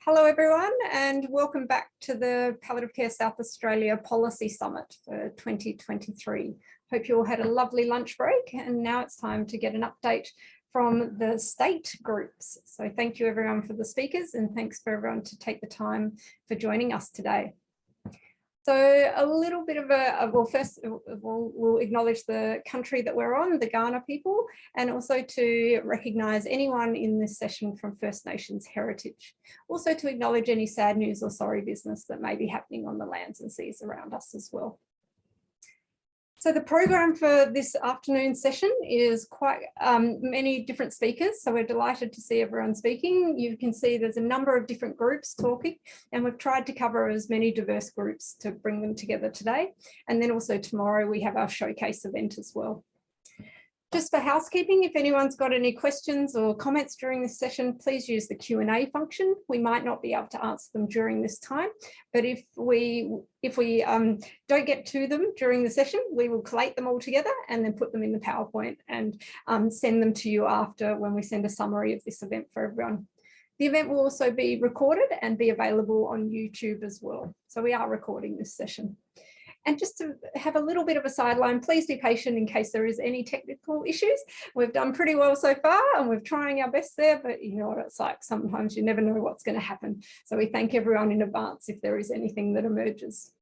Hello everyone and welcome back to the Palliative Care South Australia Policy Summit for 2023. Hope you all had a lovely lunch break and now it's time to get an update from the state groups. So thank you everyone for the speakers and thanks for everyone to take the time for joining us today. So a little bit of well, first we'll acknowledge the country that we're on, the Kaurna people, and also to recognise anyone in this session from First Nations heritage. Also to acknowledge any sad news or sorry business that may be happening on the lands and seas around us as well. So the program for this afternoon session is quite many different speakers. So we're delighted to see everyone speaking. You can see there's a number of different groups talking and we've tried to cover as many diverse groups to bring them together today. And then also tomorrow we have our showcase event as well. Just for housekeeping, if anyone's got any questions or comments during this session, please use the Q&A function. We might not be able to answer them during this time, but if we don't get to them during the session, we will collate them all together and then put them in the PowerPoint and send them to you after when we send a summary of this event for everyone. The event will also be recorded and be available on YouTube as well. So we are recording this session. And just to have a little bit of a sideline, please be patient in case there is any technical issues. We've done pretty well so far and we're trying our best there, but you know what it's like. Sometimes you never know what's going to happen. So we thank everyone in advance if there is anything that emerges.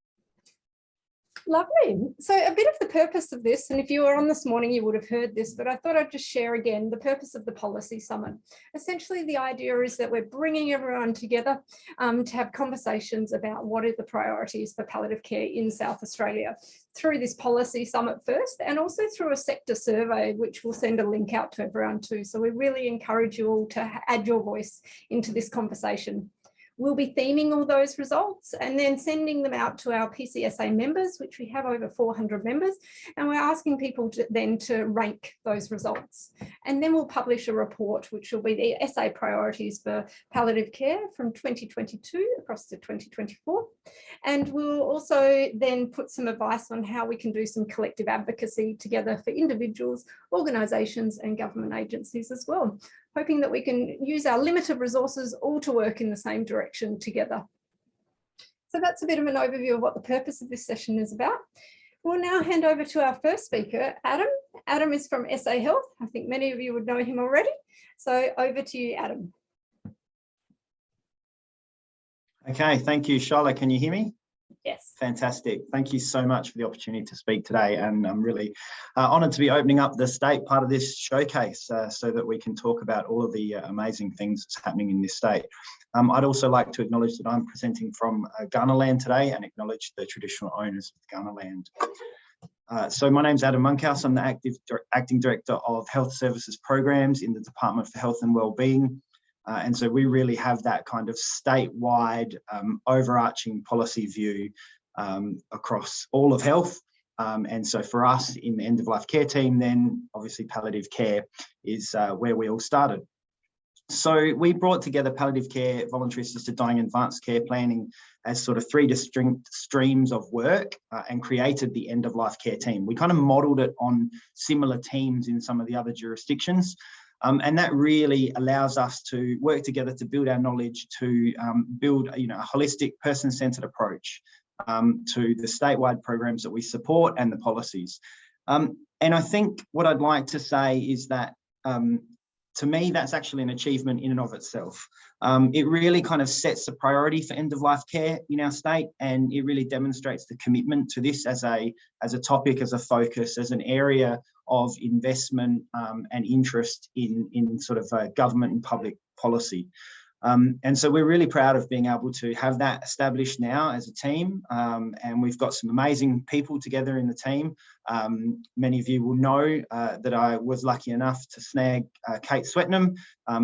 Lovely. So a bit of the purpose of this, and if you were on this morning, you would have heard this, but I thought I'd just share again the purpose of the Policy Summit. Essentially, the idea is that we're bringing everyone together to have conversations about what are the priorities for palliative care in South Australia through this Policy Summit first, and also through a sector survey, which we'll send a link out to everyone too. So we really encourage you all to add your voice into this conversation. We'll be theming all those results and then sending them out to our PCSA members, which we have over 400 members, and we're asking people to rank those results. And then we'll publish a report, which will be the SA priorities for palliative care from 2022 across to 2024. And we'll also then put some advice on how we can do some collective advocacy together for individuals, organisations and government agencies as well, hoping that we can use our limited resources all to work in the same direction together. So that's a bit of an overview of what the purpose of this session is about. We'll now hand over to our first speaker, Adam. Adam is from SA Health. I think many of you would know him already. So over to you, Adam. Okay, thank you, Charlotte. Can you hear me? Yes. Fantastic. Thank you so much for the opportunity to speak today. And I'm really honoured to be opening up the state part of this showcase so that we can talk about all of the amazing things that's happening in this state. I'd also like to acknowledge that I'm presenting from Kaurna land today and acknowledge the traditional owners of Kaurna land. So my name's Adam Monkhouse. I'm the Acting Director of Health Services Programs in the Department for Health and Wellbeing. And so we really have that kind of statewide overarching policy view across all of health. And so for us in the end-of-life care team, then obviously palliative care is where we all started. So we brought together palliative care, voluntary assisted dying, advanced care planning as sort of three distinct streams of work and created the end-of-life care team. We kind of modelled it on similar teams in some of the other jurisdictions. And that really allows us to work together to build our knowledge, to build a holistic person-centred approach to the statewide programs that we support and the policies. And I think what I'd like to say is that to me, that's actually an achievement in and of itself. It really kind of sets the priority for end-of-life care in our state, and it really demonstrates the commitment to this as a topic, as a focus, as an area of investment and interest in sort of government and public policy. And so we're really proud of being able to have that established now as a team. And we've got some amazing people together in the team. Many of you will know that I was lucky enough to snag Kate Swetnam,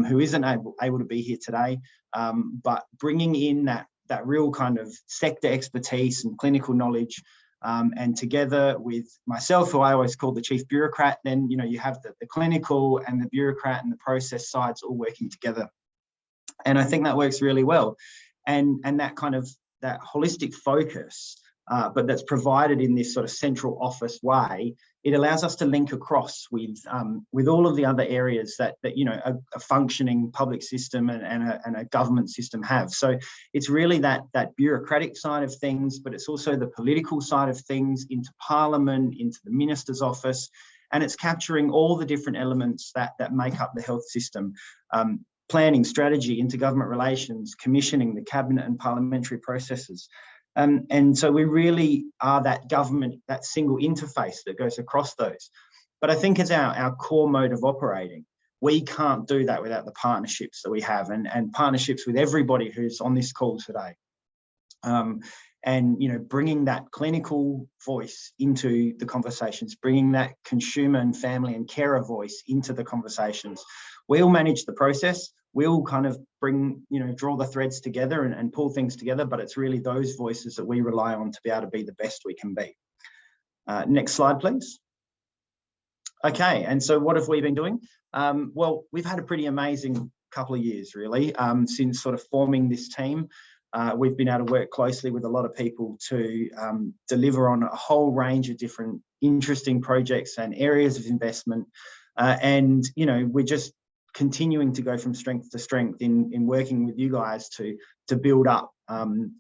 who isn't able to be here today, but bringing in that real kind of sector expertise and clinical knowledge. And together with myself, who I always call the chief bureaucrat, then you have the clinical and the bureaucrat and the process sides all working together. And I think that works really well. And that kind of that holistic focus, but that's provided in this sort of central office way, it allows us to link across with all of the other areas that you know a functioning public system and a government system have. So it's really that bureaucratic side of things, but it's also the political side of things, into Parliament, into the Minister's office, and it's capturing all the different elements that make up the health system. Planning, strategy, intergovernment relations, commissioning, the cabinet and parliamentary processes. And so we really are that government, that single interface that goes across those. But I think it's our core mode of operating. We can't do that without the partnerships that we have, and partnerships with everybody who's on this call today. And, you know, bringing that clinical voice into the conversations, bringing that consumer and family and carer voice into the conversations. We'll manage the process. We'll kind of bring, you know, draw the threads together and pull things together, but it's really those voices that we rely on to be able to be the best we can be. Next slide, please. Okay, and so what have we been doing? Well, we've had a pretty amazing couple of years, really, since sort of forming this team. We've been able to work closely with a lot of people to deliver on a whole range of different interesting projects and areas of investment. And, you know, we're just continuing to go from strength to strength in working with you guys to build up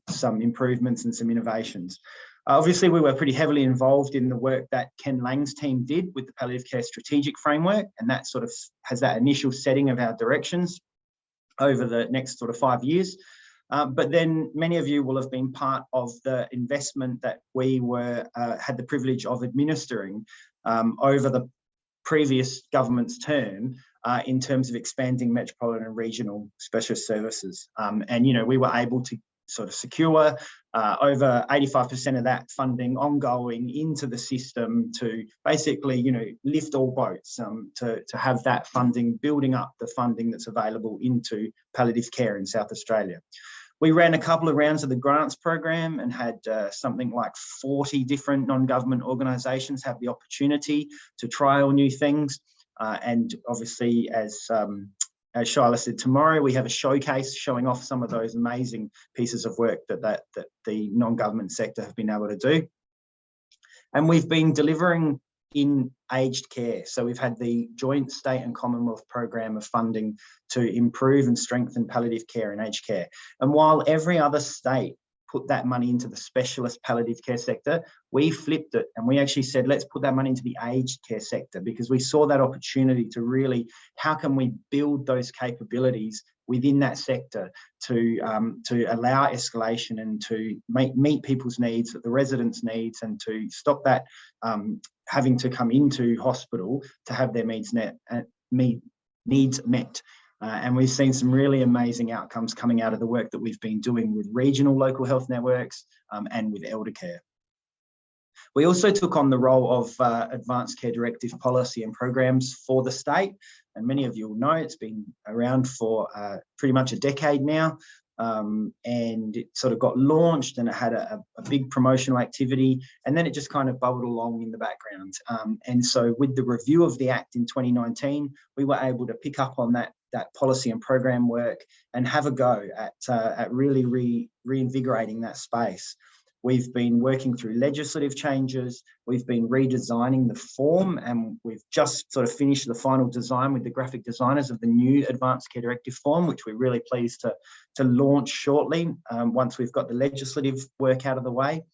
some improvements and some innovations. Obviously, we were pretty heavily involved in the work that Ken Lang's team did with the palliative care strategic framework, and that sort of has that initial setting of our directions over the next sort of 5 years. But then many of you will have been part of the investment that we had the privilege of administering over the previous government's term in terms of expanding metropolitan and regional specialist services. And, you know, we were able to sort of secure over 85% of that funding ongoing into the system to basically, you know, lift all boats, to have that funding, building up the funding that's available into palliative care in South Australia. We ran a couple of rounds of the grants program and had something like 40 different non-government organisations have the opportunity to trial new things. And obviously, as Shyla said, tomorrow we have a showcase showing off some of those amazing pieces of work that the non-government sector have been able to do. And we've been delivering in aged care. So we've had the joint state and Commonwealth program of funding to improve and strengthen palliative care and aged care. And while every other state put that money into the specialist palliative care sector, we flipped it and we actually said, let's put that money into the aged care sector, because we saw that opportunity to really, how can we build those capabilities within that sector to allow escalation and to meet people's needs, the residents' needs, and to stop that having to come into hospital to have their needs met. And we've seen some really amazing outcomes coming out of the work that we've been doing with regional local health networks and with elder care. We also took on the role of advanced care directive policy and programs for the state. And many of you will know it's been around for pretty much a decade now. And it sort of got launched and it had a big promotional activity, and then it just kind of bubbled along in the background. And so with the review of the Act in 2019, we were able to pick up on that policy and program work and have a go at really reinvigorating that space. We've been working through legislative changes. We've been redesigning the form, and we've just sort of finished the final design with the graphic designers of the new Advanced Care Directive form, which we're really pleased to launch shortly once we've got the legislative work out of the way.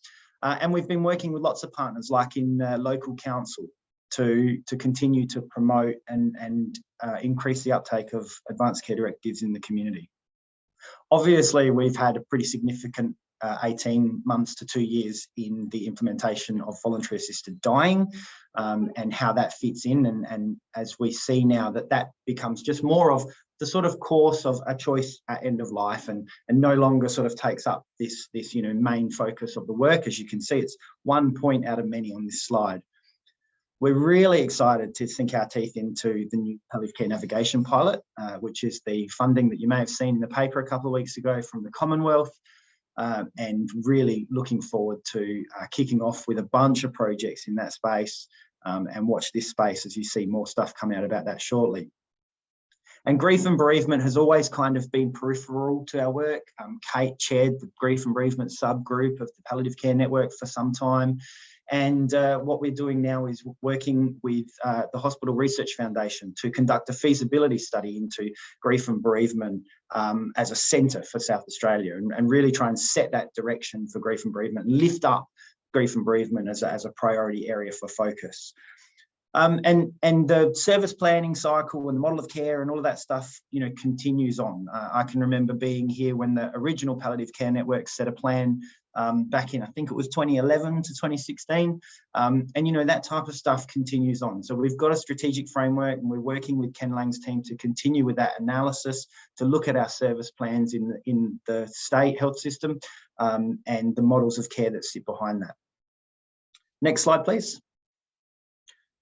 And we've been working with lots of partners, like in local council, to continue to promote and increase the uptake of Advanced Care Directives in the community. Obviously, we've had a pretty significant 18 months to 2 years in the implementation of voluntary assisted dying and how that fits in. And as we see now that becomes just more of the sort of course of a choice at end of life and no longer sort of takes up this you know, main focus of the work. As you can see, it's one point out of many on this slide. We're really excited to sink our teeth into the new palliative care navigation pilot, which is the funding that you may have seen in the paper a couple of weeks ago from the Commonwealth. And really looking forward to kicking off with a bunch of projects in that space, and watch this space as you see more stuff come out about that shortly. And grief and bereavement has always kind of been peripheral to our work. Kate chaired the grief and bereavement subgroup of the Palliative Care Network for some time. And what we're doing now is working with the Hospital Research Foundation to conduct a feasibility study into grief and bereavement as a centre for South Australia, and really try and set that direction for grief and bereavement, lift up grief and bereavement as a priority area for focus. And the service planning cycle and the model of care and all of that stuff, continues on. I can remember being here when the original palliative care network set a plan back in, I think it was 2011 to 2016. And, that type of stuff continues on. So we've got a strategic framework, and we're working with Ken Lang's team to continue with that analysis, to look at our service plans in the state health system and the models of care that sit behind that. Next slide, please.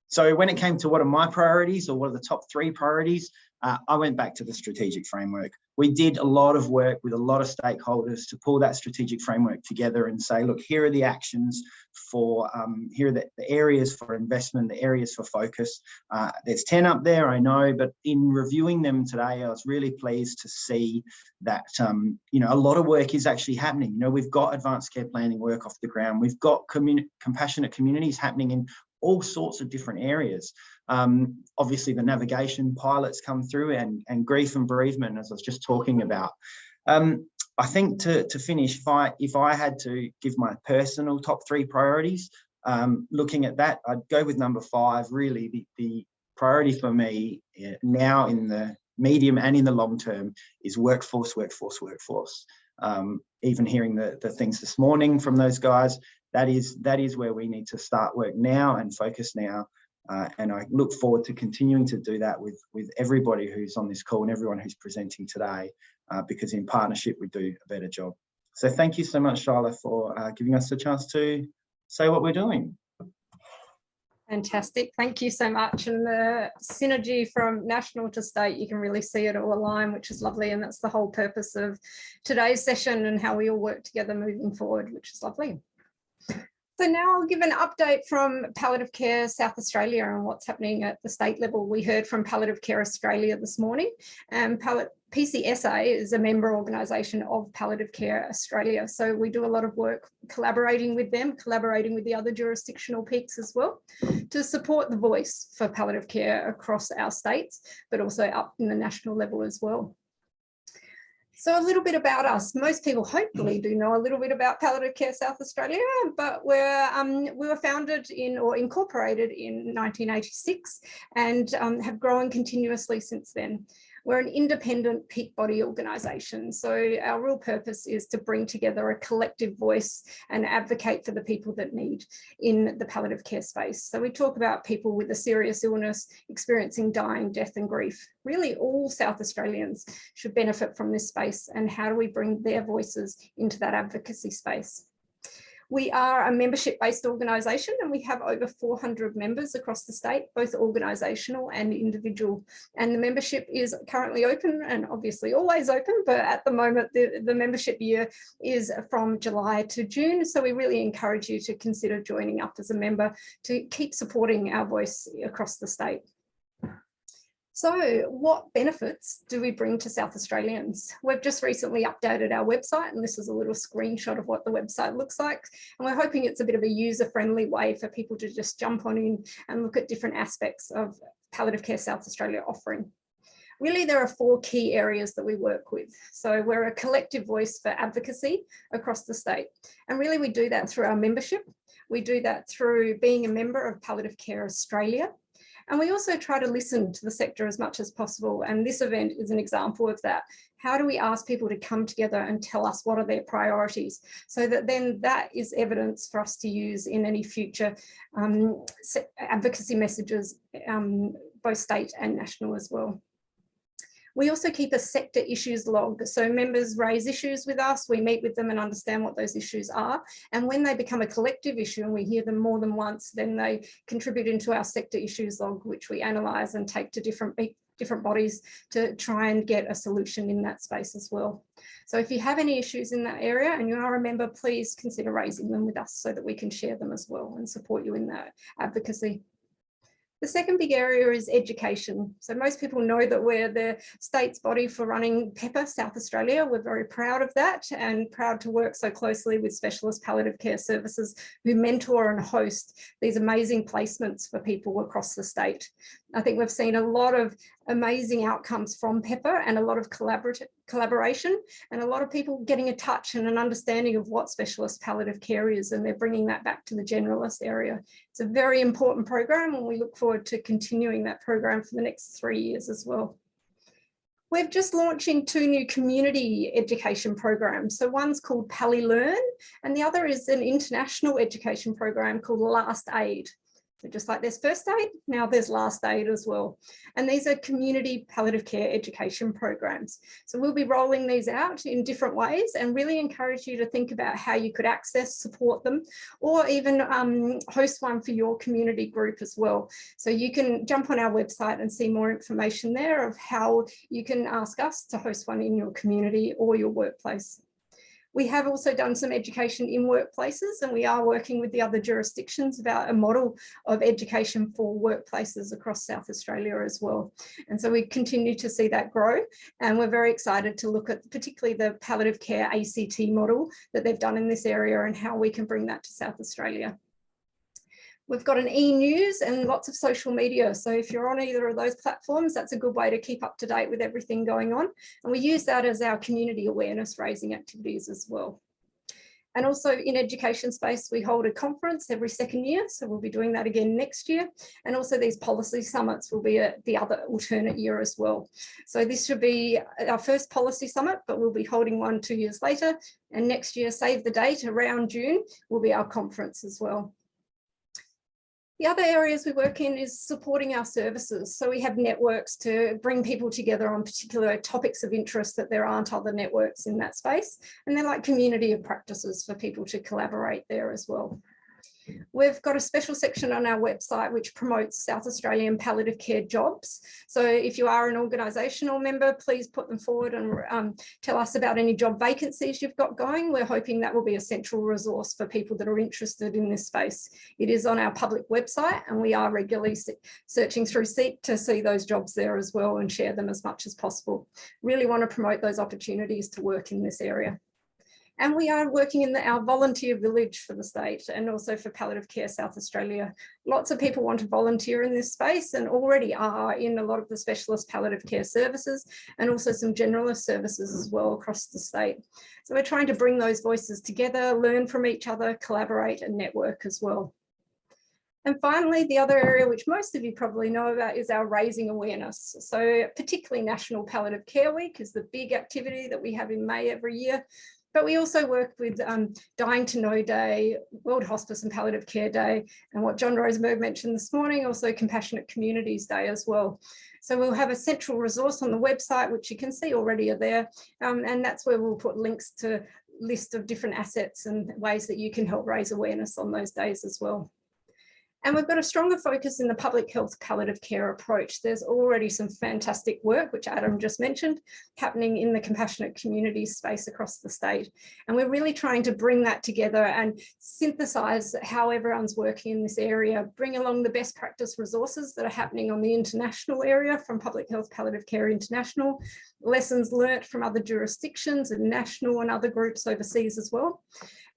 So when it came to what are my priorities, or what are the top 3 priorities, I went back to the strategic framework. We did a lot of work with a lot of stakeholders to pull that strategic framework together and say, look, here are the actions for, here are the areas for investment, the areas for focus. There's 10 up there, I know, but in reviewing them today, I was really pleased to see that, a lot of work is actually happening. We've got advanced care planning work off the ground. We've got compassionate communities happening in all sorts of different areas. Obviously, the navigation pilots come through, and grief and bereavement, as I was just talking about. I think to finish, if I had to give my personal top 3 priorities, looking at that, I'd go with number 5. Really, the priority for me now in the medium and in the long term is workforce. Even hearing the things this morning from those guys, that is where we need to start work now and focus now. And I look forward to continuing to do that with everybody who's on this call and everyone who's presenting today, because in partnership we do a better job. So thank you so much, Shyla, for giving us a chance to say what we're doing. Fantastic. Thank you so much. And the synergy from national to state, you can really see it all align, which is lovely. And that's the whole purpose of today's session, and how we all work together moving forward, which is lovely. So now I'll give an update from Palliative Care South Australia and what's happening at the state level. We heard from Palliative Care Australia this morning, and PCSA is a member organisation of Palliative Care Australia. So we do a lot of work collaborating with them, collaborating with the other jurisdictional peaks as well, to support the voice for palliative care across our states, but also up in the national level as well. So a little bit about us. Most people hopefully do know a little bit about Palliative Care South Australia, but we were founded or incorporated in 1986 and have grown continuously since then. We're an independent peak body organisation. So our real purpose is to bring together a collective voice and advocate for the people that need in the palliative care space. So we talk about people with a serious illness, experiencing dying, death and grief. Really all South Australians should benefit from this space, and how do we bring their voices into that advocacy space? We are a membership-based organisation, and we have over 400 members across the state, both organisational and individual. And the membership is currently open, and obviously always open, but at the moment the membership year is from July to June. So we really encourage you to consider joining up as a member to keep supporting our voice across the state. So what benefits do we bring to South Australians? We've just recently updated our website, and this is a little screenshot of what the website looks like. And we're hoping it's a bit of a user-friendly way for people to just jump on in and look at different aspects of Palliative Care South Australia offering. Really, there are 4 key areas that we work with. So we're a collective voice for advocacy across the state. And really, we do that through our membership. We do that through being a member of Palliative Care Australia. And we also try to listen to the sector as much as possible. And this event is an example of that. How do we ask people to come together and tell us what are their priorities, so that then that is evidence for us to use in any future advocacy messages, both state and national as well. We also keep a sector issues log. So members raise issues with us, we meet with them and understand what those issues are. And when they become a collective issue and we hear them more than once, then they contribute into our sector issues log, which we analyse and take to different bodies to try and get a solution in that space as well. So if you have any issues in that area and you are a member, please consider raising them with us so that we can share them as well and support you in that advocacy. The second big area is education. So most people know that we're the state's body for running PEPA South Australia. We're very proud of that and proud to work so closely with specialist palliative care services who mentor and host these amazing placements for people across the state. I think we've seen a lot of amazing outcomes from PEPA and a lot of collaboration and a lot of people getting a touch and an understanding of what specialist palliative care is, and they're bringing that back to the generalist area. It's a very important program and we look forward to continuing that program for the next 3 years as well. We're just launching 2 new community education programs. So one's called PalliLearn and the other is an international education program called Last Aid. So just like there's first aid, now there's last aid as well. And these are community palliative care education programs. So we'll be rolling these out in different ways and really encourage you to think about how you could access, support them, or even host one for your community group as well. So you can jump on our website and see more information there of how you can ask us to host one in your community or your workplace. We have also done some education in workplaces and we are working with the other jurisdictions about a model of education for workplaces across South Australia as well. And so we continue to see that grow and we're very excited to look at particularly the palliative care ACT model that they've done in this area and how we can bring that to South Australia. We've got an e-news and lots of social media. So if you're on either of those platforms, that's a good way to keep up to date with everything going on. And we use that as our community awareness raising activities as well. And also in education space, we hold a conference every 2nd year. So we'll be doing that again next year. And also these policy summits will be the other alternate year as well. So this should be our first policy summit, but we'll be holding one 2 years later. And next year, save the date, around June, will be our conference as well. The other areas we work in is supporting our services. So we have networks to bring people together on particular topics of interest that there aren't other networks in that space. And they're like community of practices for people to collaborate there as well. We've got a special section on our website which promotes South Australian palliative care jobs. So if you are an organisational member, please put them forward and tell us about any job vacancies you've got going. We're hoping that will be a central resource for people that are interested in this space. It is on our public website and we are regularly searching through Seek to see those jobs there as well and share them as much as possible. Really want to promote those opportunities to work in this area. And we are working in our volunteer village for the state and also for Palliative Care South Australia. Lots of people want to volunteer in this space and already are in a lot of the specialist palliative care services and also some generalist services as well across the state. So we're trying to bring those voices together, learn from each other, collaborate and network as well. And finally, the other area which most of you probably know about is our raising awareness. So particularly National Palliative Care Week is the big activity that we have in May every year. But we also work with Dying to Know Day, World Hospice and Palliative Care Day, and what John Rosenberg mentioned this morning, also Compassionate Communities Day as well. So we'll have a central resource on the website, which you can see already are there, and that's where we'll put links to a list of different assets and ways that you can help raise awareness on those days as well. And we've got a stronger focus in the public health palliative care approach. There's already some fantastic work, which Adam just mentioned, happening in the compassionate communities space across the state. And we're really trying to bring that together and synthesize how everyone's working in this area, bring along the best practice resources that are happening on the international area from Public Health Palliative Care International, lessons learnt from other jurisdictions and national and other groups overseas as well.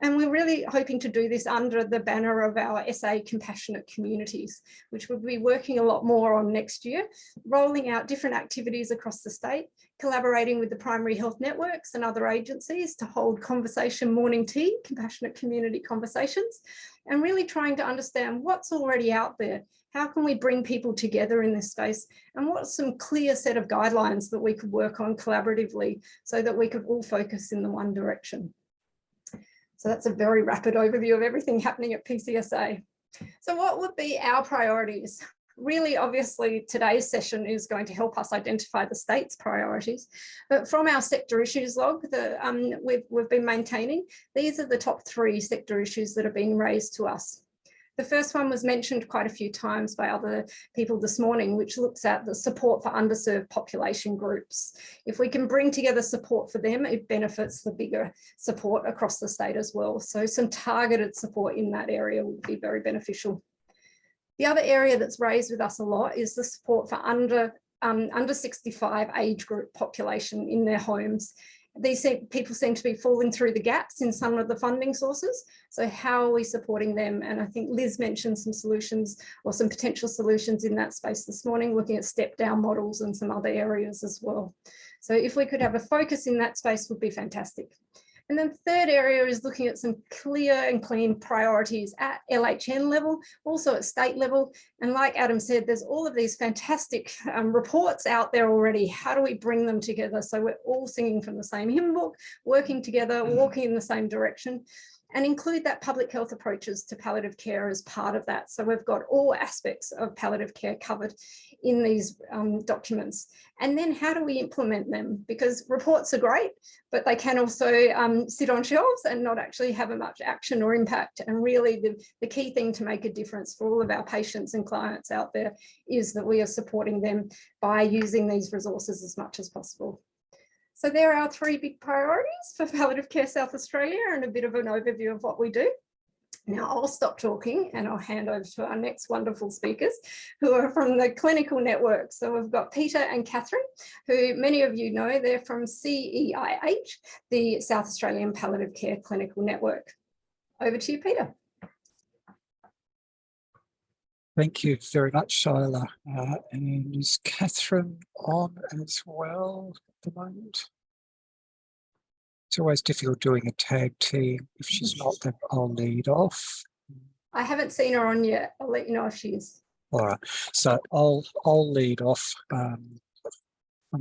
And we're really hoping to do this under the banner of our SA Compassionate Communities, which we'll be working a lot more on next year, rolling out different activities across the state, collaborating with the primary health networks and other agencies to hold conversation morning tea, compassionate community conversations, and really trying to understand what's already out there. How can we bring people together in this space? And what's some clear set of guidelines that we could work on collaboratively so that we could all focus in the one direction? So that's a very rapid overview of everything happening at PCSA. So what would be our priorities? Really, obviously, today's session is going to help us identify the state's priorities. But from our sector issues log that we've been maintaining, these are the top 3 sector issues that are being raised to us. The first one was mentioned quite a few times by other people this morning, which looks at the support for underserved population groups. If we can bring together support for them, it benefits the bigger support across the state as well. So some targeted support in that area would be very beneficial. The other area that's raised with us a lot is the support for under 65 age group population in their homes. These people seem to be falling through the gaps in some of the funding sources. So how are we supporting them? And I think Liz mentioned some solutions or some potential solutions in that space this morning, looking at step down models and some other areas as well. So if we could have a focus in that space would be fantastic. And then third area is looking at some clear and clean priorities at LHN level, also at state level. And like Adam said, there's all of these fantastic reports out there already. How do we bring them together so we're all singing from the same hymn book, working together, walking in the same direction? And include that public health approaches to palliative care as part of that. So we've got all aspects of palliative care covered in these documents. And then how do we implement them? Because reports are great, but they can also sit on shelves and not actually have much action or impact. And really the key thing to make a difference for all of our patients and clients out there is that we are supporting them by using these resources as much as possible. So there are our 3 big priorities for Palliative Care South Australia and a bit of an overview of what we do. Now I'll stop talking and I'll hand over to our next wonderful speakers who are from the clinical network. So we've got Peter and Catherine, who many of you know, they're from CEIH, the South Australian Palliative Care Clinical Network. Over to you, Peter. Thank you very much, Shyla. And is Catherine on as well at the moment? It's always difficult doing a tag team. If she's not, then I'll lead off. I haven't seen her on yet. I'll let you know if she is. All right, so I'll lead off on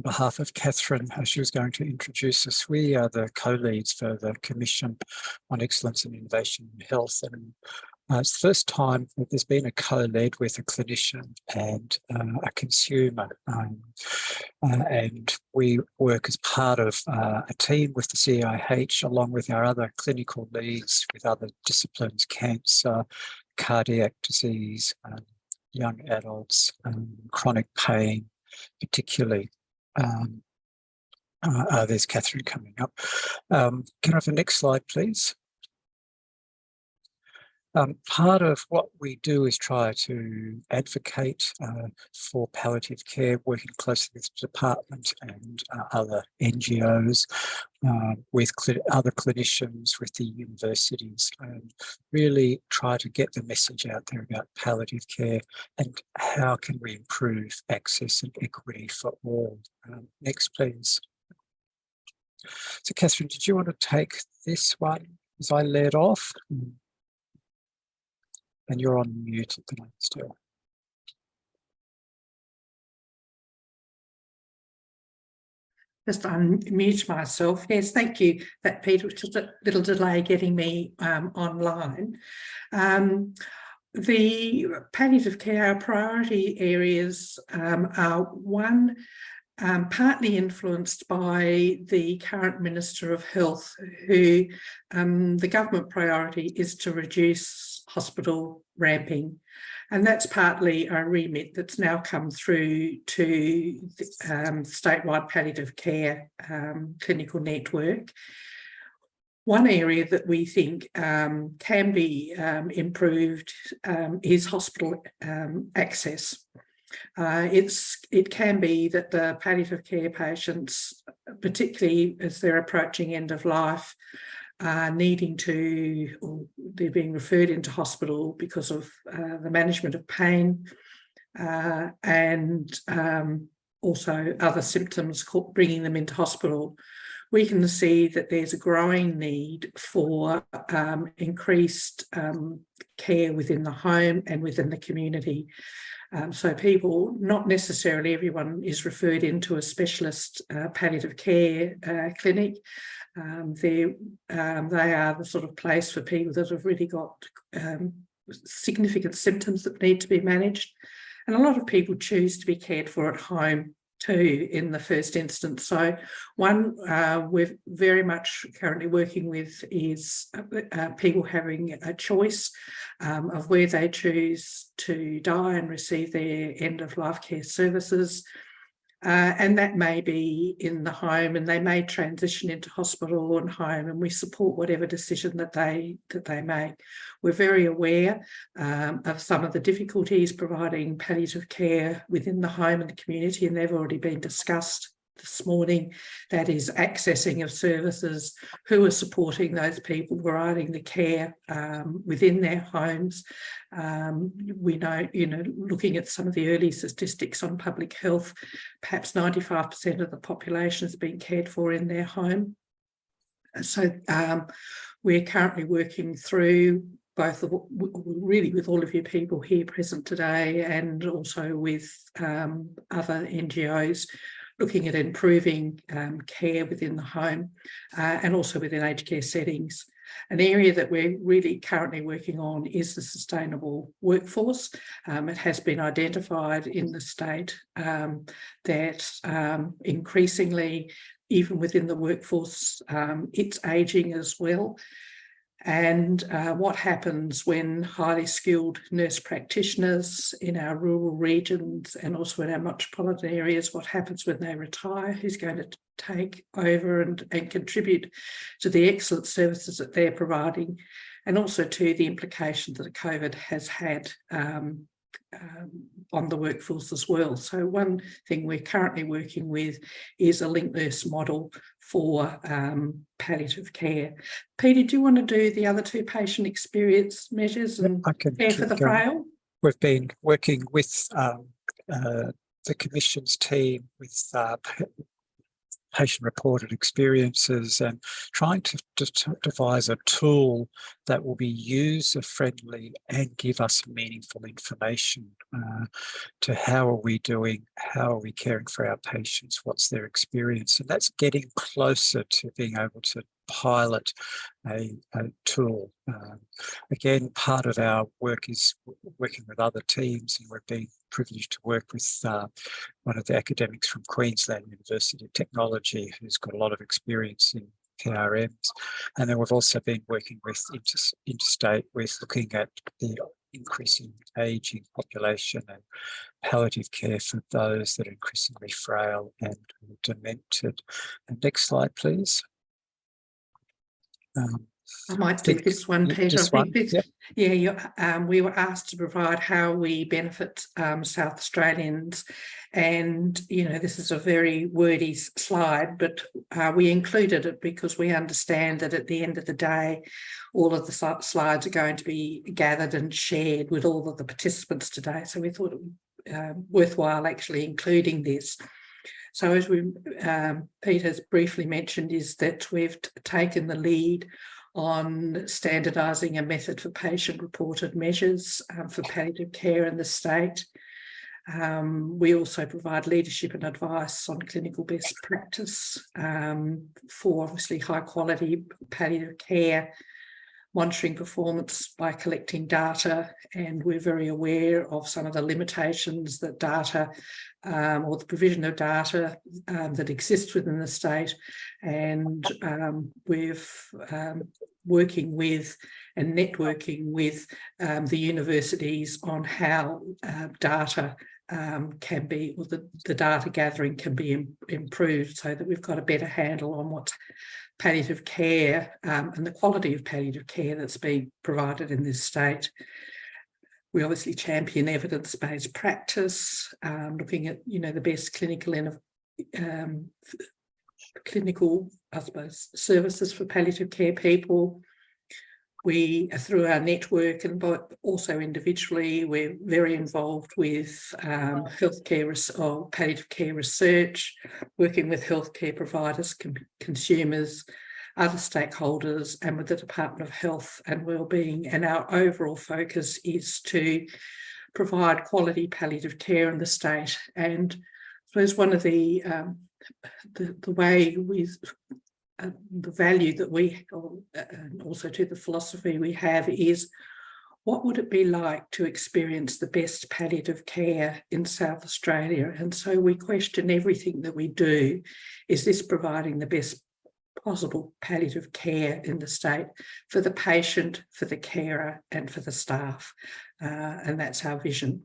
behalf of Catherine, as she was going to introduce us. We are the co-leads for the Commission on Excellence and Innovation in Health, and it's the first time that there's been a co-led with a clinician and a consumer. And we work as part of a team with the CIH, along with our other clinical leads with other disciplines, cancer, cardiac disease, young adults, chronic pain, particularly. There's Catherine coming up. Can I have the next slide, please? Part of what we do is try to advocate for palliative care, working closely with the department and other NGOs, with other clinicians, with the universities, and really try to get the message out there about palliative care and how can we improve access and equity for all. Next, please. So, Catherine, did you want to take this one as I led off? And you're on mute at the moment still. Just unmute myself. Yes, thank you. That Peter, just a little delay getting me online. The palliative care priority areas are one, partly influenced by the current Minister of Health, who the government priority is to reduce hospital ramping. And that's partly a remit that's now come through to the statewide palliative care clinical network. One area that we think can be improved is hospital access. It can be that the palliative care patients, particularly as they're approaching end of life, are needing to, or they're being referred into hospital because of the management of pain and also other symptoms bringing them into hospital. We can see that there's a growing need for increased care within the home and within the community. So people, not necessarily everyone is referred into a specialist palliative care clinic. They are the sort of place for people that have really got significant symptoms that need to be managed. And a lot of people choose to be cared for at home too in the first instance. So one we're very much currently working with is people having a choice of where they choose to die and receive their end-of-life care services. And that may be in the home, and they may transition into hospital and home, and we support whatever decision that they make. We're very aware of some of the difficulties providing palliative care within the home and the community, and they've already been discussed this morning. That is accessing of services, who are supporting those people providing the care within their homes. We know, looking at some of the early statistics on public health, perhaps 95% of the population is being cared for in their home. So we're currently working through both really with all of you people here present today, and also with other NGOs, looking at improving care within the home and also within aged care settings. An area that we're really currently working on is the sustainable workforce. It has been identified in the state that increasingly, even within the workforce, it's ageing as well. And what happens when highly skilled nurse practitioners in our rural regions and also in our metropolitan areas, what happens when they retire? Who's going to take over and contribute to the excellent services that they're providing, and also to the implications that COVID has had on the workforce as well. So one thing we're currently working with is a linked nurse model for palliative care. Peter, do you want to do the other two patient experience measures and care for the frail? We've been working with the Commission's team with patient-reported experiences and trying to devise a tool that will be user-friendly and give us meaningful information to how are we doing, how are we caring for our patients, what's their experience. And that's getting closer to being able to pilot a tool. Again, part of our work is working with other teams, and we've been privileged to work with one of the academics from Queensland University of Technology who's got a lot of experience in PRMs. And then we've also been working with interstate with looking at the increasing ageing population and palliative care for those that are increasingly frail and demented. And next slide, please. I might do this one, Peter. This one, yep. Yeah, we were asked to provide how we benefit South Australians, and this is a very wordy slide, but we included it because we understand that at the end of the day, all of the slides are going to be gathered and shared with all of the participants today. So we thought it worthwhile actually including this. So as Peter's briefly mentioned, is that we've taken the lead on standardising a method for patient-reported measures for palliative care in the state. We also provide leadership and advice on clinical best practice for obviously high-quality palliative care, monitoring performance by collecting data, and we're very aware of some of the limitations that data or the provision of data that exists within the state, and we've working with and networking with the universities on how data can be, or the data gathering can be improved so that we've got a better handle on what's palliative care and the quality of palliative care that's being provided in this state. We obviously champion evidence-based practice, looking at the best clinical, I suppose, services for palliative care people. We, through our network and also individually, we're very involved with healthcare or palliative care research, working with healthcare providers, consumers, other stakeholders, and with the Department of Health and Wellbeing. And our overall focus is to provide quality palliative care in the state. And I suppose one of the way we the value that we, and also to the philosophy we have, is what would it be like to experience the best palliative care in South Australia? And so we question everything that we do. Is this providing the best possible palliative care in the state for the patient, for the carer, and for the staff? And that's our vision.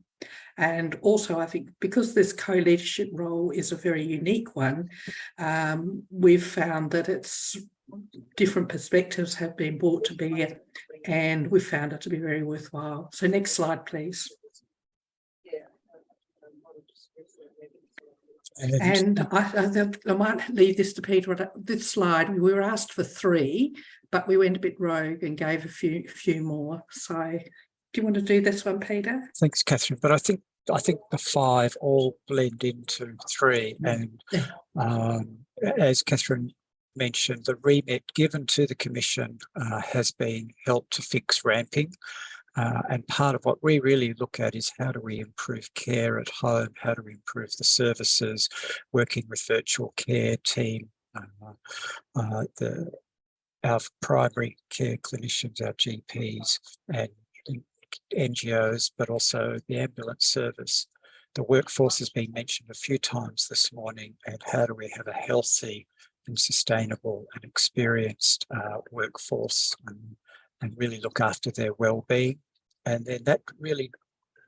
And also, I think because this co-leadership role is a very unique one, we've found that it's different perspectives have been brought to bear, and we've found it to be very worthwhile. So next slide, please. And I might leave this to Peter. This slide, we were asked for 3, but we went a bit rogue and gave a few more. So do you want to do this one, Peter? Thanks, Catherine. But I think the 5 all blend into 3. And as Catherine mentioned, the remit given to the Commission has been help to fix ramping. And part of what we really look at is how do we improve care at home? How do we improve the services, working with virtual care team, our primary care clinicians, our GPs and NGOs, but also the ambulance service. The workforce has been mentioned a few times this morning, and how do we have a healthy and sustainable and experienced workforce and really look after their well-being. And then that really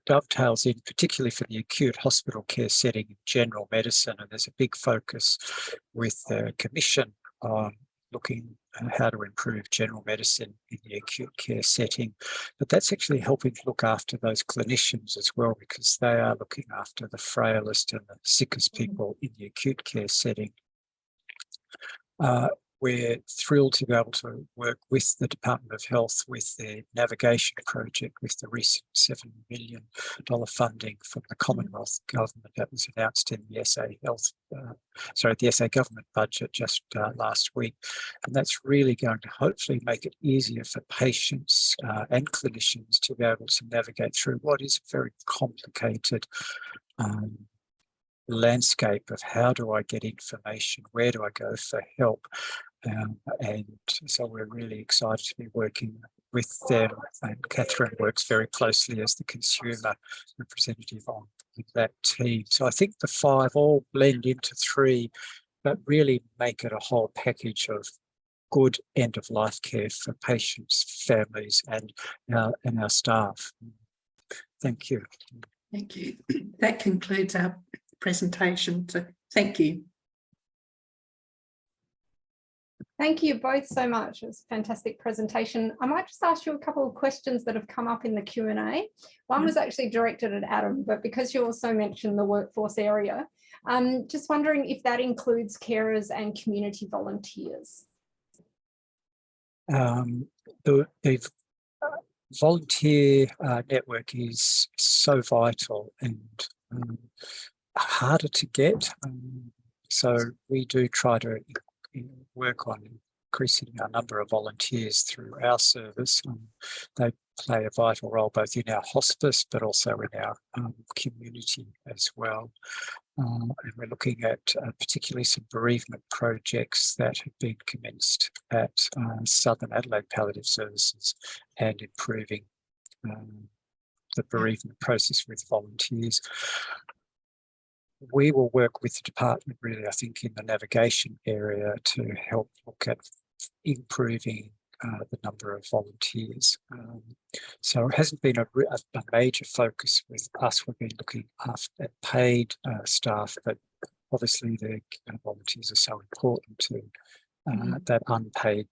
dovetails in, particularly for the acute hospital care setting in general medicine. And there's a big focus with the Commission on looking at how to improve general medicine in the acute care setting. But that's actually helping to look after those clinicians as well, because they are looking after the frailest and the sickest people in the acute care setting. We're thrilled to be able to work with the Department of Health with their navigation project, with the recent $7 million funding from the Commonwealth Government that was announced in the the SA government budget just last week. And that's really going to hopefully make it easier for patients and clinicians to be able to navigate through what is a very complicated landscape of how do I get information, where do I go for help. And so we're really excited to be working with them, and Catherine works very closely as the consumer representative on that team. So I think the 5 all blend into 3, but really make it a whole package of good end-of-life care for patients, families, and our staff. Thank you. Thank you. That concludes our presentation. So thank you. Thank you both so much. It was a fantastic presentation. I might just ask you a couple of questions that have come up in the Q&A. One was actually directed at Adam, but because you also mentioned the workforce area, just wondering if that includes carers and community volunteers. The volunteer network is so vital and harder to get. So we do try to work on increasing our number of volunteers through our service. They play a vital role both in our hospice but also in our community as well. And we're looking at particularly some bereavement projects that have been commenced at Southern Adelaide Palliative Services and improving the bereavement process with volunteers. We will work with the department really, I think, in the navigation area to help look at improving the number of volunteers. So it hasn't been a major focus with us. We've been looking at paid staff, but obviously the volunteers are so important to that unpaid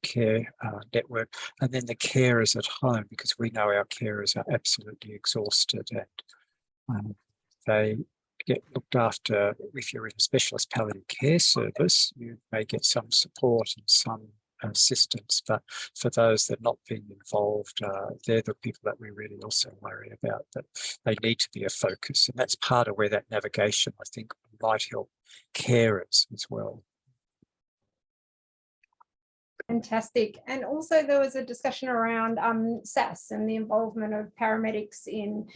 care network. And then the carers at home, because we know our carers are absolutely exhausted and they get looked after. If you're in a specialist palliative care service, you may get some support and some assistance, but for those that are not being involved, they're the people that we really also worry about, that they need to be a focus. And that's part of where that navigation, I think, might help carers as well. Fantastic. And also there was a discussion around SAS and the involvement of paramedics in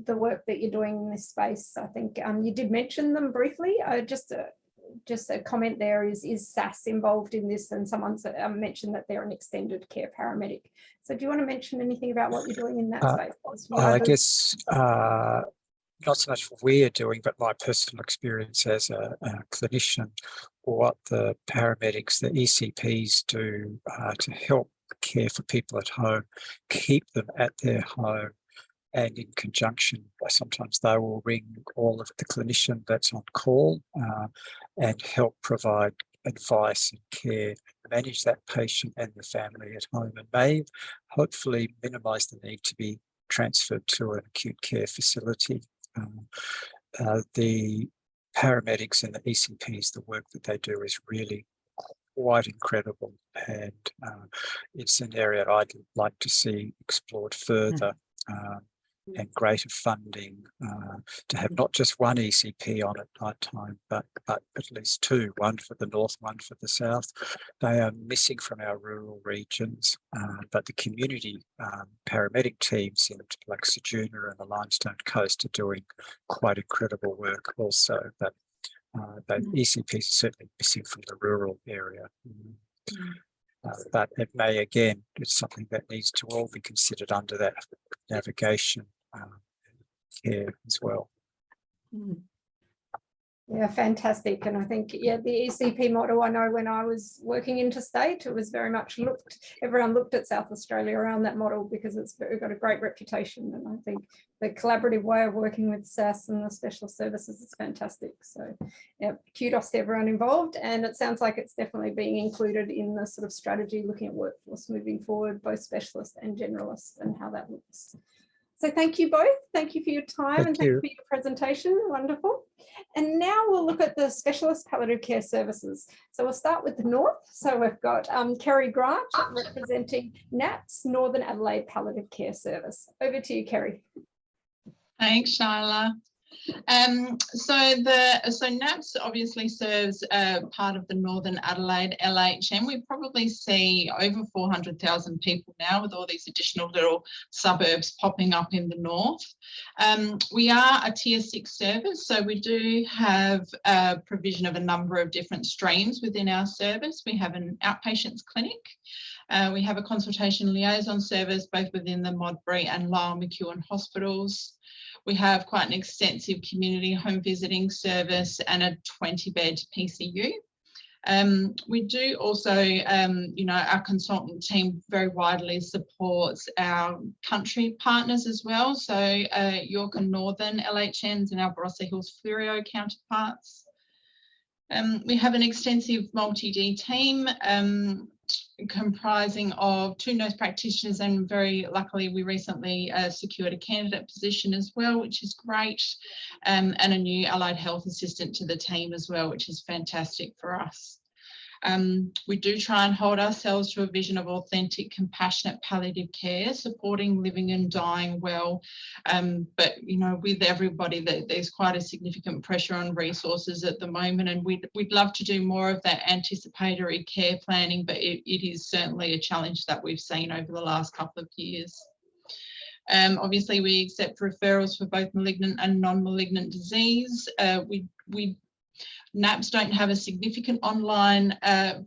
the work that you're doing in this space. I think you did mention them briefly. Just a comment there, is SAS involved in this? And someone's mentioned that they're an extended care paramedic. So do you want to mention anything about what you're doing in that space? I guess not so much what we are doing, but my personal experience as a clinician, what the paramedics, the ECPs do to help care for people at home, keep them at their home, and in conjunction, sometimes they will ring all of the clinician that's on call and help provide advice and care, manage that patient and the family at home, and may hopefully minimise the need to be transferred to an acute care facility. The paramedics and the ECPs, the work that they do is really quite incredible, and it's an area I'd like to see explored further. And greater funding to have not just one ECP on at night time, but at least two, one for the north, one for the south. They are missing from our rural regions, but the community paramedic teams in like Ceduna and the Limestone Coast are doing quite incredible work also, but the ECPs are certainly missing from the rural area. But it may, again, it's something that needs to all be considered under that navigation care as well. Yeah, fantastic. And I think, yeah, the ECP model, I know when I was working interstate, it was very much everyone looked at South Australia around that model because it's got a great reputation. And I think the collaborative way of working with SAS and the specialist services is fantastic. So yeah, kudos to everyone involved. And it sounds like it's definitely being included in the sort of strategy looking at workforce moving forward, both specialist and generalist, and how that looks. So thank you both. Thank you for your time and thank you for your presentation. Wonderful. And now we'll look at the specialist palliative care services. So we'll start with the north. So we've got Kerry Grant representing NAPS, Northern Adelaide Palliative Care Service. Over to you, Kerry. Thanks, Shyla. So NAPS obviously serves part of the Northern Adelaide LHM. We probably see over 400,000 people now with all these additional little suburbs popping up in the north. We are a Tier 6 service, so we do have a provision of a number of different streams within our service. We have an outpatients clinic. We have a consultation liaison service both within the Modbury and Lyell McEwen hospitals. We have quite an extensive community home visiting service and a 20-bed PCU. We do also, our consultant team very widely supports our country partners as well. So York and Northern LHNs and our Barossa Hills Fleurieu counterparts. We have an extensive multi-D team comprising of 2 nurse practitioners, and very luckily we recently secured a candidate position as well, which is great, and a new allied health assistant to the team as well, which is fantastic for us. We do try and hold ourselves to a vision of authentic, compassionate palliative care, supporting living and dying well. But, with everybody, there's quite a significant pressure on resources at the moment, and we'd love to do more of that anticipatory care planning, but it is certainly a challenge that we've seen over the last couple of years. Obviously, we accept referrals for both malignant and non-malignant disease. NAPS don't have a significant online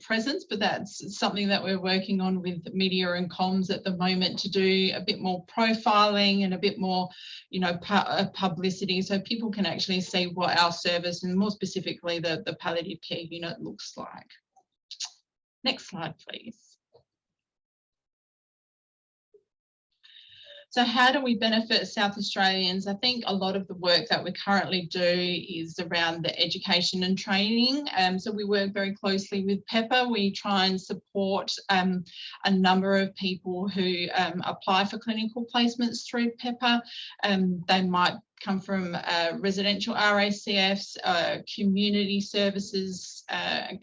presence, but that's something that we're working on with media and comms at the moment to do a bit more profiling and a bit more, publicity, so people can actually see what our service and more specifically the palliative care unit looks like. Next slide, please. So how do we benefit South Australians? I think a lot of the work that we currently do is around the education and training. So we work very closely with PEPA. We try and support a number of people who apply for clinical placements through PEPA. They might come from residential RACFs, community services,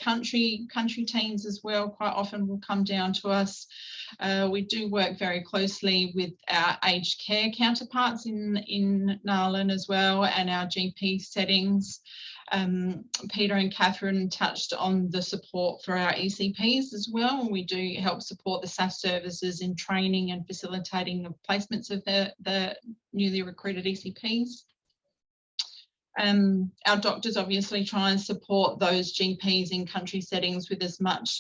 country teams as well quite often will come down to us. We do work very closely with our aged care counterparts in Narlan as well, and our GP settings. Peter and Catherine touched on the support for our ECPs as well, and we do help support the SAS services in training and facilitating the placements of the newly recruited ECPs. Our doctors obviously try and support those GPs in country settings with as much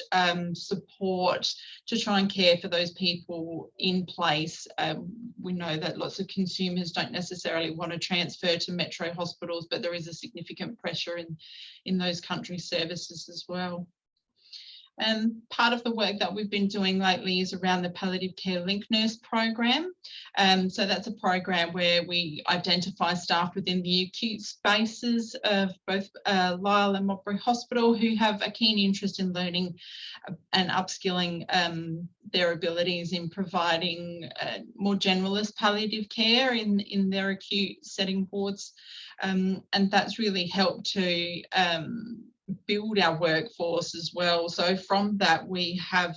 support to try and care for those people in place. We know that lots of consumers don't necessarily want to transfer to metro hospitals, but there is a significant pressure in those country services as well. Part of the work that we've been doing lately is around the Palliative Care Link Nurse program. So that's a program where we identify staff within the acute spaces of both Lyell and Modbury Hospital who have a keen interest in learning and upskilling their abilities in providing more generalist palliative care in their acute setting wards. And that's really helped to build our workforce as well. So from that, we have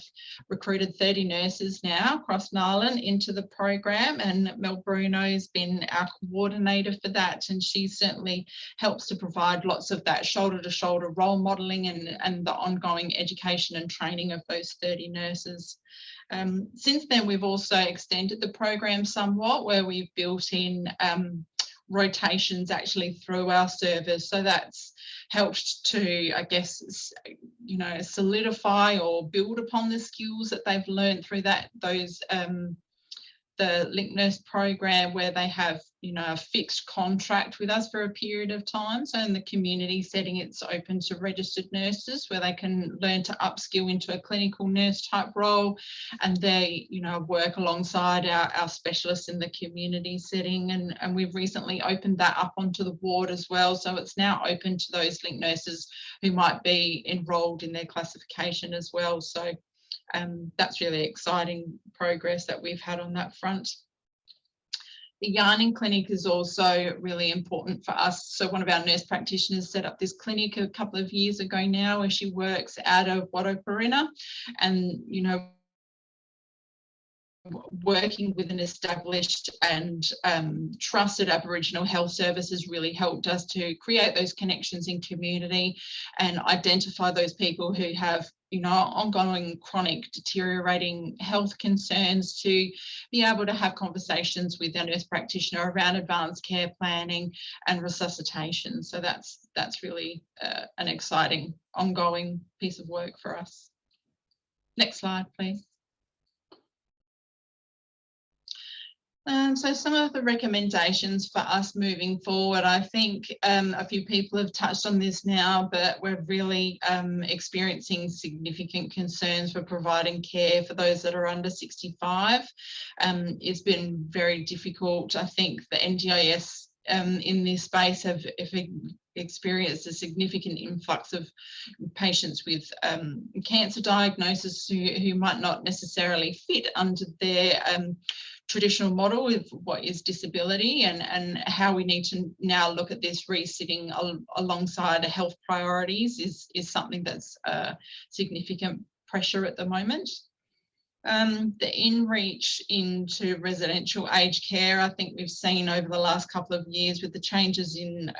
recruited 30 nurses now across Nyland into the program, and Mel Bruno has been our coordinator for that, and she certainly helps to provide lots of that shoulder-to-shoulder role modelling and the ongoing education and training of those 30 nurses. Since then, we've also extended the program somewhat, where we've built in rotations actually through our service. So that's helped to, I guess, you know, solidify or build upon the skills that they've learned through the Link Nurse program, where they have, you know, a fixed contract with us for a period of time. So in the community setting, it's open to registered nurses where they can learn to upskill into a clinical nurse type role, and they, you know, work alongside our specialists in the community setting. And we've recently opened that up onto the ward as well. So it's now open to those Link nurses who might be enrolled in their classification as well. So that's really exciting progress that we've had on that front. The yarning clinic is also really important for us. So one of our nurse practitioners set up this clinic a couple of years ago now, where she works out of Wattoparina, and, you know, working with an established and trusted Aboriginal health service has really helped us to create those connections in community and identify those people who have, you know, ongoing chronic deteriorating health concerns, to be able to have conversations with our nurse practitioner around advanced care planning and resuscitation. So that's really an exciting ongoing piece of work for us. Next slide, please. So some of the recommendations for us moving forward, I think a few people have touched on this now, but we're really experiencing significant concerns for providing care for those that are under 65. It's been very difficult. I think the NDIS in this space have experienced a significant influx of patients with cancer diagnosis who might not necessarily fit under their traditional model with what is disability, and how we need to now look at this resitting alongside health priorities is something that's significant pressure at the moment. The in-reach into residential aged care, I think we've seen over the last couple of years with the changes in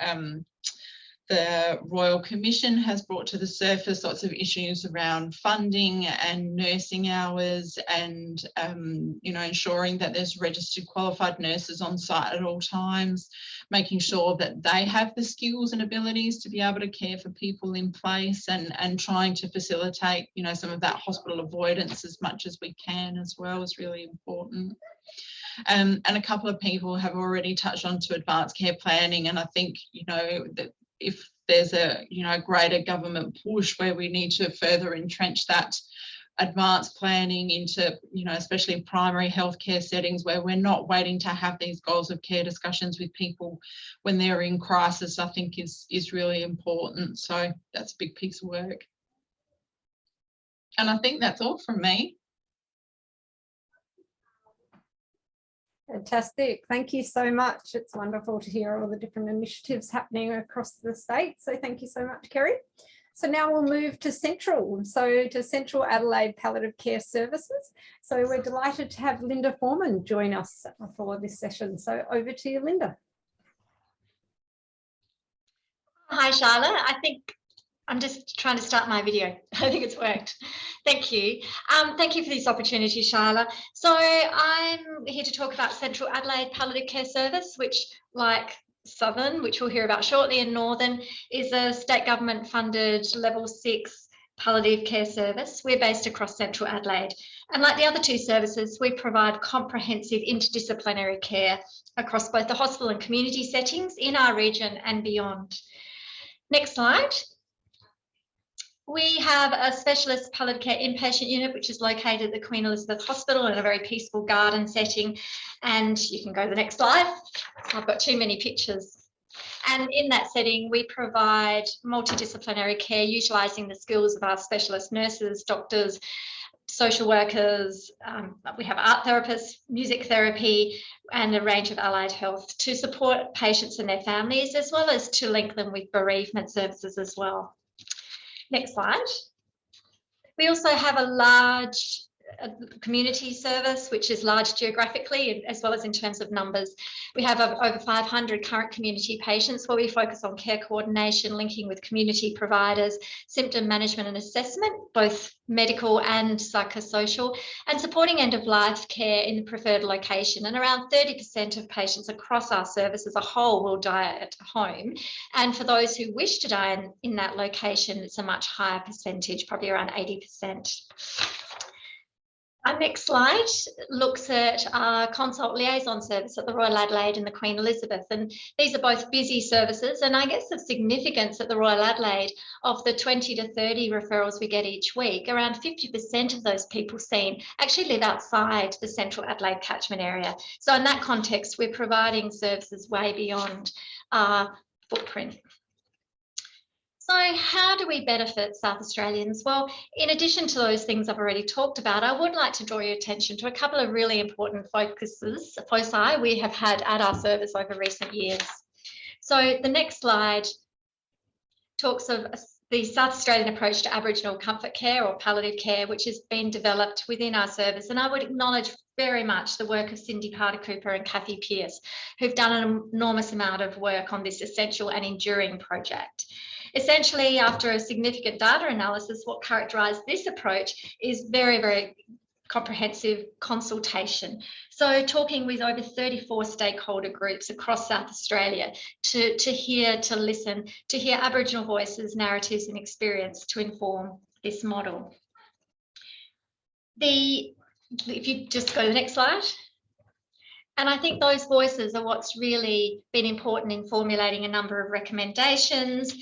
the Royal Commission has brought to the surface lots of issues around funding and nursing hours, and you know, ensuring that there's registered qualified nurses on site at all times, making sure that they have the skills and abilities to be able to care for people in place, and trying to facilitate, you know, some of that hospital avoidance as much as we can as well is really important. And a couple of people have already touched on to advanced care planning, and I think, you know, that if there's a, you know, greater government push where we need to further entrench that advanced planning into, you know, especially primary healthcare settings where we're not waiting to have these goals of care discussions with people when they're in crisis, I think is really important. So that's a big piece of work. And I think that's all from me. Fantastic. Thank you so much. It's wonderful to hear all the different initiatives happening across the state. So thank you so much, Kerry. So now we'll move to Central. So to Central Adelaide Palliative Care Services. So we're delighted to have Linda Foreman join us for this session. So over to you, Linda. Hi, Charlotte. I think I'm just trying to start my video. I think it's worked. Thank you. Thank you for this opportunity, Charlotte. So I'm here to talk about Central Adelaide Palliative Care Service, which, like Southern, which we'll hear about shortly, and Northern, is a state government funded level 6 palliative care service. We're based across Central Adelaide. And like the other two services, we provide comprehensive interdisciplinary care across both the hospital and community settings in our region and beyond. Next slide. We have a specialist palliative care inpatient unit, which is located at the Queen Elizabeth Hospital in a very peaceful garden setting. And you can go to the next slide. I've got too many pictures. And in that setting, we provide multidisciplinary care, utilising the skills of our specialist nurses, doctors, social workers. We have art therapists, music therapy, and a range of allied health to support patients and their families, as well as to link them with bereavement services as well. Next slide. We also have a large community service, which is large geographically as well as in terms of numbers. We have over 500 current community patients where we focus on care coordination, linking with community providers, symptom management and assessment, both medical and psychosocial, and supporting end-of-life care in the preferred location. And around 30% of patients across our service as a whole will die at home. And for those who wish to die in that location, it's a much higher percentage, probably around 80%. Our next slide looks at our consult liaison service at the Royal Adelaide and the Queen Elizabeth. And these are both busy services. And I guess of significance at the Royal Adelaide, of the 20 to 30 referrals we get each week, around 50% of those people seen actually live outside the central Adelaide catchment area. So in that context, we're providing services way beyond our footprint. So how do we benefit South Australians? Well, in addition to those things I've already talked about, I would like to draw your attention to a couple of really important foci we have had at our service over recent years. So the next slide talks of the South Australian approach to Aboriginal comfort care or palliative care, which has been developed within our service. And I would acknowledge very much the work of Cindy Carter-Cooper and Kathy Pearce, who've done an enormous amount of work on this essential and enduring project. Essentially, after a significant data analysis, what characterised this approach is very, very comprehensive consultation. So talking with over 34 stakeholder groups across South Australia to hear, to listen, to hear Aboriginal voices, narratives and experience to inform this model. If you just go to the next slide. And I think those voices are what's really been important in formulating a number of recommendations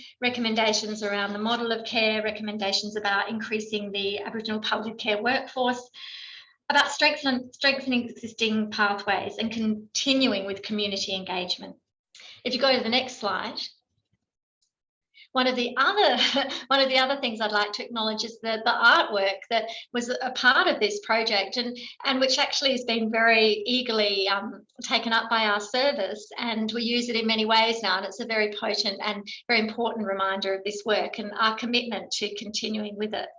around the model of care, recommendations about increasing the Aboriginal palliative care workforce, about strengthening existing pathways and continuing with community engagement. If you go to the next slide. One of the other things I'd like to acknowledge is the artwork that was a part of this project and which actually has been very eagerly taken up by our service, and we use it in many ways now, and it's a very potent and very important reminder of this work and our commitment to continuing with it.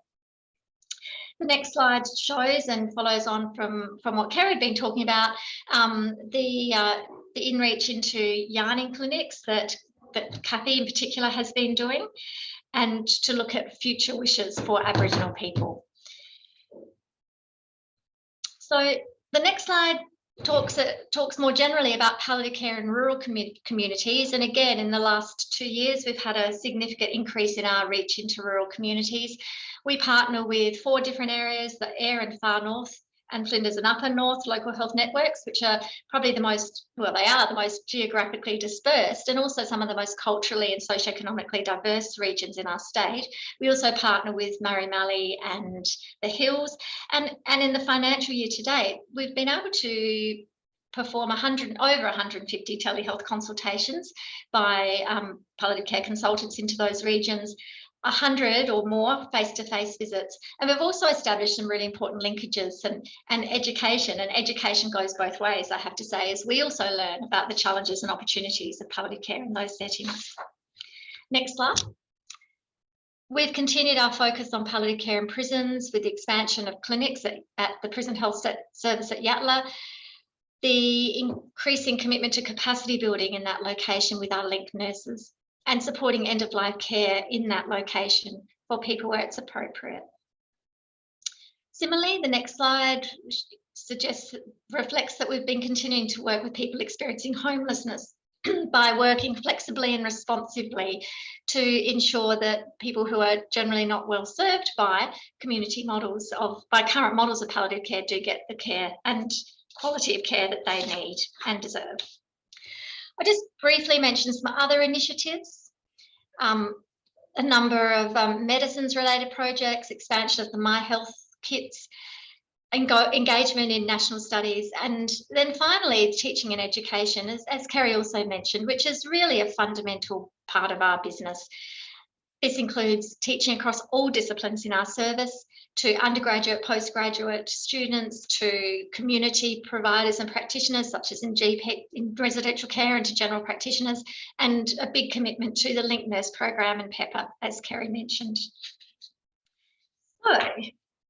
The next slide shows and follows on from what Kerry had been talking about, the in-reach into yarning clinics that Kathy in particular has been doing, and to look at future wishes for Aboriginal people. So the next slide talks more generally about palliative care in rural communities. And again, in the last 2 years, we've had a significant increase in our reach into rural communities. We partner with 4 different areas, the Eyre and Far North and Flinders and Upper North local health networks, which are probably the most, well, they are the most geographically dispersed and also some of the most culturally and socioeconomically diverse regions in our state. We also partner with Murray Mallee and the Hills. And in the financial year to date, we've been able to perform over 150 telehealth consultations by palliative care consultants into those regions, 100 or more face-to-face visits. And we've also established some really important linkages and education. And education goes both ways, I have to say, as we also learn about the challenges and opportunities of palliative care in those settings. Next slide. We've continued our focus on palliative care in prisons with the expansion of clinics at the Prison Health Service at Yatala, the increasing commitment to capacity building in that location with our linked nurses, and supporting end-of-life care in that location for people where it's appropriate. Similarly, the next slide reflects that we've been continuing to work with people experiencing homelessness by working flexibly and responsibly to ensure that people who are generally not well served by community models by current models of palliative care do get the care and quality of care that they need and deserve. I'll just briefly mention some other initiatives. a number of medicines related projects, expansion of the My Health kits, engagement in national studies, and then finally teaching and education, as Kerry also mentioned, which is really a fundamental part of our business. This includes teaching across all disciplines in our service, to undergraduate, postgraduate students, to community providers and practitioners, such as in GP, in residential care, and to general practitioners, and a big commitment to the Link Nurse program and PEPA, as Kerry mentioned. So,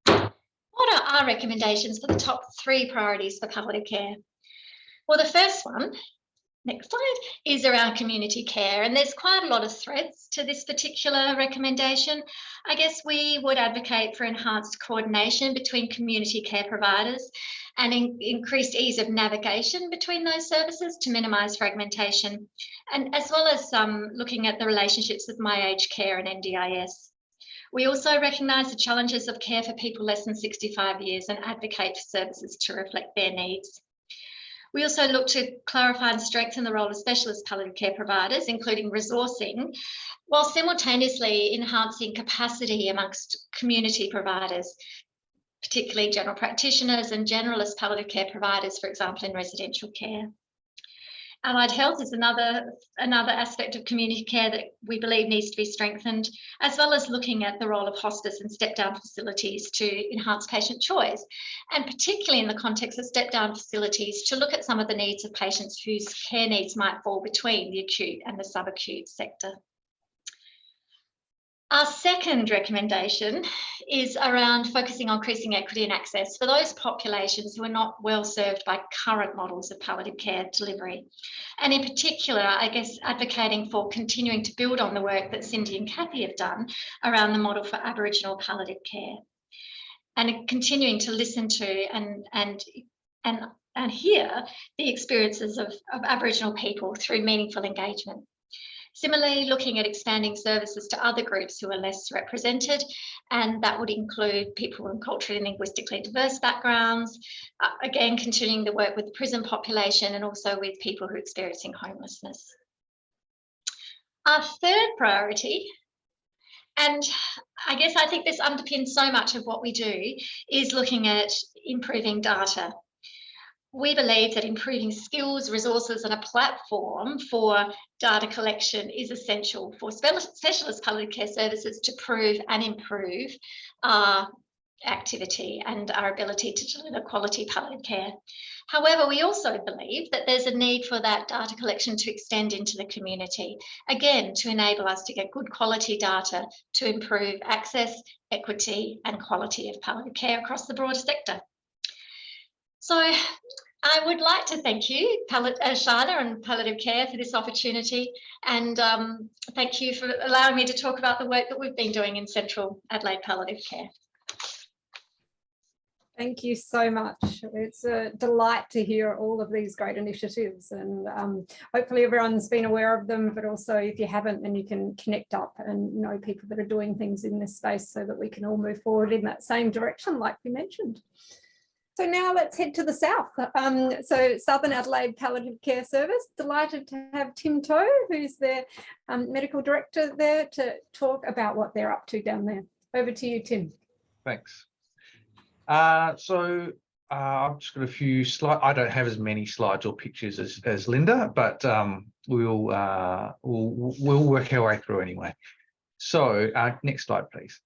what are our recommendations for the top 3 priorities for palliative care? Well, the first one, next slide, is around community care, and there's quite a lot of threads to this particular recommendation. I guess we would advocate for enhanced coordination between community care providers and increased ease of navigation between those services to minimise fragmentation, and as well as looking at the relationships with My Aged Care and NDIS. We also recognise the challenges of care for people less than 65 years and advocate for services to reflect their needs. We also look to clarify and strengthen the role of specialist palliative care providers, including resourcing, while simultaneously enhancing capacity amongst community providers, particularly general practitioners and generalist palliative care providers, for example, in residential care. Allied health is another aspect of community care that we believe needs to be strengthened, as well as looking at the role of hospice and step-down facilities to enhance patient choice, and particularly in the context of step-down facilities, to look at some of the needs of patients whose care needs might fall between the acute and the subacute sector. Our second recommendation is around focusing on increasing equity and access for those populations who are not well served by current models of palliative care delivery. And in particular, I guess, advocating for continuing to build on the work that Cindy and Kathy have done around the model for Aboriginal palliative care, and continuing to listen to and hear the experiences of Aboriginal people through meaningful engagement. Similarly, looking at expanding services to other groups who are less represented, and that would include people from culturally and linguistically diverse backgrounds, again, continuing the work with the prison population and also with people who are experiencing homelessness. Our third priority, and I guess I think this underpins so much of what we do, is looking at improving data. We believe that improving skills, resources, and a platform for data collection is essential for specialist palliative care services to prove and improve our activity and our ability to deliver quality palliative care. However, we also believe that there's a need for that data collection to extend into the community, again, to enable us to get good quality data to improve access, equity, and quality of palliative care across the broader sector. So I would like to thank you, Sharla and Palliative Care, for this opportunity, and thank you for allowing me to talk about the work that we've been doing in Central Adelaide Palliative Care. Thank you so much. It's a delight to hear all of these great initiatives, and hopefully everyone's been aware of them, but also if you haven't, then you can connect up and know people that are doing things in this space so that we can all move forward in that same direction like we mentioned. So now let's head to the south. So Southern Adelaide Palliative Care Service, delighted to have Tim Toe, who's their medical director there, to talk about what they're up to down there. Over to you, Tim. Thanks. I've just got a few slides. I don't have as many slides or pictures as Linda, but we'll work our way through anyway. So next slide, please.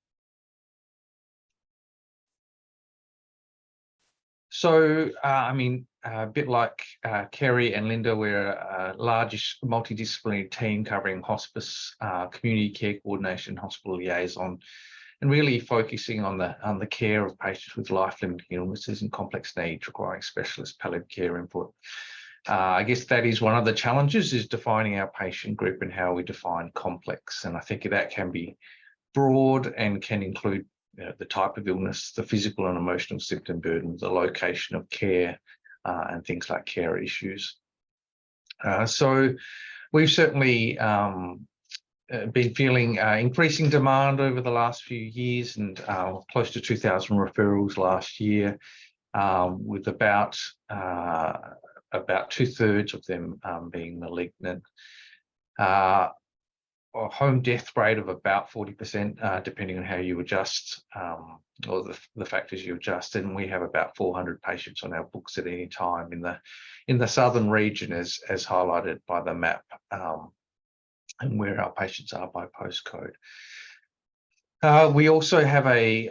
So, I mean, a bit like Kerry and Linda, we're a large multidisciplinary team covering hospice, community care coordination, hospital liaison, and really focusing on the care of patients with life-limiting illnesses and complex needs requiring specialist palliative care input. I guess that is one of the challenges, is defining our patient group and how we define complex. And I think that can be broad and can include the type of illness, the physical and emotional symptom burden, the location of care, and things like care issues. So we've certainly been feeling increasing demand over the last few years, and close to 2,000 referrals last year, with about 2/3 of them being malignant. home death rate of about 40%, depending on how you adjust, or the factors you adjust. And we have about 400 patients on our books at any time in the southern region, as highlighted by the map, and where our patients are by postcode. We also have a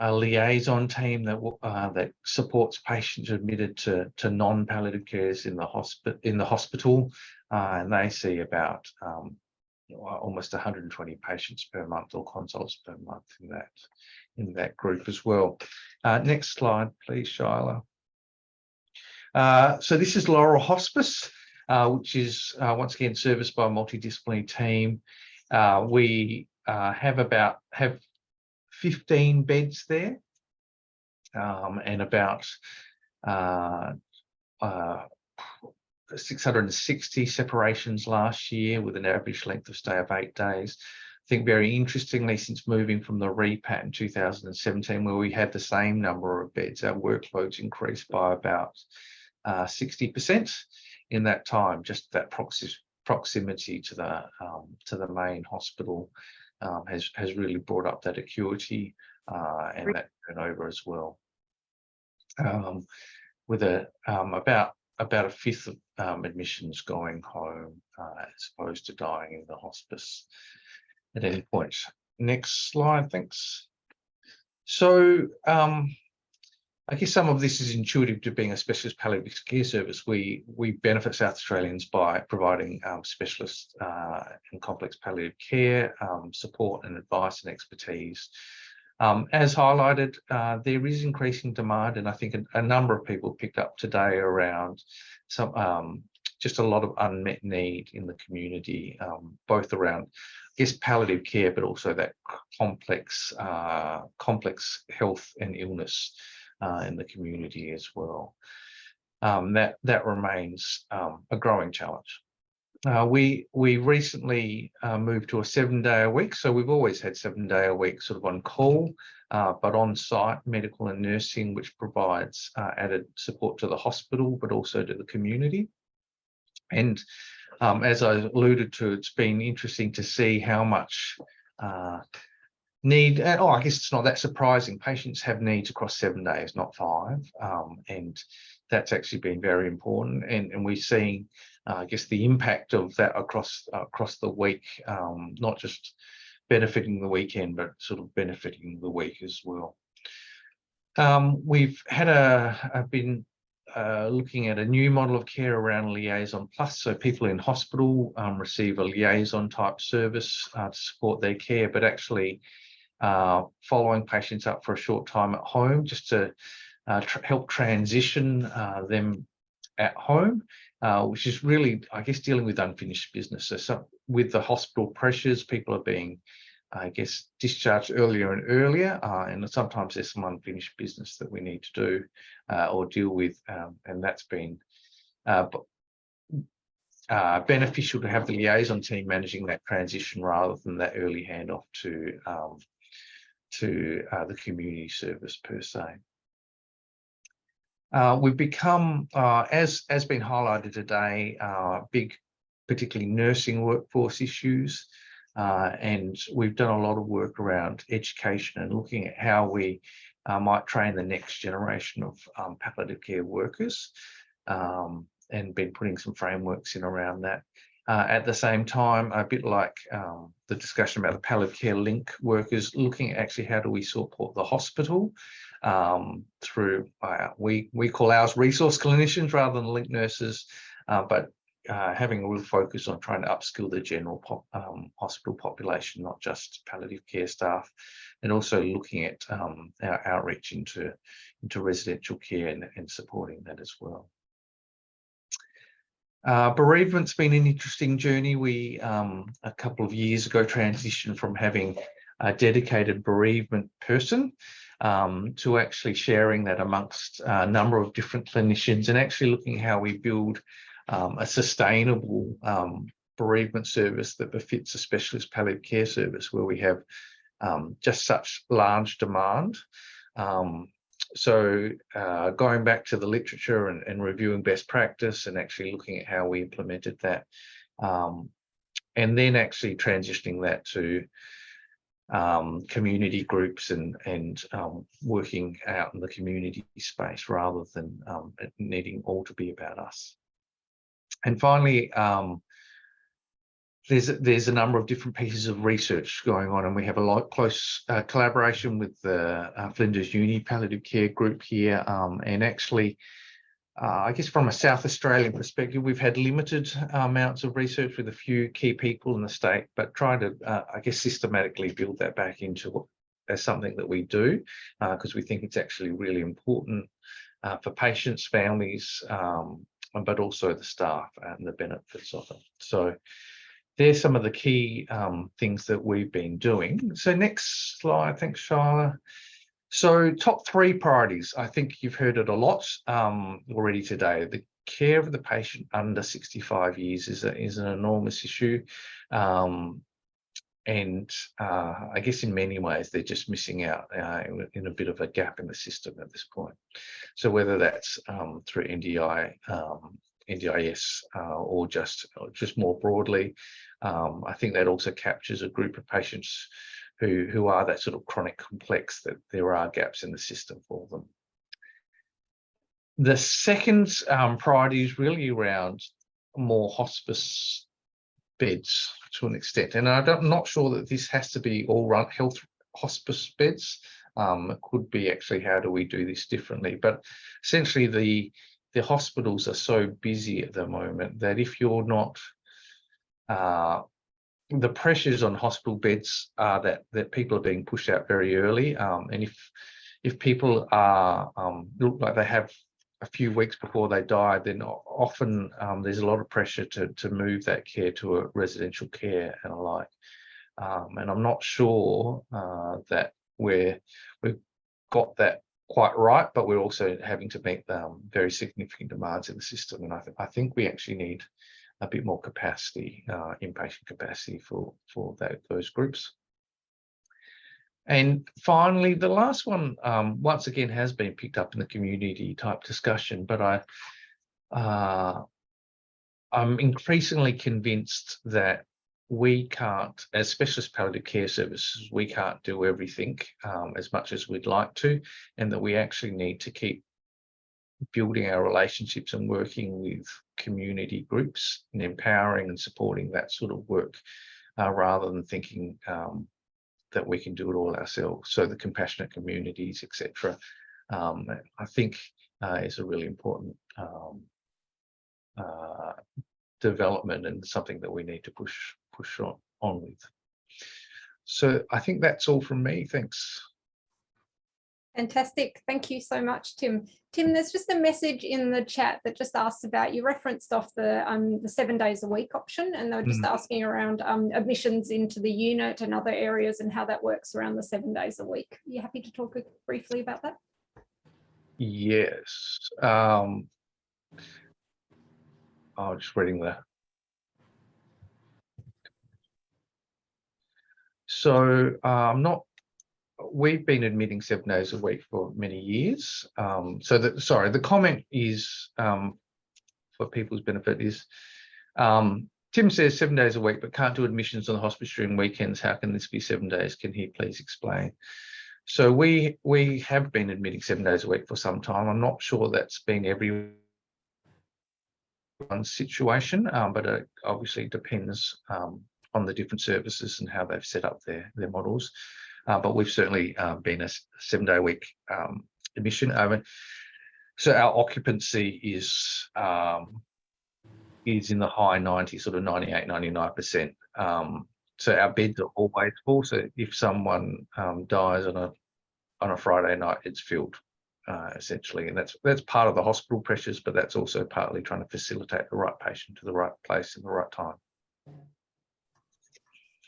liaison team that supports patients admitted to non-palliative cares in the hospital, and they see about almost 120 patients per month, or consults per month, in that group as well. Next slide, please, Shyla. So this is Laurel Hospice, which is once again serviced by a multidisciplinary team. We have 15 beds there, and about 660 separations last year, with an average length of stay of 8 days. I think very interestingly, since moving from the repat in 2017, where we had the same number of beds, our workloads increased by about 60% in that time. Just that proximity to the main hospital has really brought up that acuity and that turnover as well. With about a fifth of admissions going home as opposed to dying in the hospice at any point. Next slide, thanks. So I guess some of this is intuitive to being a specialist palliative care service. We benefit South Australians by providing specialist and complex palliative care support and advice and expertise. As highlighted, there is increasing demand, and I think a number of people picked up today around just a lot of unmet need in the community, both around, I guess, palliative care, but also that complex health and illness in the community as well. That remains a growing challenge. We recently moved to a 7-day-a-week, so we've always had 7-day-a-week sort of on call, but on-site medical and nursing, which provides added support to the hospital, but also to the community. And as I alluded to, it's been interesting to see how much need, I guess it's not that surprising. Patients have needs across 7 days, not 5, and that's actually been very important. And we're seeing, I guess, the impact of that across the week, not just benefiting the weekend, but sort of benefiting the week as well. We've been looking at a new model of care around Liaison Plus. So people in hospital receive a liaison type service to support their care, but actually following patients up for a short time at home, just to help transition them at home, which is really, I guess, dealing with unfinished business. So with the hospital pressures, people are being, I guess, discharged earlier and earlier, and sometimes there's some unfinished business that we need to do or deal with, and that's been beneficial to have the liaison team managing that transition rather than that early handoff to the community service per se. We've become, as been highlighted today, big, particularly nursing workforce issues, and we've done a lot of work around education and looking at how we might train the next generation of palliative care workers, and been putting some frameworks in around that. At the same time, a bit like the discussion about the palliative care link workers, looking at actually how do we support the hospital through, we call ours resource clinicians rather than link nurses, but having a real focus on trying to upskill the general hospital population, not just palliative care staff, and also looking at our outreach into residential care and supporting that as well. Bereavement's been an interesting journey. We, a couple of years ago, transitioned from having a dedicated bereavement person to actually sharing that amongst a number of different clinicians, and actually looking at how we build a sustainable bereavement service that befits a specialist palliative care service where we have just such large demand. So going back to the literature and reviewing best practice and actually looking at how we implemented that, and then actually transitioning that to community groups and working out in the community space rather than needing all to be about us. And finally, there's a number of different pieces of research going on, and we have a lot close collaboration with the Flinders Uni Palliative Care group here, and actually I guess from a South Australian perspective, we've had limited amounts of research with a few key people in the state, but trying to, I guess, systematically build that back into as something that we do, because we think it's actually really important for patients, families, but also the staff and the benefits of it. So there's some of the key things that we've been doing. So next slide, thanks, Shyla. So top 3 priorities, I think you've heard it a lot already today. The care of the patient under 65 years is an enormous issue. And I guess in many ways, they're just missing out in a bit of a gap in the system at this point. So whether that's through NDIS or just more broadly, I think that also captures a group of patients who are that sort of chronic complex, that there are gaps in the system for them. The second priority is really around more hospice beds to an extent, and I'm not sure that this has to be all run health hospice beds. It could be actually, how do we do this differently? But essentially the hospitals are so busy at the moment that if you're not the pressures on hospital beds are that people are being pushed out very early, and if people are look like they have a few weeks before they die, then often there's a lot of pressure to move that care to a residential care and alike. And I'm not sure that we've got that quite right, but we're also having to meet very significant demands in the system. And I think we actually need a bit more capacity, inpatient capacity for those groups. And finally, the last one, once again, has been picked up in the community type discussion, but I'm increasingly convinced that we can't, as specialist palliative care services, we can't do everything as much as we'd like to, and that we actually need to keep building our relationships and working with community groups and empowering and supporting that sort of work, rather than thinking that we can do it all ourselves. So the compassionate communities, etc., I think is a really important development, and something that we need to push on with. So I think that's all from me. Thanks. Fantastic. Thank you so much, Tim. Tim, there's just a message in the chat that just asks about, you referenced off the 7 days a week option, and they were just asking around admissions into the unit and other areas and how that works around the 7 days a week. Are you happy to talk briefly about that? Yes. Oh, just reading that. So we've been admitting 7 days a week for many years. The comment is, for people's benefit, is Tim says 7 days a week, but can't do admissions on the hospice during weekends. How can this be 7 days? Can he please explain? So we have been admitting 7 days a week for some time. I'm not sure that's been everyone's situation, but it obviously depends on the different services and how they've set up their models. But we've certainly been a 7 day a week admission. So our occupancy is in the high 90s, sort of 98, 99%. So our beds are always full. So if someone dies on a Friday night, it's filled essentially, and that's part of the hospital pressures, but that's also partly trying to facilitate the right patient to the right place at the right time.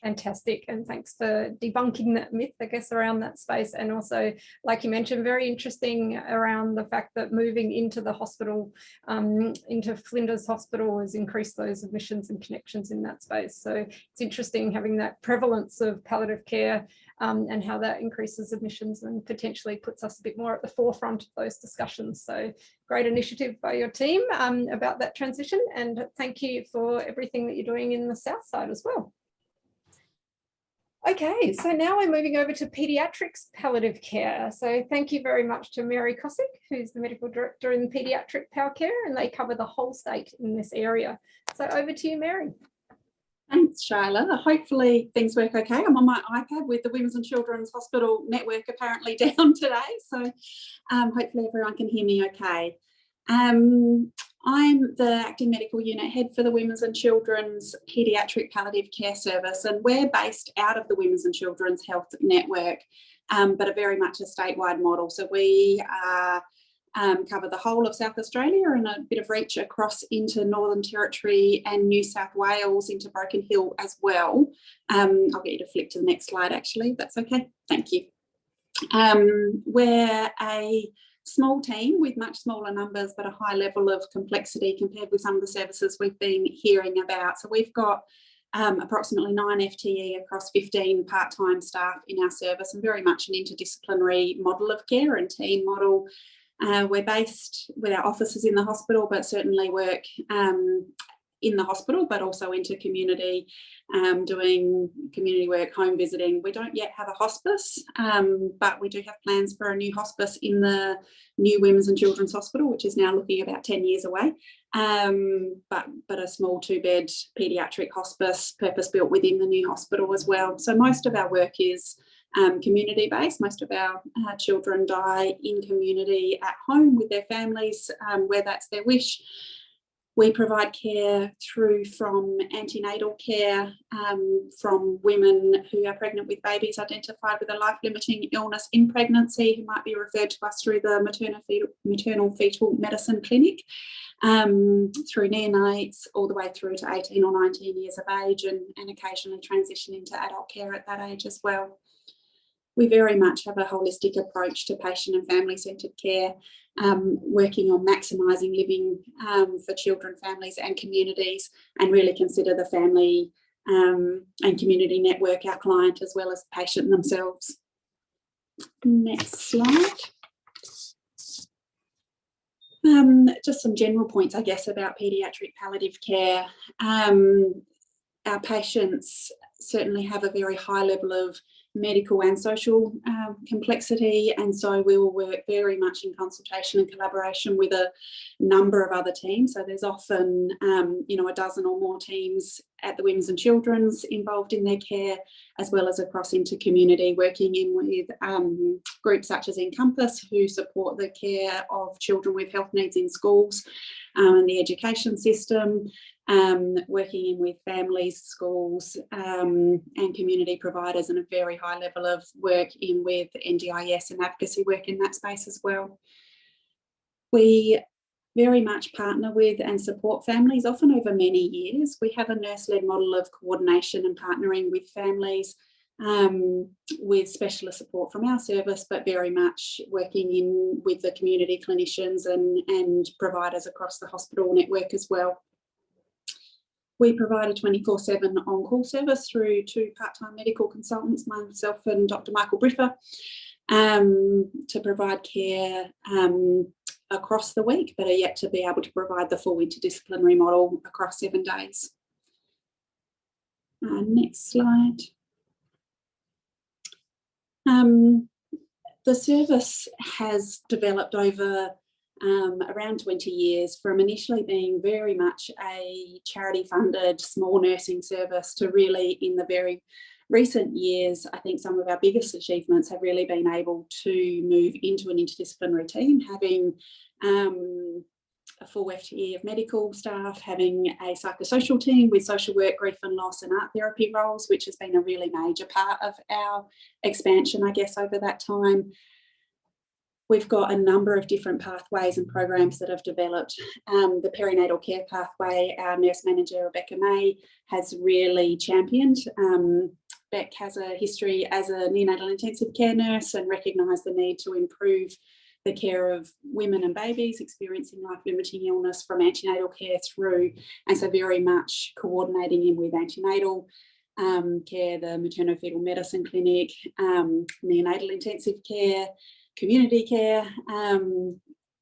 Fantastic, and thanks for debunking that myth, I guess, around that space. And also, like you mentioned, very interesting around the fact that moving into the hospital, into Flinders Hospital, has increased those admissions and connections in that space. So it's interesting having that prevalence of palliative care and how that increases admissions and potentially puts us a bit more at the forefront of those discussions. So great initiative by your team about that transition, and thank you for everything that you're doing in the South Side as well. Okay, so now we're moving over to paediatrics palliative care. So thank you very much to Mary Cosick, who's the Medical Director in Paediatric Pal Care, and they cover the whole state in this area. So over to you, Mary. Thanks, Shyla. Hopefully things work okay. I'm on my iPad with the Women's and Children's Hospital network apparently down today, so hopefully everyone can hear me okay. I'm the Acting Medical Unit Head for the Women's and Children's Paediatric Palliative Care Service, and we're based out of the Women's and Children's Health Network, but are very much a statewide model. So we cover the whole of South Australia and a bit of reach across into Northern Territory and New South Wales into Broken Hill as well. I'll get you to flick to the next slide, actually, if that's okay. Thank you. We're a small team with much smaller numbers, but a high level of complexity compared with some of the services we've been hearing about. So we've got approximately 9 FTE across 15 part-time staff in our service, and very much an interdisciplinary model of care and team model. We're based with our offices in the hospital, but certainly work in the hospital, but also into community, doing community work, home visiting. We don't yet have a hospice, but we do have plans for a new hospice in the new Women's and Children's Hospital, which is now looking about 10 years away, but a small 2-bed paediatric hospice purpose-built within the new hospital as well. So most of our work is community-based. Most of our children die in community at home with their families, where that's their wish. We provide care through from antenatal care from women who are pregnant with babies identified with a life-limiting illness in pregnancy, who might be referred to us through the maternal fetal medicine clinic, through neonates all the way through to 18 or 19 years of age, and occasionally transition into adult care at that age as well. We very much have a holistic approach to patient and family-centred care, working on maximising living for children, families and communities, and really consider the family and community network our client as well as the patient themselves. Next slide. Just some general points, I guess, about paediatric palliative care. Our patients certainly have a very high level of medical and social complexity, and so we will work very much in consultation and collaboration with a number of other teams. So there's often a dozen or more teams at the Women's and Children's involved in their care, as well as across into community, working in with groups such as Encompass, who support the care of children with health needs in schools and the education system, working in with families, schools and community providers, and a very high level of work in with NDIS and advocacy work in that space as well. We very much partner with and support families, often over many years. We have a nurse-led model of coordination and partnering with families, with specialist support from our service, but very much working in with the community clinicians and providers across the hospital network as well. We provide a 24/7 on-call service through 2 part-time medical consultants, myself and Dr. Michael Briffer, to provide care across the week, but are yet to be able to provide the full interdisciplinary model across 7 days. Next slide. The service has developed over around 20 years, from initially being very much a charity-funded small nursing service to really, in the very recent years, I think some of our biggest achievements have really been able to move into an interdisciplinary team, having a full FTE of medical staff, having a psychosocial team with social work, grief and loss and art therapy roles, which has been a really major part of our expansion, I guess, over that time. We've got a number of different pathways and programs that have developed. The perinatal care pathway, our nurse manager, Rebecca May, has really championed. Beck has a history as a neonatal intensive care nurse and recognised the need to improve the care of women and babies experiencing life-limiting illness from antenatal care through, and so very much coordinating in with antenatal care, the maternal-fetal medicine clinic, neonatal intensive care, community care,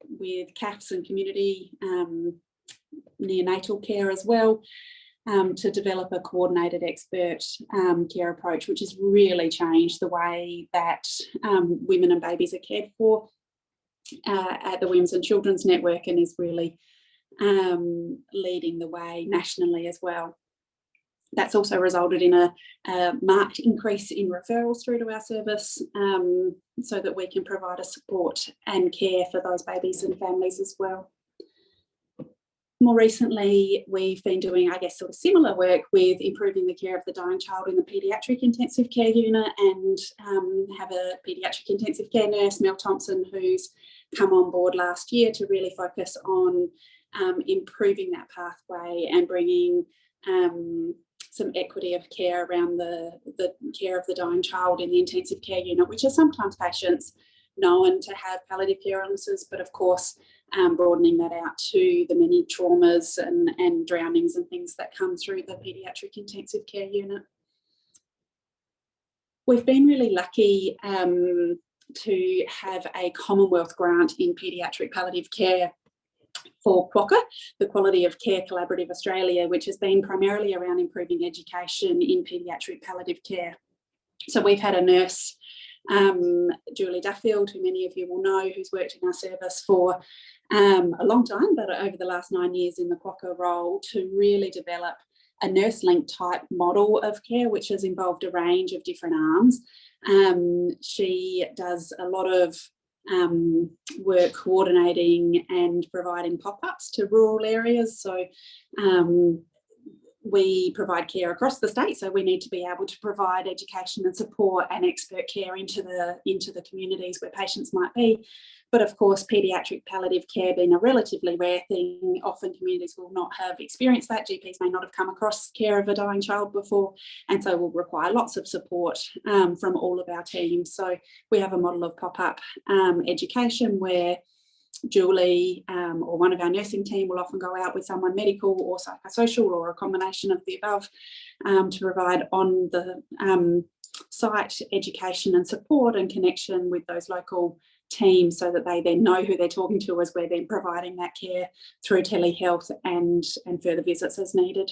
with CAFs and community neonatal care as well, to develop a coordinated expert care approach, which has really changed the way that women and babies are cared for at the Women's and Children's Network, and is really leading the way nationally as well. That's also resulted in a marked increase in referrals through to our service, so that we can provide a support and care for those babies and families as well. More recently, we've been doing, I guess, sort of similar work with improving the care of the dying child in the paediatric intensive care unit, and have a paediatric intensive care nurse, Mel Thompson, who's come on board last year to really focus on improving that pathway and bringing some equity of care around the care of the dying child in the intensive care unit, which are sometimes patients known to have palliative care illnesses, but of course broadening that out to the many traumas and drownings and things that come through the paediatric intensive care unit. We've been really lucky to have a Commonwealth grant in paediatric palliative care for QACA, the Quality of Care Collaborative Australia, which has been primarily around improving education in paediatric palliative care. So we've had a nurse, Julie Duffield, who many of you will know, who's worked in our service for a long time, but over the last 9 years in the QACA role, to really develop a nurse-linked type model of care, which has involved a range of different arms. She does a lot of work coordinating and providing pop-ups to rural areas. So we provide care across the state, so we need to be able to provide education and support and expert care into the communities where patients might be. But of course, paediatric palliative care being a relatively rare thing, often communities will not have experienced that. GPs may not have come across care of a dying child before, and so will require lots of support from all of our teams. So we have a model of pop-up education where Julie or one of our nursing team will often go out with someone medical or psychosocial or a combination of the above to provide on the site education and support and connection with those local teams, so that they then know who they're talking to as we're then providing that care through telehealth and further visits as needed.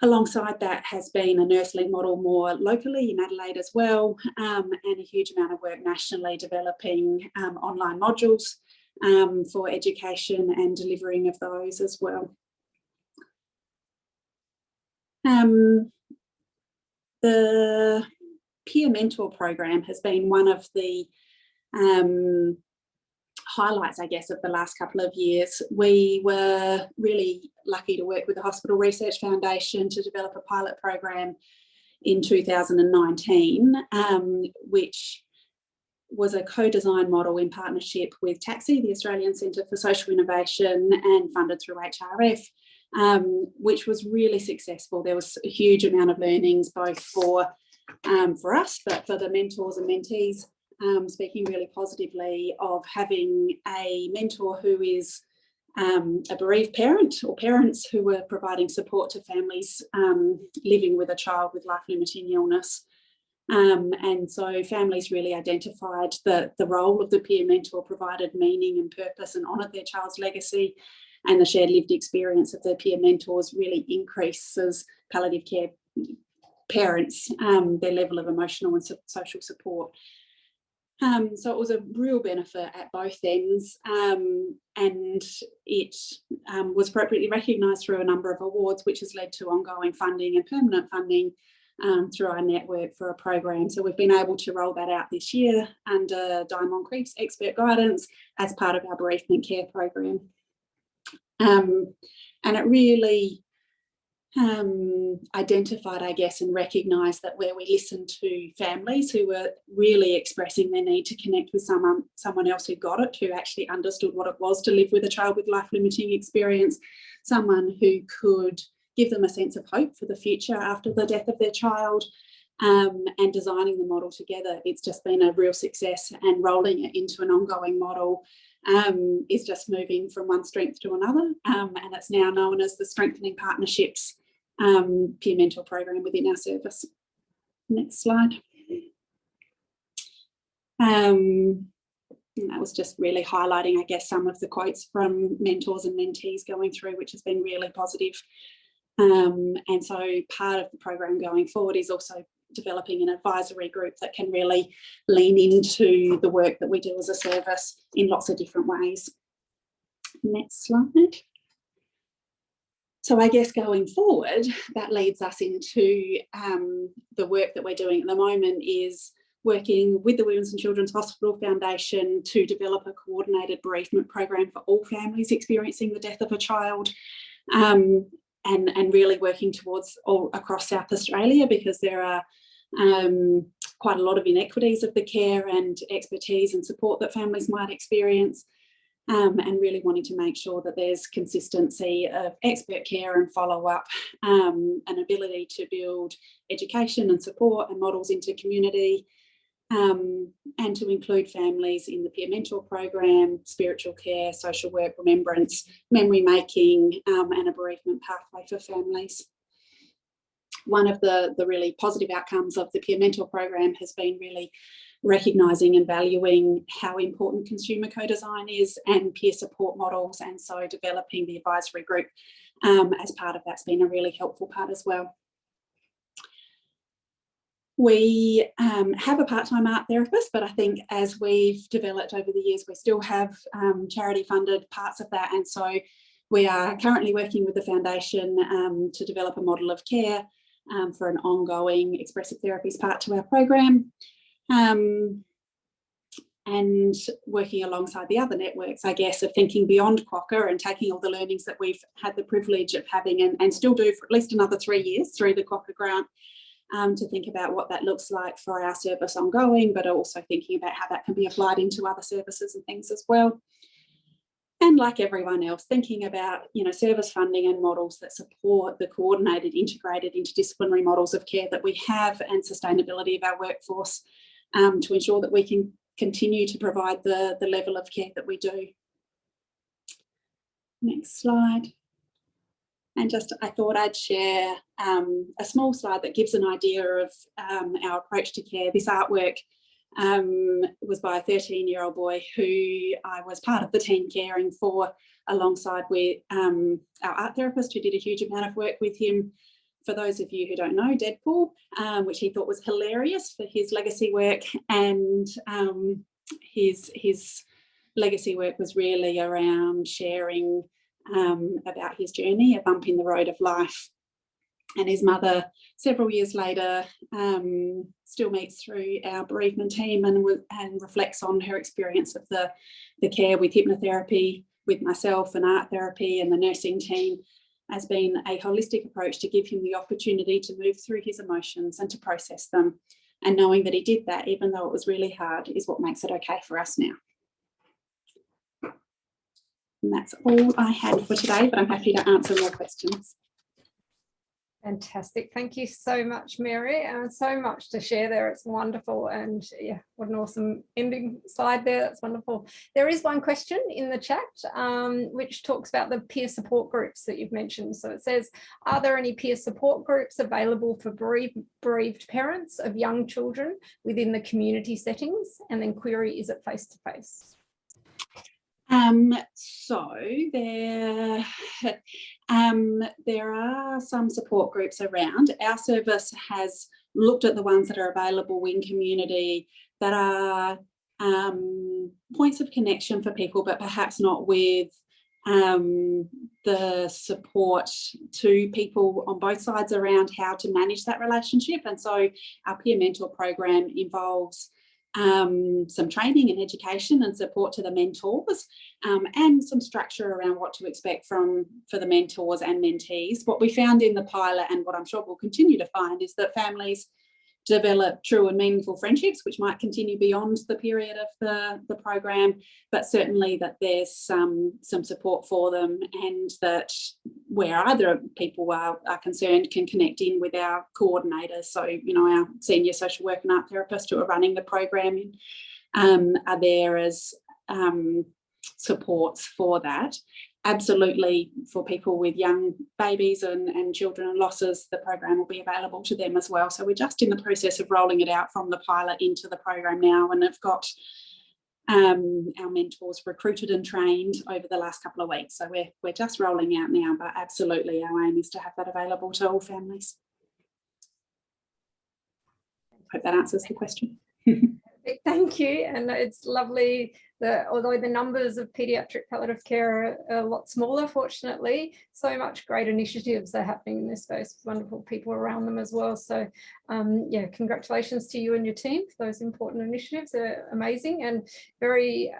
Alongside that has been a nurse-led model more locally in Adelaide as well, and a huge amount of work nationally developing online modules for education and delivering of those as well. The Peer Mentor program has been one of the highlights, I guess, of the last couple of years. We were really lucky to work with the Hospital Research Foundation to develop a pilot program in 2019, which was a co-design model in partnership with TAXI, the Australian Centre for Social Innovation, and funded through HRF, which was really successful. There was a huge amount of learnings, both for us, but for the mentors and mentees, speaking really positively of having a mentor who is a bereaved parent, or parents who were providing support to families living with a child with life-limiting illness. And so families really identified the role of the peer mentor, provided meaning and purpose, and honoured their child's legacy, and the shared lived experience of their peer mentors really increases palliative care parents, their level of emotional and social support. So it was a real benefit at both ends, and it was appropriately recognised through a number of awards, which has led to ongoing funding and permanent funding through our network for a program. So we've been able to roll that out this year under Diamond Creek's expert guidance as part of our bereavement care program. And it really identified, I guess, and recognised that where we listened to families who were really expressing their need to connect with someone else who got it, who actually understood what it was to live with a child with life-limiting experience, someone who could give them a sense of hope for the future after the death of their child, and designing the model together. It's just been a real success, and rolling it into an ongoing model is just moving from one strength to another, and it's now known as the Strengthening Partnerships peer mentor program within our service. Next slide. And that was just really highlighting, I guess, some of the quotes from mentors and mentees going through, which has been really positive. And so part of the program going forward is also developing an advisory group that can really lean into the work that we do as a service in lots of different ways. Next slide. So I guess going forward, that leads us into the work that we're doing at the moment is working with the Women's and Children's Hospital Foundation to develop a coordinated bereavement program for all families experiencing the death of a child, and really working towards all across South Australia, because there are quite a lot of inequities of the care and expertise and support that families might experience, and really wanting to make sure that there's consistency of expert care and follow-up, an ability to build education and support and models into community, and to include families in the peer mentor program, spiritual care, social work, remembrance, memory making, and a bereavement pathway for families. One of the really positive outcomes of the peer mentor program has been really recognising and valuing how important consumer co-design is and peer support models, and so developing the advisory group as part of that's been a really helpful part as well. We have a part-time art therapist, but I think as we've developed over the years, we still have charity-funded parts of that, and so we are currently working with the foundation to develop a model of care for an ongoing expressive therapies part to our program, and working alongside the other networks, I guess, of thinking beyond QOCA and taking all the learnings that we've had the privilege of having and still do for at least another 3 years through the QOCA grant, to think about what that looks like for our service ongoing, but also thinking about how that can be applied into other services and things as well. And like everyone else, thinking about, you know, service funding and models that support the coordinated, integrated, interdisciplinary models of care that we have, and sustainability of our workforce, to ensure that we can continue to provide the level of care that we do. Next slide. And just, I thought I'd share a small slide that gives an idea of our approach to care. This artwork was by a 13-year-old boy who I was part of the team caring for, alongside with our art therapist, who did a huge amount of work with him. For those of you who don't know, Deadpool, which he thought was hilarious for his legacy work, and his legacy work was really around sharing about his journey, a bump in the road of life. And his mother, several years later, still meets through our bereavement team and reflects on her experience of the care with hypnotherapy, with myself and art therapy and the nursing team, as being a holistic approach to give him the opportunity to move through his emotions and to process them. And knowing that he did that, even though it was really hard, is what makes it okay for us now. And that's all I had for today, but I'm happy to answer more questions. Fantastic. Thank you so much, Mary, and so much to share there. It's wonderful. And yeah, what an awesome ending slide there. That's wonderful. There is one question in the chat, which talks about the peer support groups that you've mentioned. So it says, are there any peer support groups available for bereaved parents of young children within the community settings? And then query, is it face-to-face? So there are some support groups around. Our service has looked at the ones that are available in community that are points of connection for people, but perhaps not with the support to people on both sides around how to manage that relationship. And so our peer mentor program involves some training and education and support to the mentors, and some structure around what to expect for the mentors and mentees. What we found in the pilot, and what I'm sure we'll continue to find, is that families develop true and meaningful friendships, which might continue beyond the period of the program, but certainly that there's some support for them, and that where other people are concerned can connect in with our coordinators. So, you know, our senior social work and art therapists who are running the program are there as supports for that. Absolutely, for people with young babies and children and losses, the program will be available to them as well. So we're just in the process of rolling it out from the pilot into the program now, and have got our mentors recruited and trained over the last couple of weeks. So we're just rolling out now, but absolutely our aim is to have that available to all families. Hope that answers the question. Thank you. And it's lovely that although the numbers of paediatric palliative care are a lot smaller, fortunately, so much great initiatives are happening in this space with wonderful people around them as well. So yeah, congratulations to you and your team for those important initiatives. They're amazing and very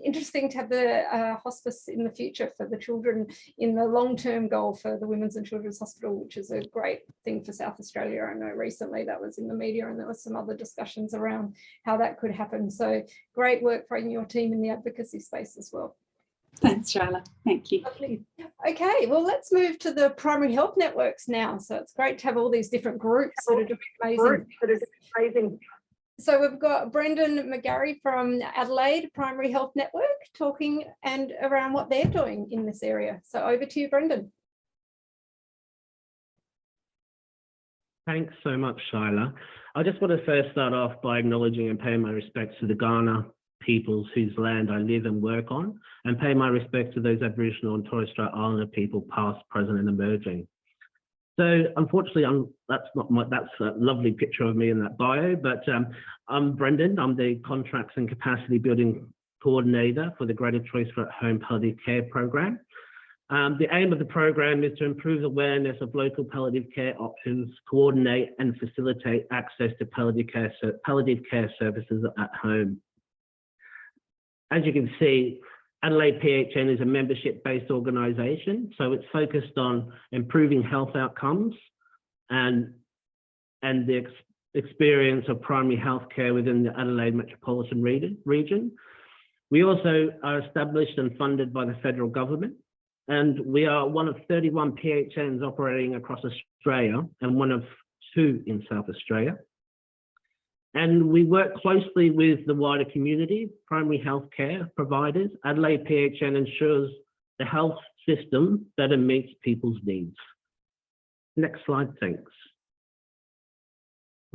interesting to have the hospice in the future for the children in the long-term goal for the Women's and Children's Hospital, which is a great thing for South Australia. I know recently that was in the media, and there was some other discussions around how that could happen. So great work from your team in the advocacy space as well. Thanks, Charlotte. Thank you. Lovely. Okay, well, let's move to the primary health networks now. So it's great to have all these different groups that are doing amazing. So we've got Brendan McGarry from Adelaide Primary Health Network talking and around what they're doing in this area. So over to you, Brendan. Thanks so much, Shyla. I just want to first start off by acknowledging and paying my respects to the Kaurna peoples whose land I live and work on, and pay my respects to those Aboriginal and Torres Strait Islander people past, present and emerging. So unfortunately, that's a lovely picture of me in that bio, but I'm Brendan. I'm the Contracts and Capacity Building Coordinator for the Greater Choice for At-Home Palliative Care Program. The aim of the program is to improve awareness of local palliative care options, coordinate and facilitate access to palliative care services at home. As you can see, Adelaide PHN is a membership-based organisation, so it's focused on improving health outcomes and the experience of primary health care within the Adelaide metropolitan region. We also are established and funded by the federal government, and we are one of 31 PHNs operating across Australia and one of 2 in South Australia. And we work closely with the wider community, primary health care providers. Adelaide PHN ensures the health system better meets people's needs. Next slide, thanks.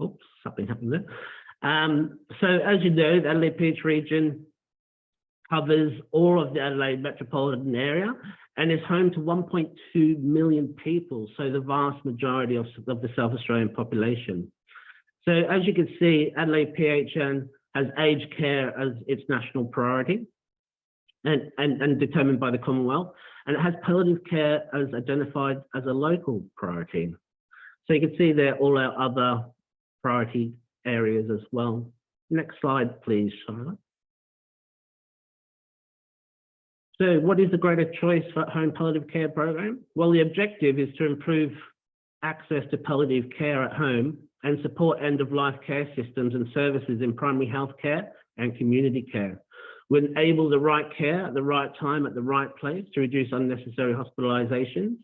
Oops, something happened there. So as you know, the Adelaide PH region covers all of the Adelaide metropolitan area and is home to 1.2 million people, so the vast majority of the South Australian population. So as you can see, Adelaide PHN has aged care as its national priority and determined by the Commonwealth, and it has palliative care as identified as a local priority. So you can see there all our other priority areas as well. Next slide, please, Charlotte. So what is the Greater Choice for At-Home Palliative Care Program? Well, the objective is to improve access to palliative care at home and support end-of-life care systems and services in primary health care and community care. We enable the right care at the right time at the right place to reduce unnecessary hospitalizations,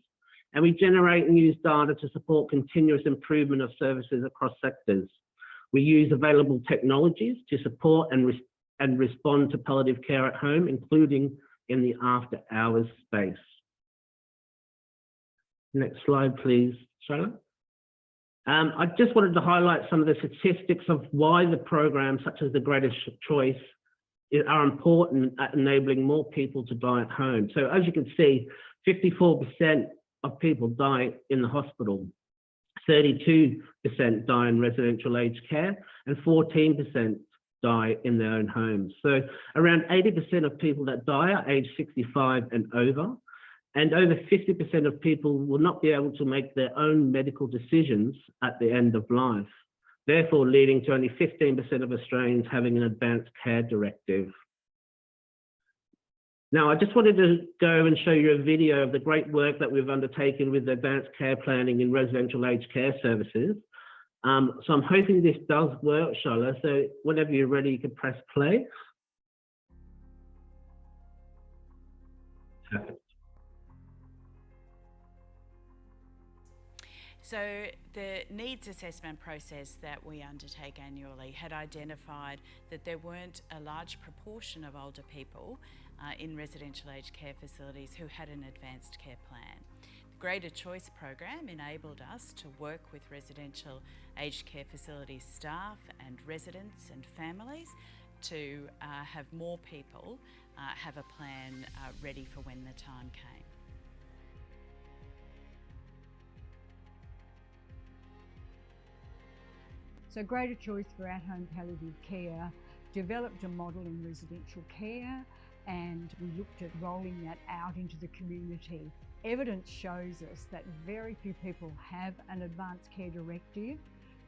and we generate and use data to support continuous improvement of services across sectors. We use available technologies to support and respond to palliative care at home, including in the after-hours space. Next slide, please, Charlotte. I just wanted to highlight some of the statistics of why the programs such as the Greater Choice are important at enabling more people to die at home. So as you can see, 54% of people die in the hospital, 32% die in residential aged care, and 14% die in their own homes. So around 80% of people that die are aged 65 and over. And over 50% of people will not be able to make their own medical decisions at the end of life. therefore leading to only 15% of Australians having an advanced care directive. Now, I just wanted to go and show you a video of the great work that we've undertaken with advanced care planning in residential aged care services. So I'm hoping this does work, Charlotte. So whenever you're ready, you can press play. Perfect. So the needs assessment process that we undertake annually had identified that there weren't a large proportion of older people in residential aged care facilities who had an advanced care plan. The Greater Choice program enabled us to work with residential aged care facility staff and residents and families to have more people have a plan ready for when the time came. So Greater Choice for at-home palliative care developed a model in residential care, and we looked at rolling that out into the community. Evidence shows us that very few people have an advanced care directive.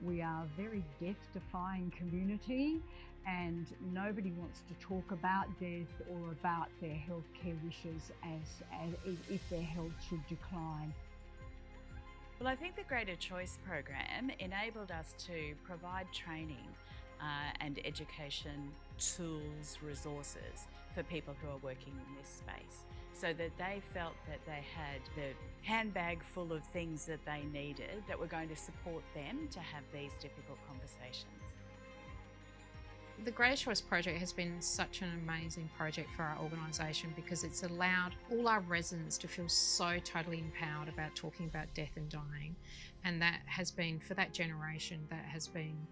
We are a very death-defying community, and nobody wants to talk about death or about their healthcare wishes as if their health should decline. Well, I think the Greater Choice program enabled us to provide training and education tools, resources for people who are working in this space, so that they felt that they had the handbag full of things that they needed that were going to support them to have these difficult conversations. The Greater Choice project has been such an amazing project for our organisation because it's allowed all our residents to feel so totally empowered about talking about death and dying, and that has been, for that generation, that has been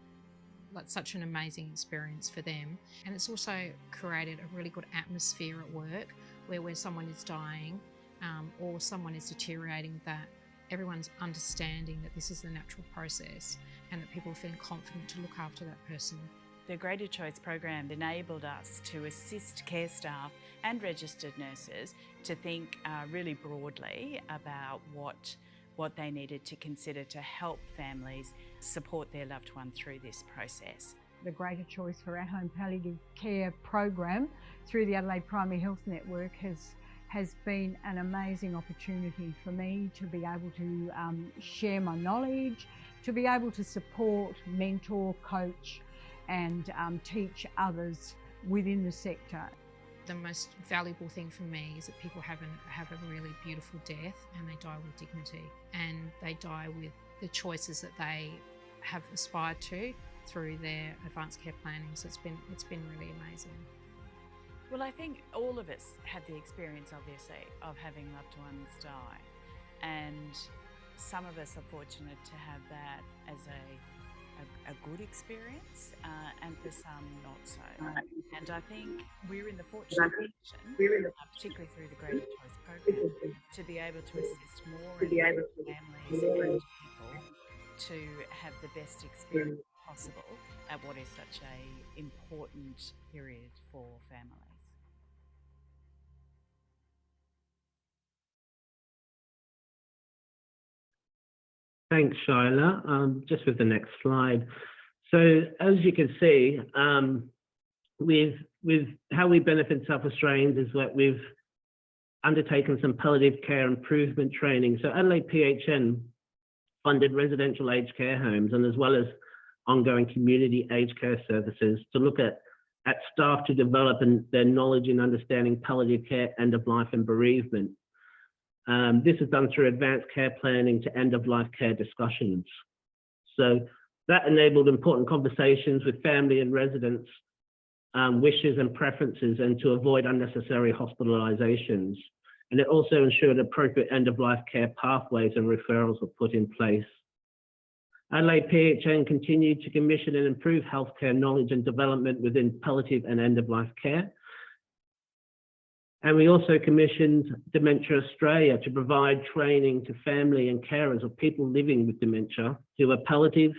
like such an amazing experience for them. And it's also created a really good atmosphere at work where when someone is dying or someone is deteriorating, that everyone's understanding that this is the natural process and that people are feeling confident to look after that person. The Greater Choice program enabled us to assist care staff and registered nurses to think really broadly about what they needed to consider to help families support their loved one through this process. The Greater Choice for at-home palliative care program through the Adelaide Primary Health Network has been an amazing opportunity for me to be able to share my knowledge, to be able to support, mentor, coach and teach others within the sector. The most valuable thing for me is that people have a really beautiful death and they die with dignity, and they die with the choices that they have aspired to through their advanced care planning. So it's been really amazing. Well, I think all of us have the experience, obviously, of having loved ones die, and some of us are fortunate to have that as a good experience, and for some not so. And I think we're in the fortunate position, particularly through the Greater Choice program, to be able to assist more and more families and people to have the best experience possible at what is such an important period for families. Thanks, Shyla. Just with the next slide. So as you can see, with how we benefit South Australians is that we've undertaken some palliative care improvement training. So Adelaide PHN funded residential aged care homes, and as well as ongoing community aged care services, to look at staff to develop their knowledge in understanding palliative care, end of life and bereavement. This is done through advanced care planning to end-of-life care discussions. So that enabled important conversations with family and residents, wishes and preferences, and to avoid unnecessary hospitalizations. And it also ensured appropriate end-of-life care pathways and referrals were put in place. Adelaide PHN continued to commission and improve healthcare knowledge and development within palliative and end-of-life care. And we also commissioned Dementia Australia to provide training to family and carers of people living with dementia who are palliative,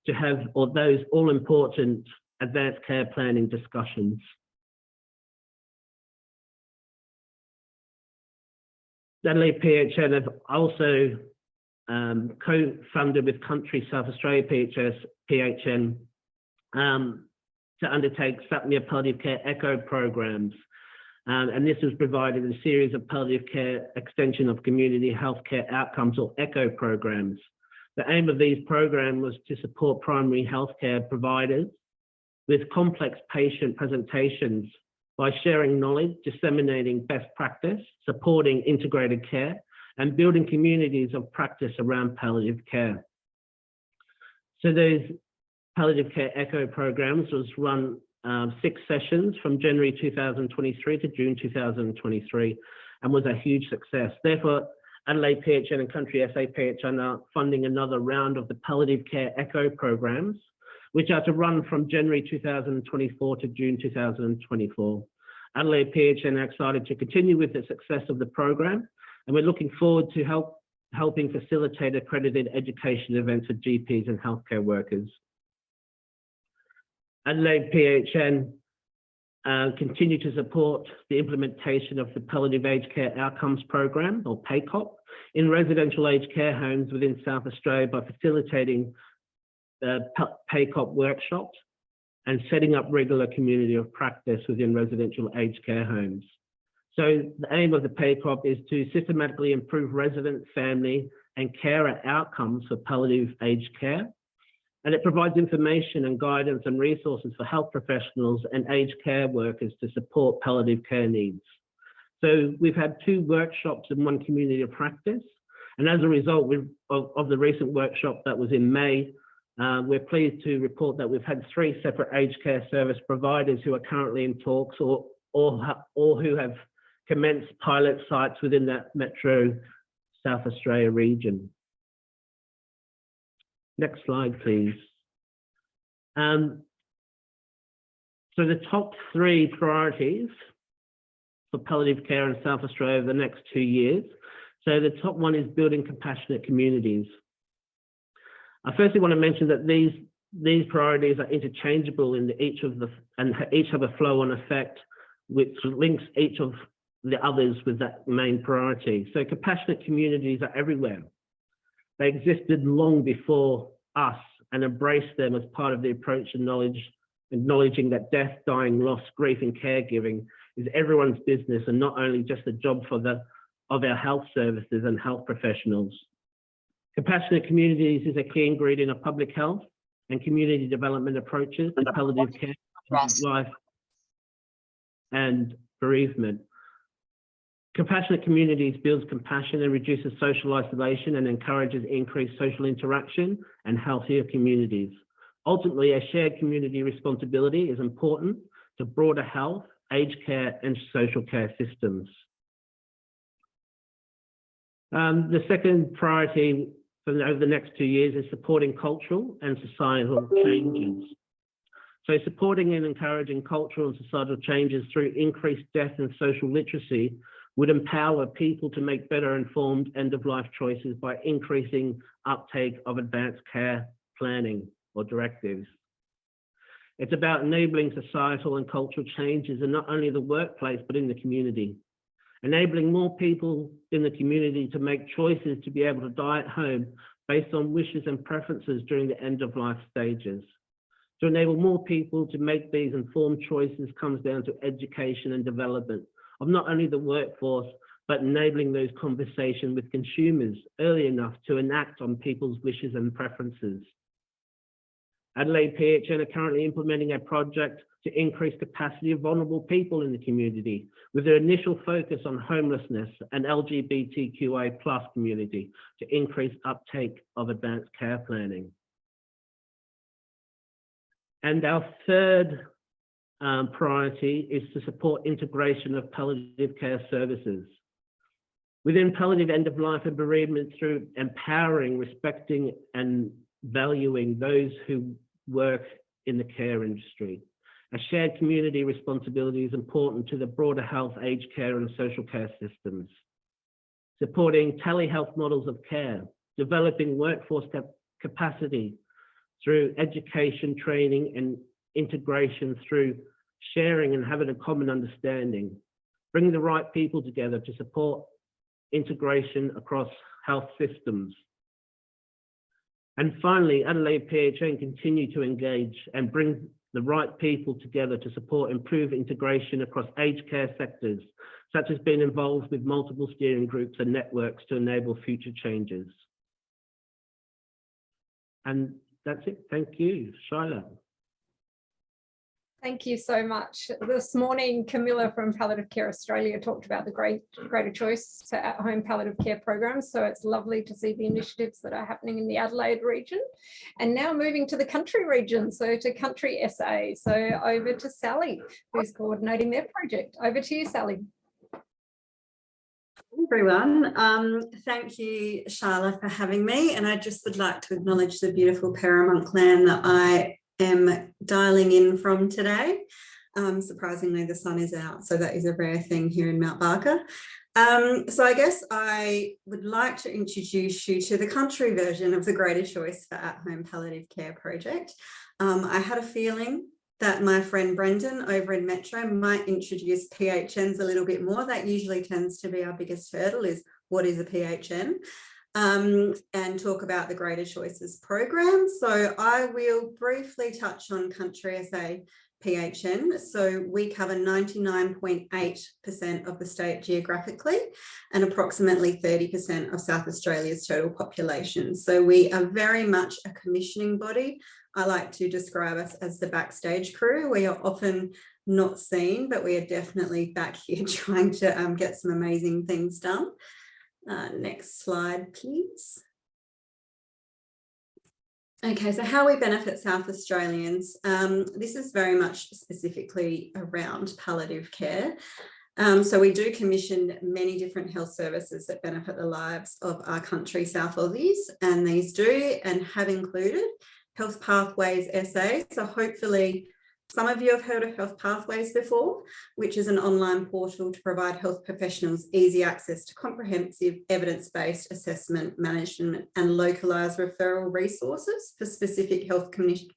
to have those all-important advanced care planning discussions. Adelaide PHN have also co-funded with Country South Australia PHN to undertake SAPMIA palliative care echo programs. And this was provided in a series of palliative care extension of community healthcare outcomes, or ECHO programs. The aim of these programs was to support primary healthcare providers with complex patient presentations by sharing knowledge, disseminating best practice, supporting integrated care, and building communities of practice around palliative care. So those palliative care echo programs was run 6 sessions from January 2023 to June 2023 and was a huge success. Therefore, Adelaide PHN and Country SA PHN are funding another round of the palliative care echo programs, which are to run from January 2024 to June 2024. Adelaide PHN are excited to continue with the success of the program, and we're looking forward to helping facilitate accredited education events for GPs and healthcare workers. Adelaide PHN continue to support the implementation of the Palliative Aged Care Outcomes Program, or PACOP, in residential aged care homes within South Australia by facilitating PACOP workshops and setting up regular community of practice within residential aged care homes. So the aim of the PACOP is to systematically improve resident, family, and carer outcomes for palliative aged care. And it provides information and guidance and resources for health professionals and aged care workers to support palliative care needs. So we've had 2 workshops and 1 community of practice. And as a result of the recent workshop that was in May, we're pleased to report that we've had 3 separate aged care service providers who are currently in talks or who have commenced pilot sites within that metro South Australia region. Next slide, please. So the top 3 priorities for palliative care in South Australia over the next 2 years. So the top one is building compassionate communities. I firstly want to mention that these priorities are interchangeable in each have a flow-on effect, which links each of the others with that main priority. So compassionate communities are everywhere. They existed long before us and embraced them as part of the approach and acknowledging that death, dying, loss, grief, and caregiving is everyone's business and not only just a job of our health services and health professionals. Compassionate communities is a key ingredient of public health and community development approaches to palliative care, life, and bereavement. Compassionate communities builds compassion and reduces social isolation and encourages increased social interaction and healthier communities. Ultimately, a shared community responsibility is important to broader health, aged care, and social care systems. The second priority over the next 2 years is supporting cultural and societal changes. So supporting and encouraging cultural and societal changes through increased death and social literacy would empower people to make better informed end-of-life choices by increasing uptake of advanced care planning or directives. It's about enabling societal and cultural changes in not only the workplace, but in the community. Enabling more people in the community to make choices to be able to die at home based on wishes and preferences during the end-of-life stages. To enable more people to make these informed choices comes down to education and development of not only the workforce, but enabling those conversations with consumers early enough to enact on people's wishes and preferences. Adelaide PHN are currently implementing a project to increase capacity of vulnerable people in the community, with their initial focus on homelessness and LGBTQI+ community to increase uptake of advanced care planning. And our third priority is to support integration of palliative care services. Within palliative end-of-life and bereavement through empowering, respecting, and valuing those who work in the care industry. A shared community responsibility is important to the broader health, aged care, and social care systems. Supporting telehealth models of care, developing workforce capacity through education, training, and integration through sharing and having a common understanding. Bringing the right people together to support integration across health systems. And finally, Adelaide PHN continue to engage and bring the right people together to support improved integration across aged care sectors, such as being involved with multiple steering groups and networks to enable future changes. And that's it. Thank you, Shyla. Thank you so much. This morning, Camilla from Palliative Care Australia talked about the greater choice for at-home palliative care programs. So it's lovely to see the initiatives that are happening in the Adelaide region. And now moving to the country region, so to Country SA. So over to Sally, who's coordinating their project. Over to you, Sally. Everyone, thank you, Shyla, for having me. And I just would like to acknowledge the beautiful Paramount clan that I am dialing in from today. Surprisingly, the sun is out, so that is a rare thing here in Mount Barker. So I guess I would like to introduce you to the country version of the Greater Choice for At-Home Palliative Care project. I had a feeling that my friend Brendan over in Metro might introduce PHNs a little bit more. That usually tends to be our biggest hurdle, is what is a PHN? And talk about the Greater Choices program. So I will briefly touch on Country SA PHN. So we cover 99.8% of the state geographically and approximately 30% of South Australia's total population. So we are very much a commissioning body. I like to describe us as the backstage crew. We are often not seen, but we are definitely back here trying to get some amazing things done. Next slide, please. Okay, so how we benefit South Australians. This is very much specifically around palliative care. So we do commission many different health services that benefit the lives of our country South Aussies, and these do and have included Health Pathways SA. So hopefully some of you have heard of Health Pathways before, which is an online portal to provide health professionals easy access to comprehensive evidence-based assessment, management and localised referral resources for specific health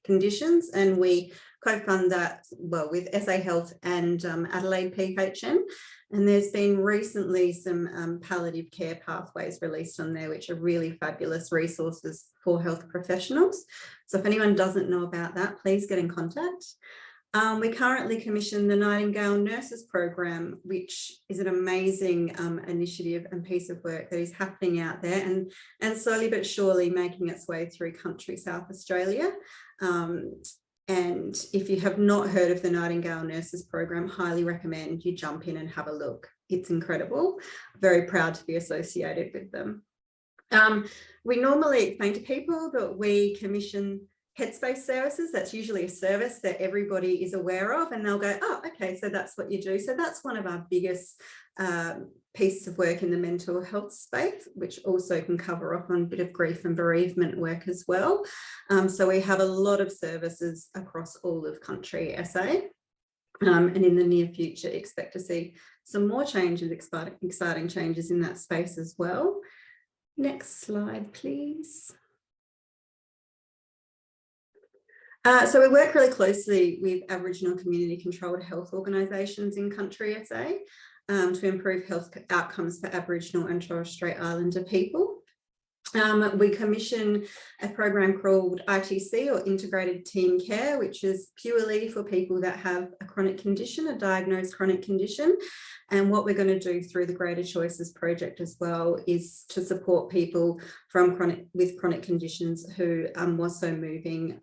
conditions. And we co-fund that, well, with SA Health and Adelaide PHN. And there's been recently some palliative care pathways released on there, which are really fabulous resources for health professionals. So if anyone doesn't know about that, please get in contact. We currently commission the Nightingale Nurses Program, which is an amazing initiative and piece of work that is happening out there and slowly but surely making its way through country South Australia. And if you have not heard of the Nightingale Nurses Program, highly recommend you jump in and have a look. It's incredible. Very proud to be associated with them. We normally explain to people that we commission headspace services. That's usually a service that everybody is aware of, and they'll go, oh, okay, so that's what you do. So that's one of our biggest pieces of work in the mental health space, which also can cover off on a bit of grief and bereavement work as well. So we have a lot of services across all of Country SA. And in the near future, expect to see some more changes, exciting changes in that space as well. Next slide, please. So we work really closely with Aboriginal community controlled health organisations in Country SA to improve health outcomes for Aboriginal and Torres Strait Islander people. We commission a program called ITC, or Integrated Team Care, which is purely for people that have a chronic condition, a diagnosed chronic condition. And what we're going to do through the Greater Choices project as well is to support people with chronic conditions who are also moving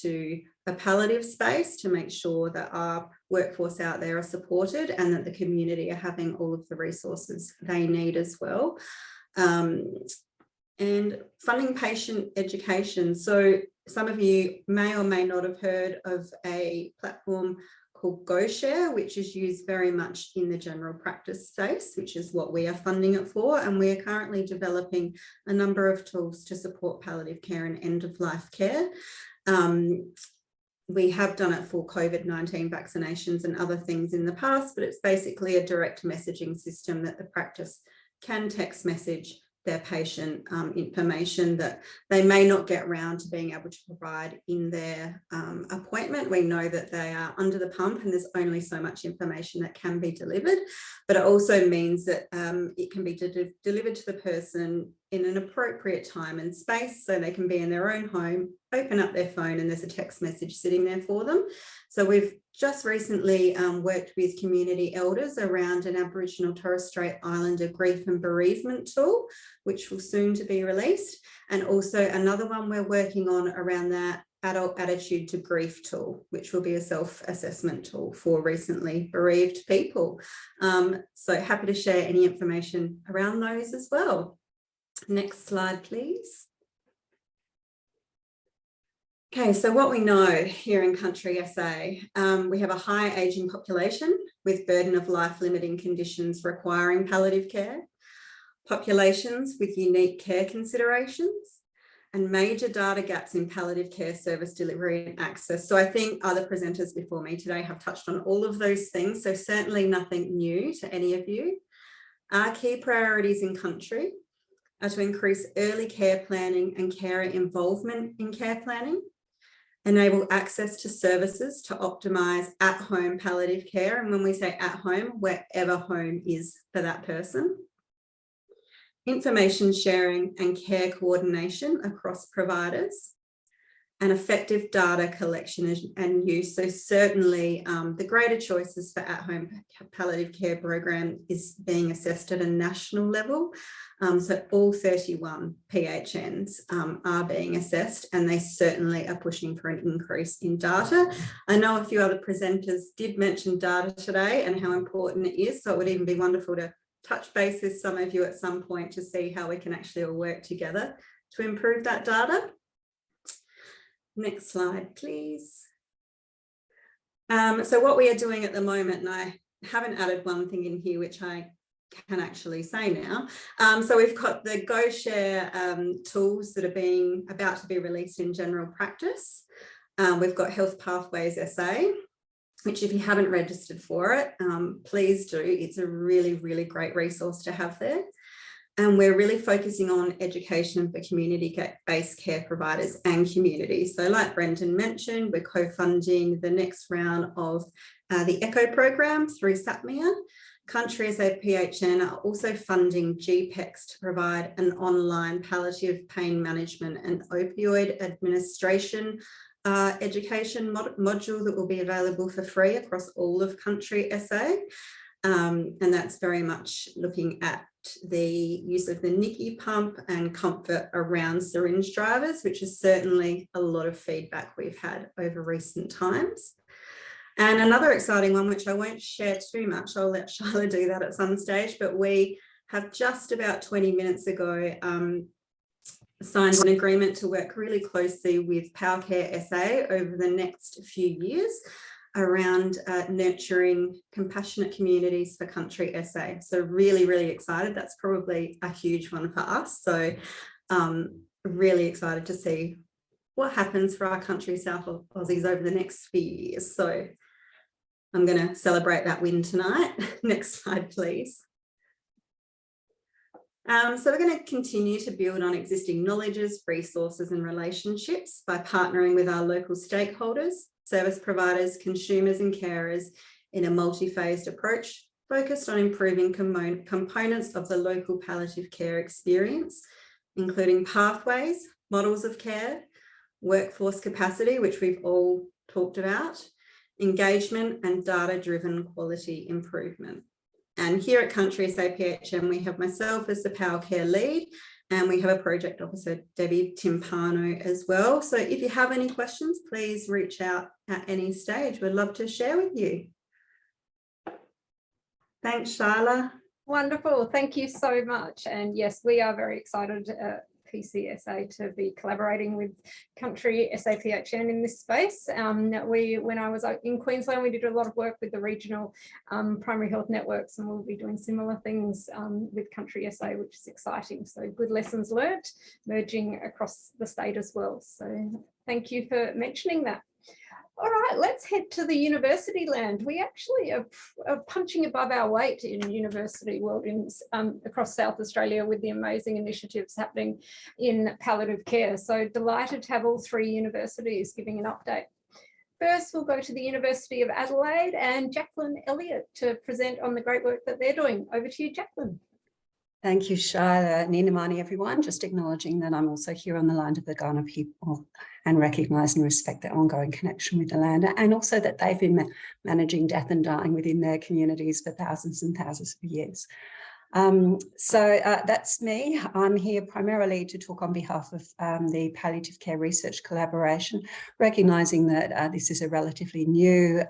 to a palliative space, to make sure that our workforce out there are supported and that the community are having all of the resources they need as well. And funding patient education. So some of you may or may not have heard of a platform called GoShare, which is used very much in the general practice space, which is what we are funding it for. And we are currently developing a number of tools to support palliative care and end-of-life care. We have done it for COVID-19 vaccinations and other things in the past, but it's basically a direct messaging system that the practice can text message their patient information that they may not get around to being able to provide in their appointment. We know that they are under the pump and there's only so much information that can be delivered, but it also means that it can be delivered to the person in an appropriate time and space, so they can be in their own home, open up their phone, and there's a text message sitting there for them. So we've just recently worked with community elders around an Aboriginal Torres Strait Islander grief and bereavement tool, which will soon to be released. And also another one we're working on around that adult attitude to grief tool, which will be a self-assessment tool for recently bereaved people. So happy to share any information around those as well. Next slide, please. Okay, so what we know here in Country SA, we have a high ageing population with burden of life-limiting conditions requiring palliative care, populations with unique care considerations, and major data gaps in palliative care service delivery and access. So I think other presenters before me today have touched on all of those things, so certainly nothing new to any of you. Our key priorities in Country are to increase early care planning and carer involvement in care planning, enable access to services to optimise at-home palliative care, and when we say at home, wherever home is for that person, information sharing and care coordination across providers, and effective data collection and use. So certainly the greater choices for at-home palliative care program is being assessed at a national level. So all 31 PHNs are being assessed, and they certainly are pushing for an increase in data. I know a few other presenters did mention data today and how important it is. So it would even be wonderful to touch base with some of you at some point to see how we can actually all work together to improve that data. Next slide, please. So what we are doing at the moment, and I haven't added one thing in here, which I can actually say now. So we've got the GoShare tools that are about to be released in general practice. We've got Health Pathways SA, which if you haven't registered for it, please do. It's a really, really great resource to have there. And we're really focusing on education for community-based care providers and communities. So like Brendan mentioned, we're co-funding the next round of the ECHO program through SAPMIA. Country SA PHN are also funding GPEX to provide an online palliative pain management and opioid administration education module that will be available for free across all of Country SA. And that's very much looking at the use of the Nicky pump and comfort around syringe drivers, which is certainly a lot of feedback we've had over recent times. And another exciting one, which I won't share too much, I'll let Charlotte do that at some stage, but we have just about 20 minutes ago signed an agreement to work really closely with PowerCare SA over the next few years around nurturing compassionate communities for Country SA. So really, really excited. That's probably a huge one for us. So really excited to see what happens for our Country South Aussies over the next few years. So I'm going to celebrate that win tonight. Next slide, please. So we're going to continue to build on existing knowledges, resources and relationships by partnering with our local stakeholders, service providers, consumers and carers in a multi-phased approach focused on improving components of the local palliative care experience, including pathways, models of care, workforce capacity, which we've all talked about, engagement and data-driven quality improvement. And here at Country SA PHN, we have myself as the PowerCare lead, and we have a project officer, Debbie Timpano, as well. So if you have any questions, please reach out at any stage. We'd love to share with you. Thanks, Sharla. Wonderful. Thank you so much. And yes, we are very excited at PCSA to be collaborating with Country SA PHN in this space. When I was in Queensland, we did a lot of work with the regional primary health networks, and we'll be doing similar things with Country SA, which is exciting. So good lessons learned, merging across the state as well. So thank you for mentioning that. All right, let's head to the university land. We actually are punching above our weight in university world across South Australia with the amazing initiatives happening in palliative care. So delighted to have all three universities giving an update. First, we'll go to the University of Adelaide and Jacqueline Elliott to present on the great work that they're doing. Over to you, Jacqueline. Thank you, Shyla. Nina Mani, everyone. Just acknowledging that I'm also here on the land of the Kaurna people and recognise and respect their ongoing connection with the land, and also that they've been managing death and dying within their communities for thousands and thousands of years. That's me. I'm here primarily to talk on behalf of the Palliative Care Research Collaboration, recognising that this is a relatively new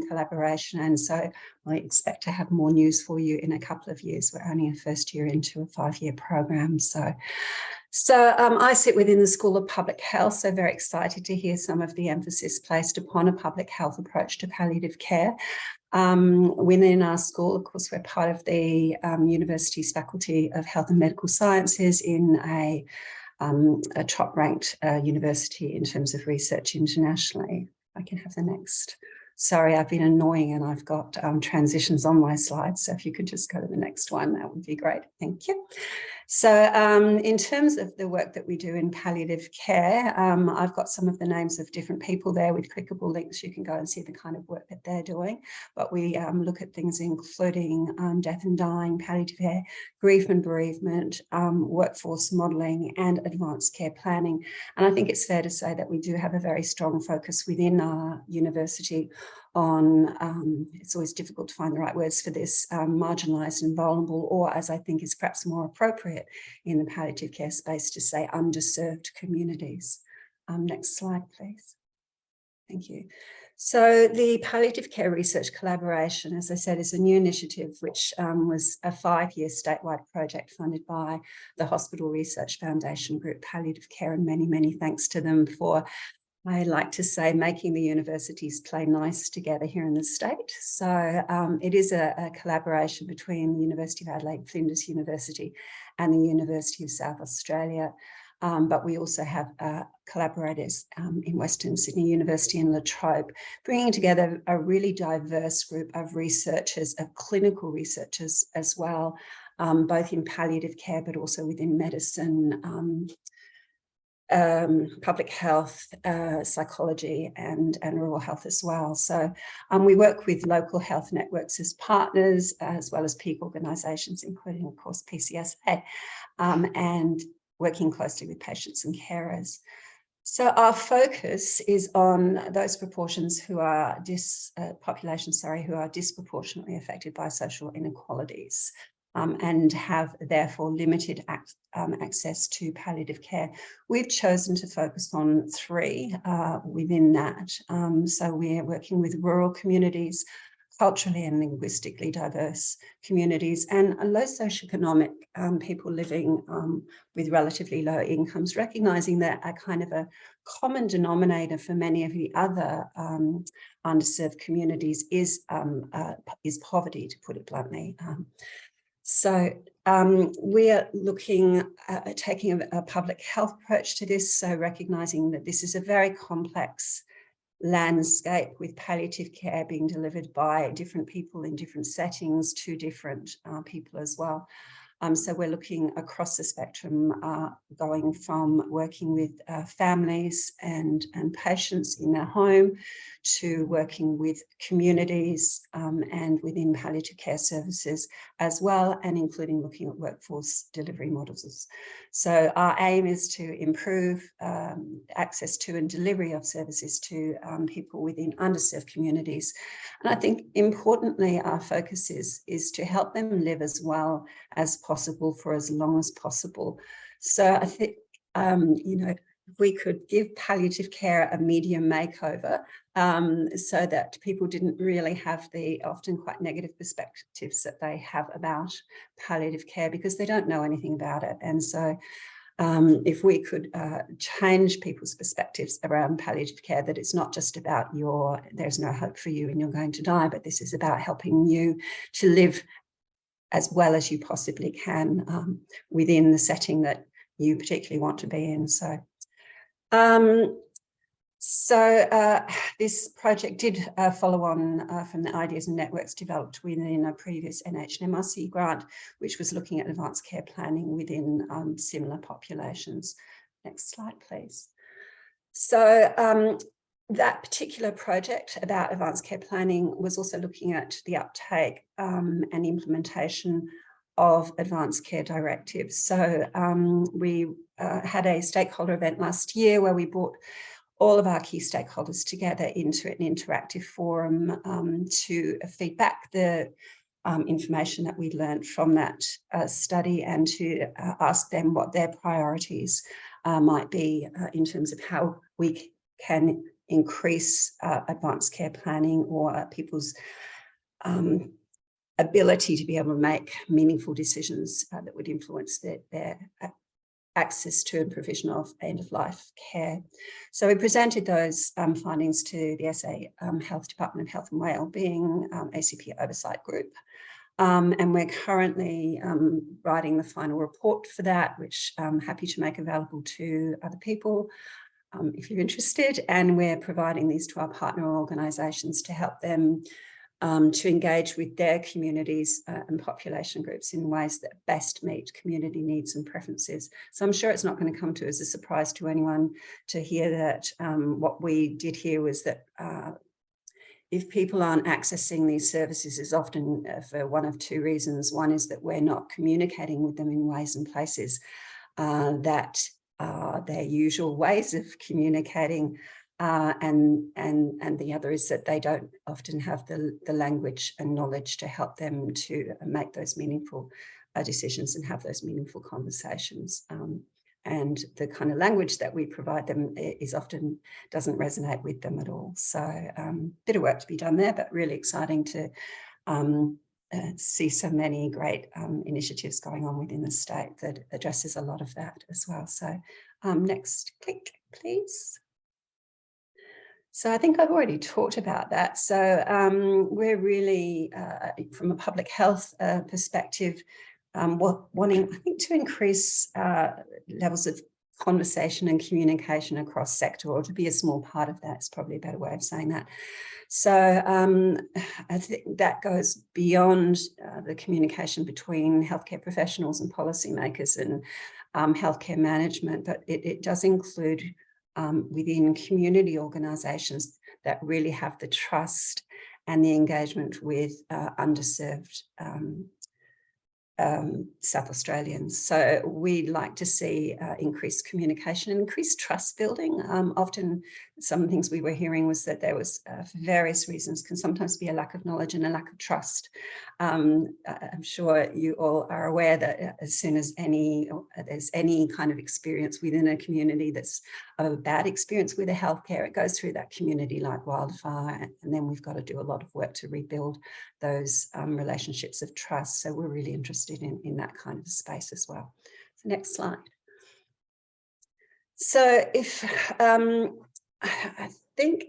collaboration, and so I expect to have more news for you in a couple of years. We're only a first year into a 5-year program. So I sit within the School of Public Health, so very excited to hear some of the emphasis placed upon a public health approach to palliative care. Within our school, of course, we're part of the university's Faculty of Health and Medical Sciences in a top-ranked university in terms of research internationally. I can have the next. Sorry, I've been annoying and I've got transitions on my slides. So if you could just go to the next one, that would be great. Thank you. So in terms of the work that we do in palliative care, I've got some of the names of different people there with clickable links. You can go and see the kind of work that they're doing. But we look at things including death and dying, palliative care, grief and bereavement, workforce modelling and advanced care planning. And I think it's fair to say that we do have a very strong focus within our university on, it's always difficult to find the right words for this, marginalised and vulnerable, or as I think is perhaps more appropriate in the palliative care space to say underserved communities. Next slide, please. Thank you. So the Palliative Care Research Collaboration, as I said, is a new initiative which was a 5-year statewide project funded by the Hospital Research Foundation Group Palliative Care, and many, many thanks to them for, I like to say, making the universities play nice together here in the state. So it is a collaboration between the University of Adelaide, Flinders University and the University of South Australia. But we also have collaborators in Western Sydney University and La Trobe, bringing together a really diverse group of researchers, of clinical researchers as well, both in palliative care, but also within medicine, public health, psychology and rural health as well. So we work with local health networks as partners, as well as peak organisations, including, of course, PCSA, and working closely with patients and carers. So our focus is on those proportions who are populations who are disproportionately affected by social inequalities. And have therefore limited access to palliative care. We've chosen to focus on 3 within that. So we're working with rural communities, culturally and linguistically diverse communities, and low socioeconomic people living with relatively low incomes, recognising that a kind of a common denominator for many of the other underserved communities is poverty, to put it bluntly. So we are looking at taking a public health approach to this, so recognising that this is a very complex landscape with palliative care being delivered by different people in different settings to different people as well. So we're looking across the spectrum, going from working with families and patients in their home to working with communities and within palliative care services as well, and including looking at workforce delivery models. So our aim is to improve access to and delivery of services to people within underserved communities. And I think importantly, our focus is to help them live as well as possible for as long as possible. So I think, if we could give palliative care a media makeover so that people didn't really have the often quite negative perspectives that they have about palliative care because they don't know anything about it. And so if we could change people's perspectives around palliative care, that it's not just about there's no hope for you and you're going to die, but this is about helping you to live as well as you possibly can within the setting that you particularly want to be in. So this project did follow on from the ideas and networks developed within a previous NHMRC grant, which was looking at advanced care planning within similar populations. Next slide, please. So that particular project about advanced care planning was also looking at the uptake and implementation of advanced care directives. So we had a stakeholder event last year where we brought all of our key stakeholders together into an interactive forum to feedback the information that we learned from that study and to ask them what their priorities might be in terms of how we can increase advanced care planning or people's ability to be able to make meaningful decisions that would influence their access to and provision of end-of-life care. So we presented those findings to the SA Health Department of Health and Wellbeing ACP Oversight Group. And we're currently writing the final report for that, which I'm happy to make available to other people if you're interested. And we're providing these to our partner organisations to help them to engage with their communities and population groups in ways that best meet community needs and preferences. So I'm sure it's not going to come to as a surprise to anyone to hear that what we did here was that if people aren't accessing these services is often for one of two reasons. One is that we're not communicating with them in ways and places that are their usual ways of communicating. And the other is that they don't often have the language and knowledge to help them to make those meaningful decisions and have those meaningful conversations. And the kind of language that we provide them is often doesn't resonate with them at all. So bit of work to be done there, but really exciting to see so many great initiatives going on within the state that addresses a lot of that as well. So next click, please. So I think I've already talked about that. So we're really, from a public health perspective, wanting, I think, to increase levels of conversation and communication across sector, or to be a small part of that is probably a better way of saying that. So I think that goes beyond the communication between healthcare professionals and policymakers and healthcare management, but it does include within community organisations that really have the trust and the engagement with underserved South Australians. So we'd like to see increased communication and increased trust building. Often some things we were hearing was that there was, for various reasons, can sometimes be a lack of knowledge and a lack of trust. I'm sure you all are aware that as soon as there's any kind of experience within a community that's a bad experience with a healthcare, it goes through that community like wildfire, and then we've got to do a lot of work to rebuild those relationships of trust. So we're really interested in that kind of space as well. So next slide. So if I think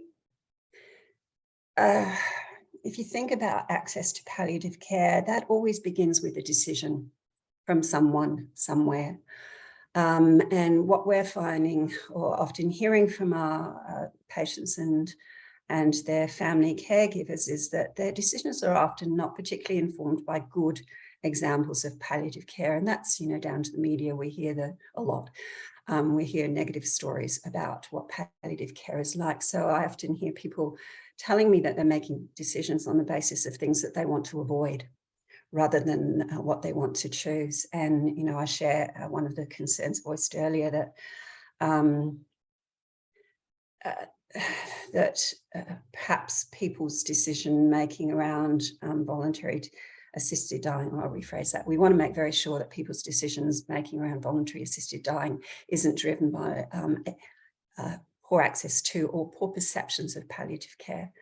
if you think about access to palliative care, that always begins with a decision from someone somewhere. And what we're finding or often hearing from our patients and their family caregivers is that their decisions are often not particularly informed by good examples of palliative care. And that's, down to the media, we hear a lot. We hear negative stories about what palliative care is like. So I often hear people telling me that they're making decisions on the basis of things that they want to avoid rather than what they want to choose. And, I share one of the concerns voiced earlier that perhaps people's decision making around voluntary assisted dying, or I'll rephrase that. We want to make very sure that people's decisions making around voluntary assisted dying isn't driven by poor access to or poor perceptions of palliative care.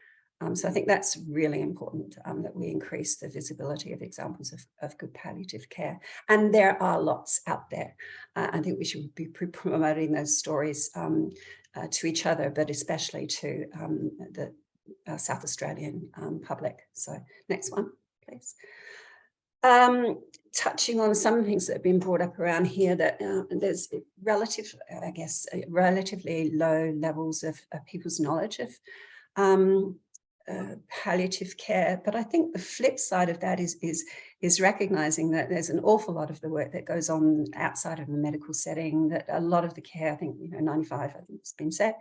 So I think that's really important that we increase the visibility of examples of good palliative care. And there are lots out there. I think we should be promoting those stories to each other, but especially to the South Australian public. So next one, please. Touching on some things that have been brought up around here, that there's relatively low levels of people's knowledge of palliative care. But I think the flip side of that is recognizing that there's an awful lot of the work that goes on outside of the medical setting, that a lot of the care, I think 95, I think it's been said,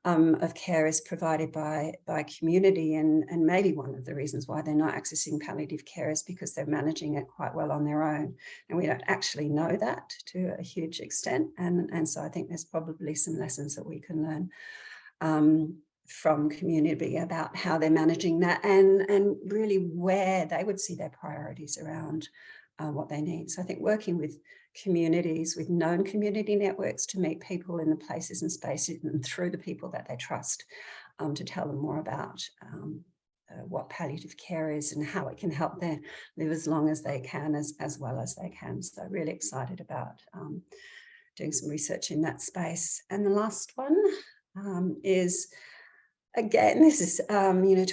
of care is provided by community, and maybe one of the reasons why they're not accessing palliative care is because they're managing it quite well on their own, and we don't actually know that to a huge extent, and so I think there's probably some lessons that we can learn from community about how they're managing that, and really where they would see their priorities around what they need. So I think working with communities, with known community networks, to meet people in the places and spaces and through the people that they trust, to tell them more about what palliative care is and how it can help them live as long as they can, as well as they can. So really excited about doing some research in that space. And the last one is, again, this is,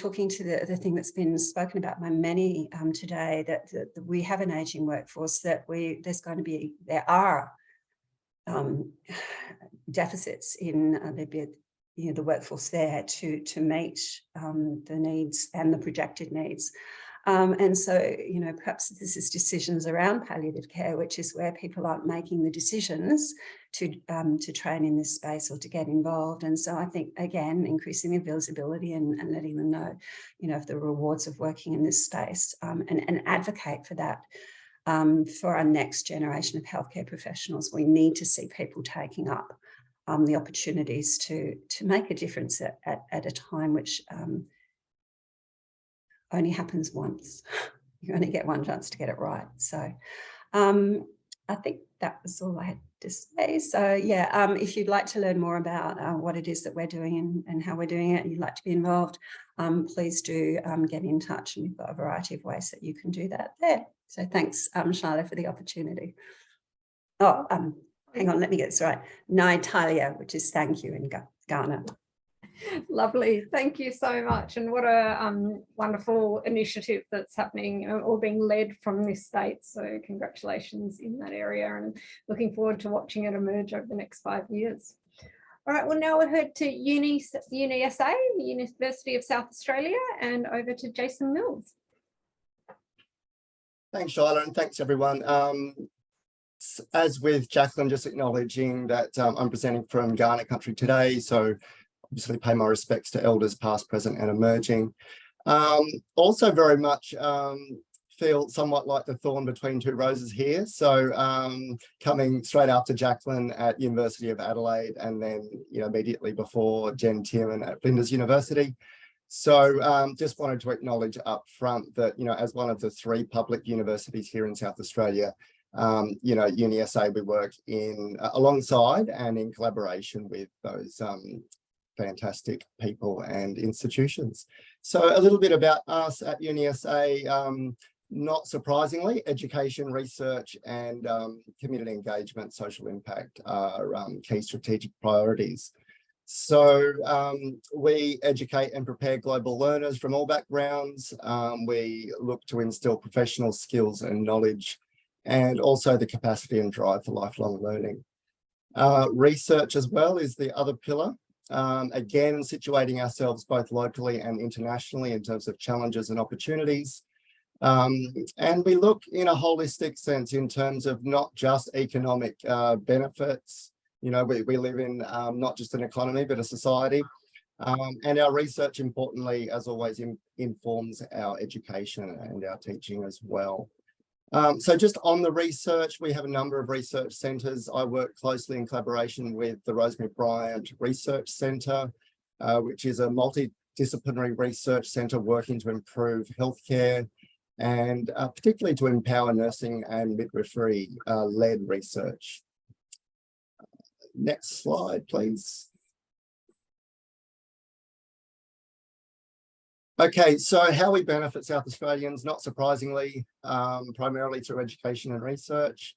talking to the thing that's been spoken about by many today, that we have an ageing workforce, that there are deficits in the workforce there to meet the needs and the projected needs. And so, perhaps this is decisions around palliative care, which is where people aren't making the decisions to train in this space or to get involved. And so I think, again, increasing their visibility and letting them know, of the rewards of working in this space, and advocate for that. For our next generation of healthcare professionals, we need to see people taking up the opportunities to make a difference at a time which only happens once. You only get one chance to get it right. So I think that was all I had to say. So yeah, if you'd like to learn more about what it is that we're doing and how we're doing it, and you'd like to be involved, please do get in touch, and we've got a variety of ways that you can do that there. So thanks, Charlotte, for the opportunity. Oh, hang on, let me get this right. Naitalia, which is thank you in Ghana. Lovely, thank you so much, and what a wonderful initiative that's happening or being led from this state, so congratulations in that area, and looking forward to watching it emerge over the next 5 years. All right, well, now we're heard to UniSA, the University of South Australia, and over to Jason Mills. Thanks, Shyla, and thanks everyone. As with Jacqueline, just acknowledging that I'm presenting from Ghana country today, so obviously pay my respects to elders past, present and emerging. Also very much feel somewhat like the thorn between two roses here. So coming straight after Jacqueline at University of Adelaide, and then immediately before Jen Tierman at Flinders University. So just wanted to acknowledge up front that, as one of the 3 public universities here in South Australia, UniSA, we work in alongside and in collaboration with those fantastic people and institutions. So a little bit about us at UniSA, not surprisingly, education, research and community engagement, social impact are key strategic priorities. So we educate and prepare global learners from all backgrounds. We look to instill professional skills and knowledge, and also the capacity and drive for lifelong learning. Research as well is the other pillar. Again, situating ourselves both locally and internationally in terms of challenges and opportunities. And we look in a holistic sense in terms of not just economic benefits. We live in not just an economy, but a society. And our research, importantly, as always, informs our education and our teaching as well. So just on the research, we have a number of research centres. I work closely in collaboration with the Rosemary Bryant Research Centre, which is a multidisciplinary research centre working to improve healthcare and particularly to empower nursing and midwifery-led research. Next slide, please. Okay, so how we benefit South Australians, not surprisingly, primarily through education and research.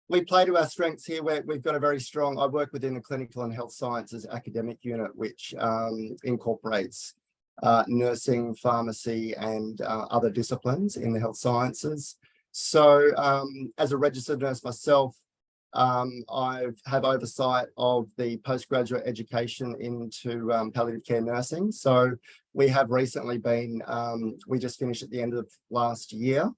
We play to our strengths here. We've got a very strong, I work within the clinical and health sciences academic unit, which incorporates nursing, pharmacy and other disciplines in the health sciences. So as a registered nurse myself, I have oversight of the postgraduate education into palliative care nursing. So we have recently been, we just finished at the end of last year,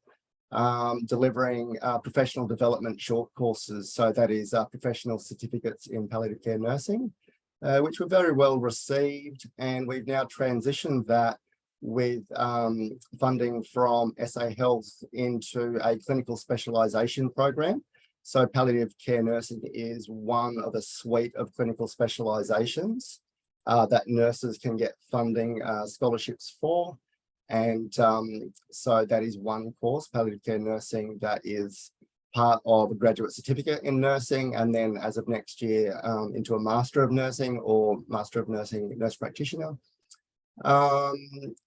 delivering professional development short courses. So that is professional certificates in palliative care nursing. which were very well received, and we've now transitioned that with funding from SA Health into a clinical specialisation program. So palliative care nursing is one of a suite of clinical specialisations that nurses can get funding scholarships for. And so that is one course, palliative care nursing, that is part of a graduate certificate in nursing, and then as of next year into a Master of Nursing or Master of Nursing Nurse Practitioner.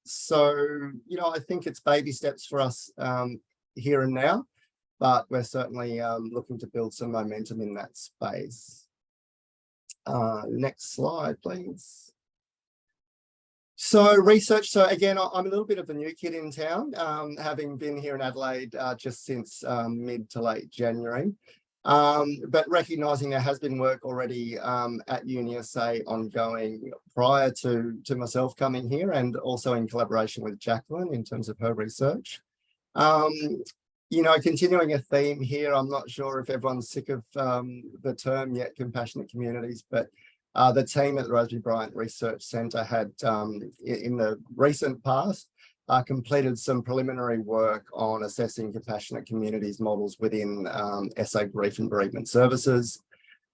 So, you know, I think it's baby steps for us here and now, but we're certainly looking to build some momentum in that space. Next slide, please. So research, so again, I'm a little bit of a new kid in town, having been here in Adelaide just since mid to late January. But recognising there has been work already at UniSA ongoing prior to myself coming here, and also in collaboration with Jacqueline in terms of her research. You know, continuing a theme here, I'm not sure if everyone's sick of the term yet, compassionate communities, but the team at the Rosemary Bryant Research Centre had, in the recent past, completed some preliminary work on assessing compassionate communities models within SA Grief and Bereavement Services.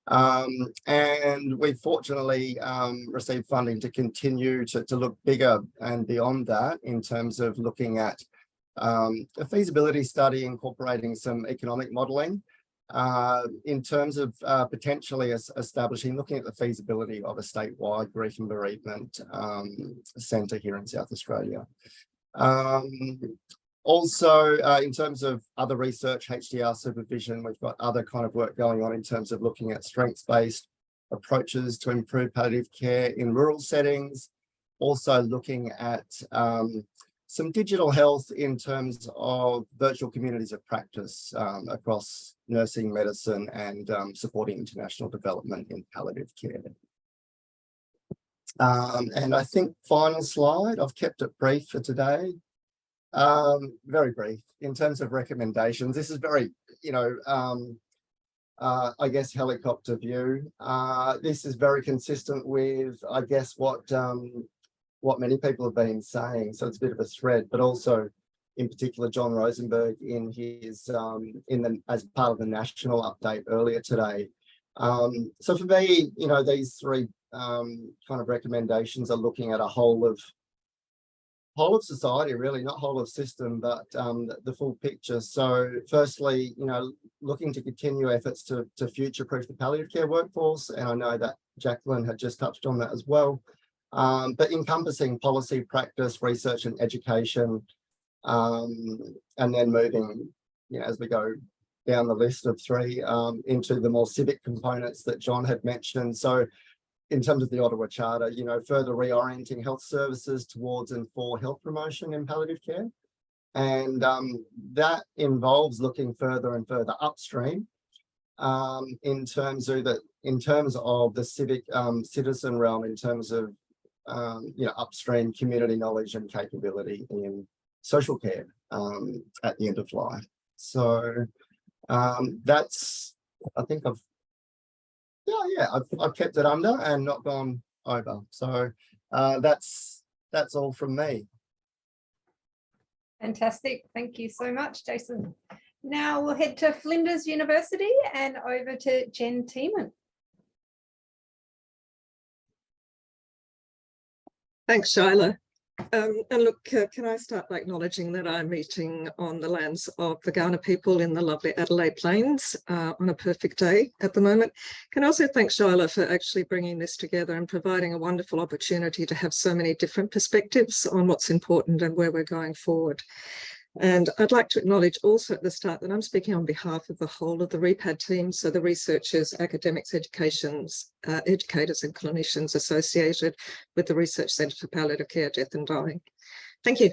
And we fortunately received funding to continue to look bigger and beyond that in terms of looking at a feasibility study incorporating some economic modelling in terms of potentially establishing, looking at the feasibility of a statewide grief and bereavement centre here in South Australia. Also, in terms of other research, HDR supervision, we've got other kind of work going on in terms of looking at strengths-based approaches to improve palliative care in rural settings. Also looking at some digital health in terms of virtual communities of practice across nursing, medicine, and supporting international development in palliative care. And I think final slide, I've kept it brief for today. Very brief in terms of recommendations. This is very, you know, I guess helicopter view. This is very consistent with, I guess, what many people have been saying. So it's a bit of a thread, but also in particular, John Rosenberg in his, as part of the national update earlier today. So for me, you know, these three kind of recommendations are looking at a whole of society, really, not whole of system, but the full picture. So firstly, you know, looking to continue efforts to future-proof the palliative care workforce, and I know that Jacqueline had just touched on that as well, but encompassing policy, practice, research and education, and then moving, you know, as we go down the list of three into the more civic components that John had mentioned. So in terms of the Ottawa Charter, you know, further reorienting health services towards and for health promotion in palliative care. And that involves looking further and further upstream in terms of the civic citizen realm, in terms of, you know, upstream community knowledge and capability in social care at the end of life. So that's, I think I've kept it under and not gone over. So that's all from me. Fantastic. Thank you so much, Jason. Now we'll head to Flinders University and over to Jen Tiemann. Thanks, Shyla. And look, can I start by acknowledging that I'm meeting on the lands of the Kaurna people in the lovely Adelaide Plains on a perfect day at the moment. Can also thank Shyla for actually bringing this together and providing a wonderful opportunity to have so many different perspectives on what's important and where we're going forward. And I'd like to acknowledge also at the start that I'm speaking on behalf of the whole of the REPAD team, so the researchers, academics, educators and clinicians associated with the Research Centre for Palliative Care, Death and Dying. Thank you.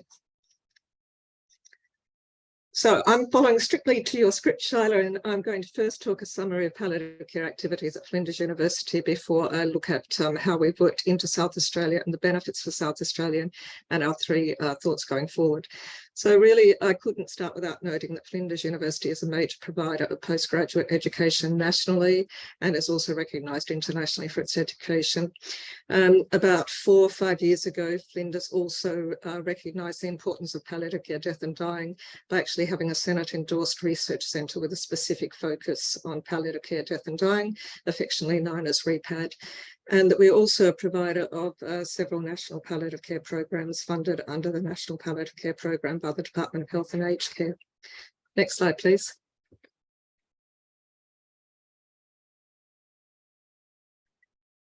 So I'm following strictly to your script, Shyla, and I'm going to first talk a summary of palliative care activities at Flinders University before I look at how we've worked into South Australia and the benefits for South Australia and our three thoughts going forward. So really, I couldn't start without noting that Flinders University is a major provider of postgraduate education nationally and is also recognised internationally for its education. About 4 or 5 years ago, Flinders also recognised the importance of palliative care, death and dying by actually having a Senate-endorsed research centre with a specific focus on palliative care, death and dying, affectionately known as REPAD. And that we're also a provider of several national palliative care programs funded under the National Palliative Care Program by the Department of Health and Aged Care. Next slide, please.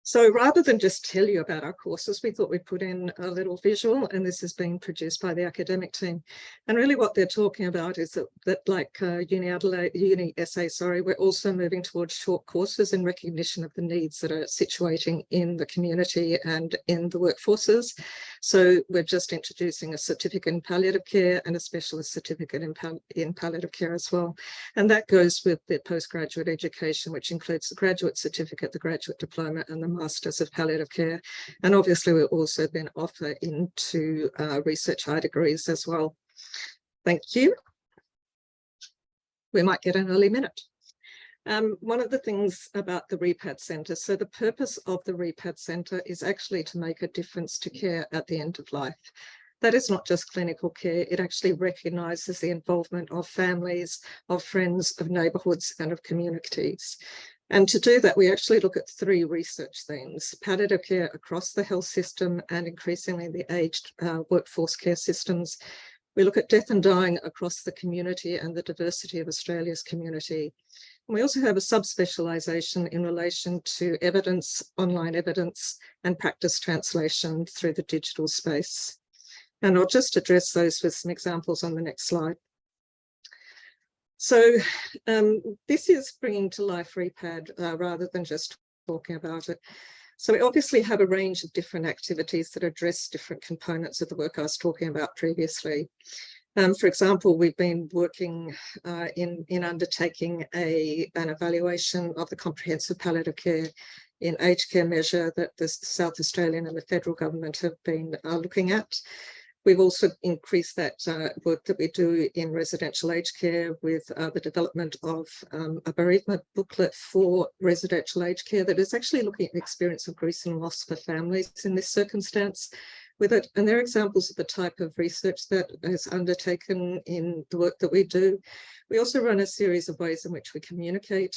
So rather than just tell you about our courses, we thought we'd put in a little visual, and this is being produced by the academic team. And really what they're talking about is that like Uni SA, we're also moving towards short courses in recognition of the needs that are situating in the community and in the workforces. So we're just introducing a certificate in palliative care and a specialist certificate in palliative care as well. And that goes with the postgraduate education, which includes the graduate certificate, the graduate diploma, and the Masters of Palliative Care. And obviously we also then offer into research high degrees as well. Thank you. We might get an early minute. One of the things about the REPAD Centre, so the purpose of the REPAD Centre is actually to make a difference to care at the end of life. That is not just clinical care, it actually recognises the involvement of families, of friends, of neighbourhoods and of communities. And to do that, we actually look at 3 research themes: palliative care across the health system and increasingly the aged workforce care systems. We look at death and dying across the community and the diversity of Australia's community. And we also have a subspecialisation in relation to evidence, online evidence, and practice translation through the digital space. And I'll just address those with some examples on the next slide. So this is bringing to life REPAD rather than just talking about it. So we obviously have a range of different activities that address different components of the work I was talking about previously. For example, we've been working in undertaking an evaluation of the comprehensive palliative care in aged care measure that the South Australian and the federal government have been looking at. We've also increased that work that we do in residential aged care with the development of a bereavement booklet for residential aged care that is actually looking at the experience of grief and loss for families in this circumstance with it. And there are examples of the type of research that is undertaken in the work that we do. We also run a series of ways in which we communicate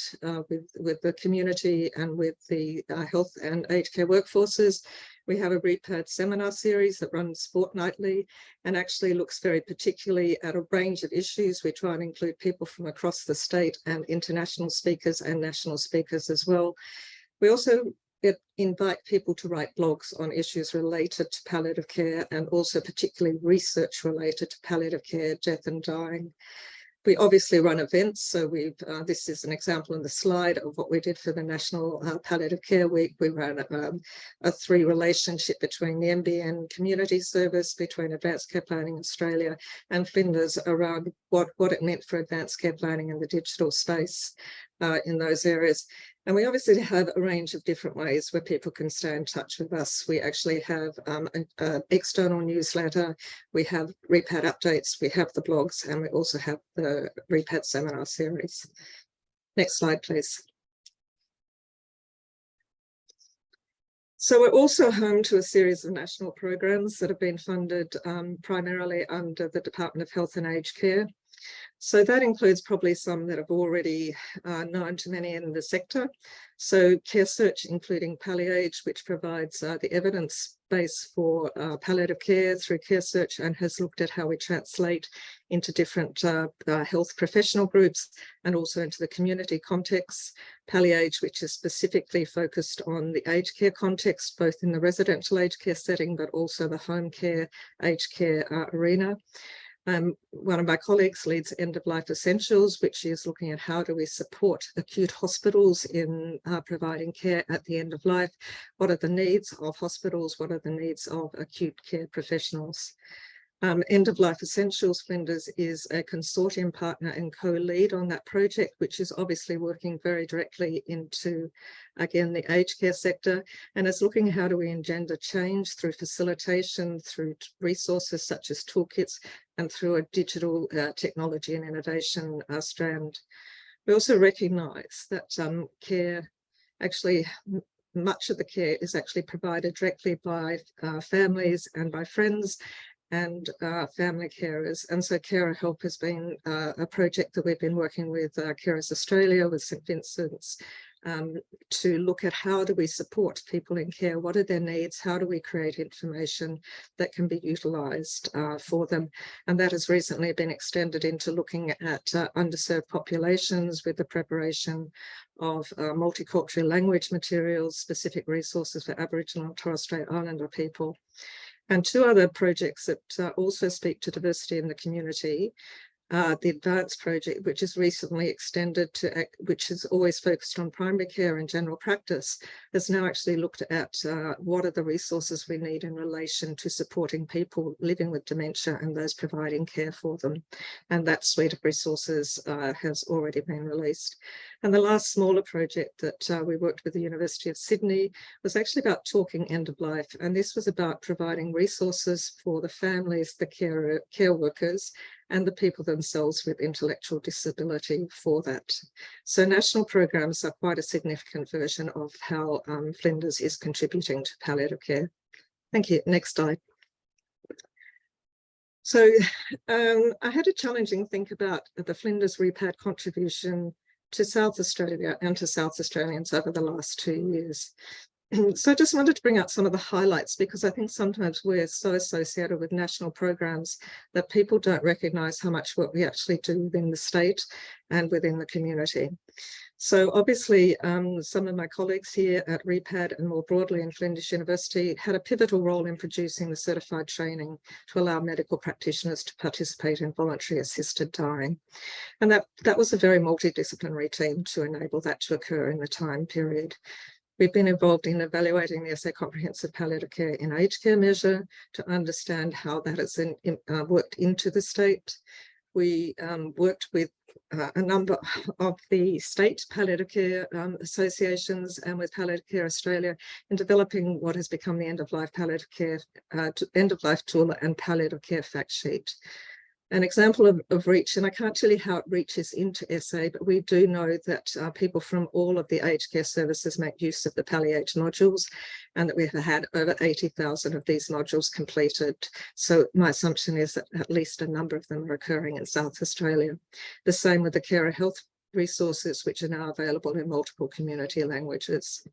with the community and with the health and aged care workforces. We have a REPAD seminar series that runs fortnightly and actually looks very particularly at a range of issues. We try and include people from across the state and international speakers and national speakers as well. We also invite people to write blogs on issues related to palliative care and also particularly research related to palliative care, death and dying. We obviously run events, so this is an example on the slide of what we did for the National Palliative Care Week. We ran a 3 relationship between the NBN Community Service, between Advanced Care Planning Australia and Flinders around what it meant for advanced care planning in the digital space in those areas. And we obviously have a range of different ways where people can stay in touch with us. We actually have an external newsletter, we have REPAD updates, we have the blogs, and we also have the REPAD seminar series. Next slide, please. So we're also home to a series of national programs that have been funded primarily under the Department of Health and Aged Care. So that includes probably some that have already known to many in the sector. So Care Search, including Palliative, which provides the evidence base for palliative care through Care Search and has looked at how we translate into different health professional groups and also into the community context. Palliative, which is specifically focused on the aged care context, both in the residential aged care setting, but also the home care, aged care arena. One of my colleagues leads End of Life Essentials, which is looking at how do we support acute hospitals in providing care at the end of life. What are the needs of hospitals? What are the needs of acute care professionals? End of Life Essentials Flinders is a consortium partner and co-lead on that project, which is obviously working very directly into, again, the aged care sector, and is looking at how do we engender change through facilitation, through resources such as toolkits, and through a digital technology and innovation strand. We also recognise that care, actually much of the care is actually provided directly by families and by friends and family carers. And so Carer Help has been a project that we've been working with Carers Australia, with St Vincent's, to look at how do we support people in care, what are their needs, how do we create information that can be utilised for them. And that has recently been extended into looking at underserved populations with the preparation of multicultural language materials, specific resources for Aboriginal and Torres Strait Islander people. And two other projects that also speak to diversity in the community. The Advance project, which is recently extended to, which is always focused on primary care and general practice, has now actually looked at what are the resources we need in relation to supporting people living with dementia and those providing care for them. And that suite of resources has already been released. And the last smaller project that we worked with the University of Sydney was actually about talking end of life. And this was about providing resources for the families, the care workers, and the people themselves with intellectual disability for that. So national programs are quite a significant version of how Flinders is contributing to palliative care. Thank you. Next slide. So I had a challenging think about the Flinders REPAD contribution to South Australia and to South Australians over the last 2 years. So I just wanted to bring out some of the highlights, because I think sometimes we're so associated with national programs that people don't recognise how much work we actually do within the state and within the community. So obviously some of my colleagues here at REPAD and more broadly in Flinders University had a pivotal role in producing the certified training to allow medical practitioners to participate in voluntary assisted dying. And that was a very multidisciplinary team to enable that to occur in the time period. We've been involved in evaluating the SA Comprehensive Palliative Care in Aged Care measure to understand how that has worked into the state. We worked with a number of the state palliative care associations and with Palliative Care Australia in developing what has become the end-of-life palliative care, end-of-life tool and palliative care fact sheet. An example of reach, and I can't tell you how it reaches into SA, but we do know that people from all of the aged care services make use of the Palliate modules, and that we've had over 80,000 of these modules completed. So my assumption is that at least a number of them are occurring in South Australia. The same with the Carer Health resources, which are now available in multiple community languages.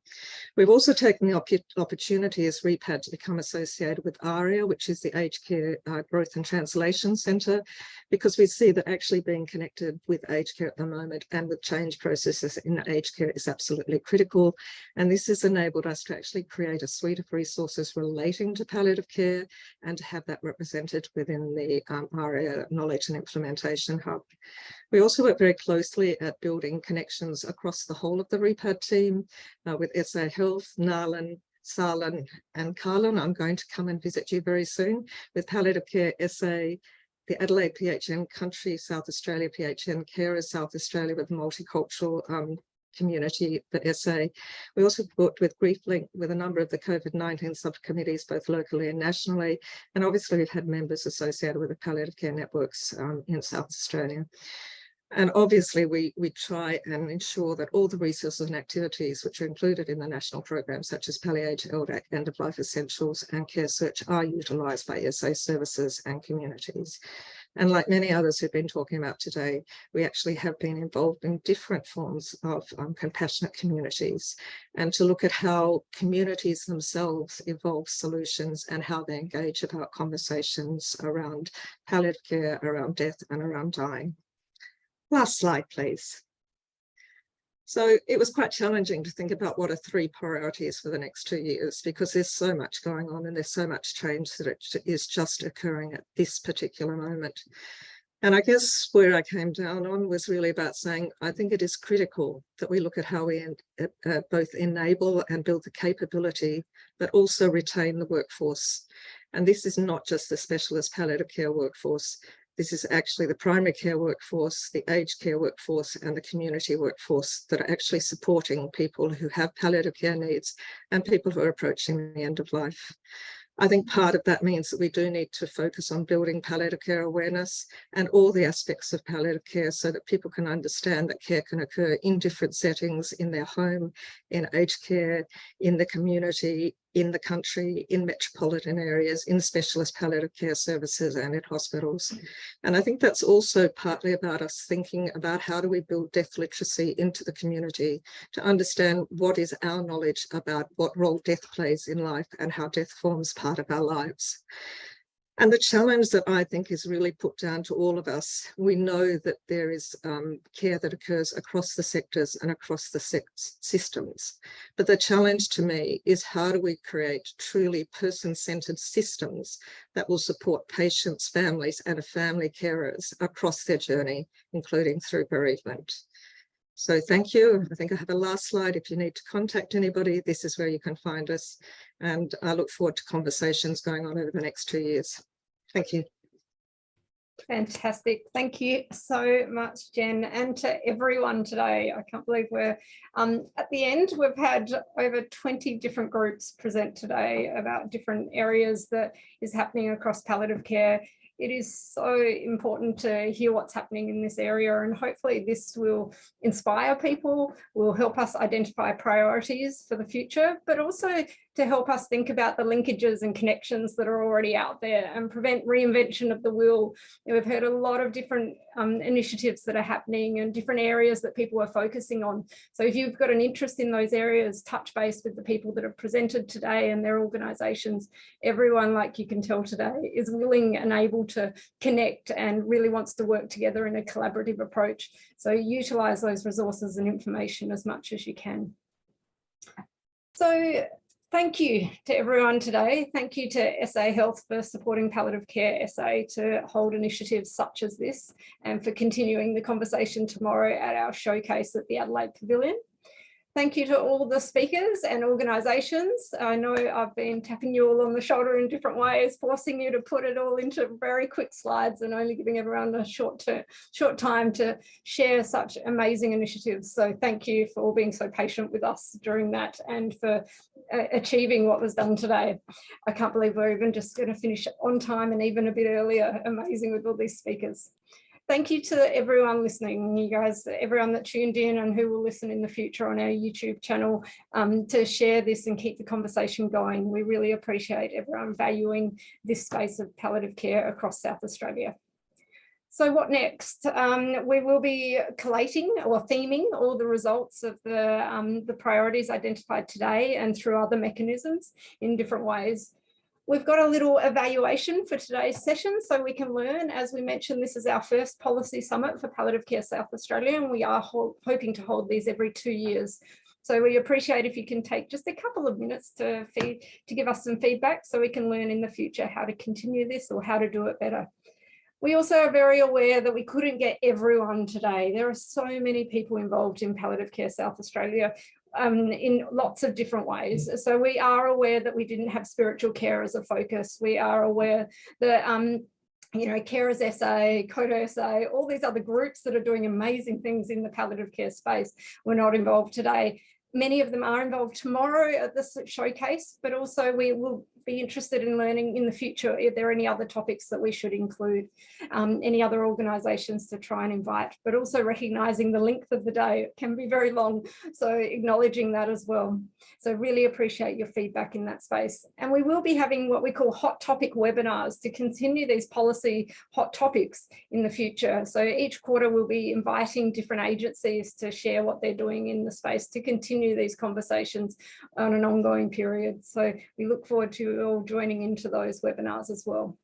We've also taken the opportunity as REPAD to become associated with ARIA, which is the Aged Care Growth and Translation Centre, because we see that actually being connected with aged care at the moment and with change processes in aged care is absolutely critical. And this has enabled us to actually create a suite of resources relating to palliative care and to have that represented within the ARIA Knowledge and Implementation Hub. We also work very closely at building connections across the whole of the REPAD team with SA Health, NALAN, SALAN and Carlin. I'm going to come and visit you very soon with Palliative Care SA, the Adelaide PHN Country, South Australia PHN Carers, South Australia with multicultural community for SA. We also worked with GriefLink with a number of the COVID-19 subcommittees, both locally and nationally. And obviously we've had members associated with the palliative care networks in South Australia. And obviously we try and ensure that all the resources and activities which are included in the national programs, such as Palliate, LDAC, End of Life Essentials and Care Search, are utilised by SA services and communities. And like many others who've been talking about today, we actually have been involved in different forms of compassionate communities, and to look at how communities themselves evolve solutions and how they engage about conversations around palliative care, around death and around dying. Last slide, please. So it was quite challenging to think about what are 3 priorities for the next 2 years, because there's so much going on and there's so much change that it is just occurring at this particular moment. And I guess where I came down on was really about saying, I think it is critical that we look at how we both enable and build the capability, but also retain the workforce. And this is not just the specialist palliative care workforce. This is actually the primary care workforce, the aged care workforce and the community workforce that are actually supporting people who have palliative care needs and people who are approaching the end of life. I think part of that means that we do need to focus on building palliative care awareness and all the aspects of palliative care so that people can understand that care can occur in different settings, in their home, in aged care, in the community, in the country, in metropolitan areas, in specialist palliative care services and in hospitals. And I think that's also partly about us thinking about how do we build death literacy into the community to understand what is our knowledge about what role death plays in life and how death forms part of our lives. And the challenge that I think is really put down to all of us, we know that there is care that occurs across the sectors and across the systems. But the challenge to me is how do we create truly person-centered systems that will support patients, families, and family carers across their journey, including through bereavement. So thank you. I think I have a last slide. If you need to contact anybody, this is where you can find us. And I look forward to conversations going on over the next 2 years. Thank you. Fantastic. Thank you so much, Jen, and to everyone today. I can't believe we're at the end. We've had over 20 different groups present today about different areas that is happening across palliative care. It is so important to hear what's happening in this area, and hopefully this will inspire people, will help us identify priorities for the future, but also to help us think about the linkages and connections that are already out there and prevent reinvention of the wheel. We've heard a lot of different initiatives that are happening and different areas that people are focusing on. So if you've got an interest in those areas, touch base with the people that have presented today and their organisations. Everyone, like you can tell today, is willing and able to connect and really wants to work together in a collaborative approach. So utilise those resources and information as much as you can. So thank you to everyone today. Thank you to SA Health for supporting Palliative Care SA to hold initiatives such as this and for continuing the conversation tomorrow at our showcase at the Adelaide Pavilion. Thank you to all the speakers and organisations. I know I've been tapping you all on the shoulder in different ways, forcing you to put it all into very quick slides and only giving everyone a short time to share such amazing initiatives. So thank you for all being so patient with us during that and for achieving what was done today. I can't believe we're even just going to finish on time and even a bit earlier. Amazing with all these speakers. Thank you to everyone listening, you guys, everyone that tuned in and who will listen in the future on our YouTube channel to share this and keep the conversation going. We really appreciate everyone valuing this space of palliative care across South Australia. So what next? We will be collating or theming all the results of the priorities identified today and through other mechanisms in different ways. We've got a little evaluation for today's session so we can learn. As we mentioned, this is our first policy summit for Palliative Care South Australia, and we are hoping to hold these every 2 years. So we appreciate if you can take just a couple of minutes to give us some feedback so we can learn in the future how to continue this or how to do it better. We also are very aware that we couldn't get everyone today. There are so many people involved in Palliative Care South Australia in lots of different ways. So we are aware that we didn't have spiritual care as a focus. We are aware that you know, Carers SA, CODA SA, all these other groups that are doing amazing things in the palliative care space were not involved today. Many of them are involved tomorrow at this showcase, but also we will be interested in learning in the future if there are any other topics that we should include, any other organisations to try and invite, but also recognising the length of the day. It can be very long, so acknowledging that as well. So really appreciate your feedback in that space. And we will be having what we call hot topic webinars to continue these policy hot topics in the future. So each quarter we'll be inviting different agencies to share what they're doing in the space to continue these conversations on an ongoing period. So we look forward to all joining into those webinars as well.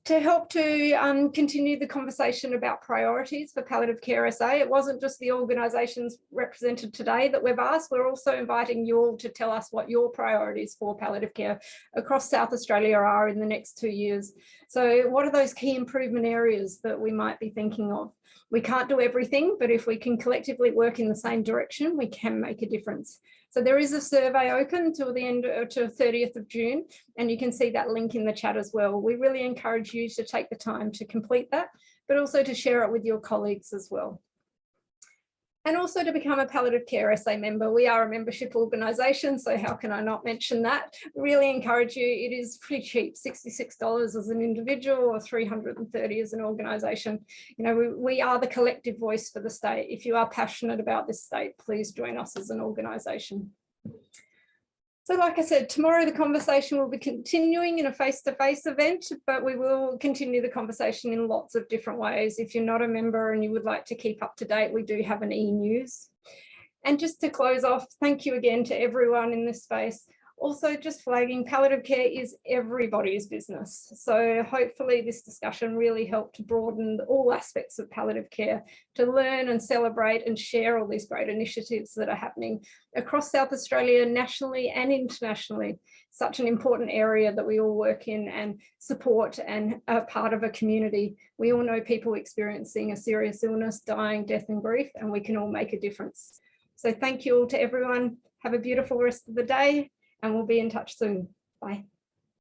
To help to continue the conversation about priorities for Palliative Care SA, it wasn't just the organisations represented today that we've asked, we're also inviting you all to tell us what your priorities for palliative care across South Australia are in the next 2 years. So what are those key improvement areas that we might be thinking of? We can't do everything, but if we can collectively work in the same direction, we can make a difference. So there is a survey open till the end to 30th of June, and you can see that link in the chat as well. We really encourage you to take the time to complete that, but also to share it with your colleagues as well. And also to become a Palliative Care SA member. We are a membership organisation, so how can I not mention that? Really encourage you. It is pretty cheap, $66 as an individual or $330 as an organisation. You know, we are the collective voice for the state. If you are passionate about this state, please join us as an organisation. So like I said, tomorrow the conversation will be continuing in a face-to-face event, but we will continue the conversation in lots of different ways. If you're not a member and you would like to keep up to date, we do have an e-news. And just to close off, thank you again to everyone in this space. Also, just flagging, palliative care is everybody's business. So hopefully this discussion really helped to broaden all aspects of palliative care, to learn and celebrate and share all these great initiatives that are happening across South Australia, nationally and internationally. Such an important area that we all work in and support and are part of a community. We all know people experiencing a serious illness, dying, death and grief, and we can all make a difference. So thank you all to everyone. Have a beautiful rest of the day, and we'll be in touch soon. Bye.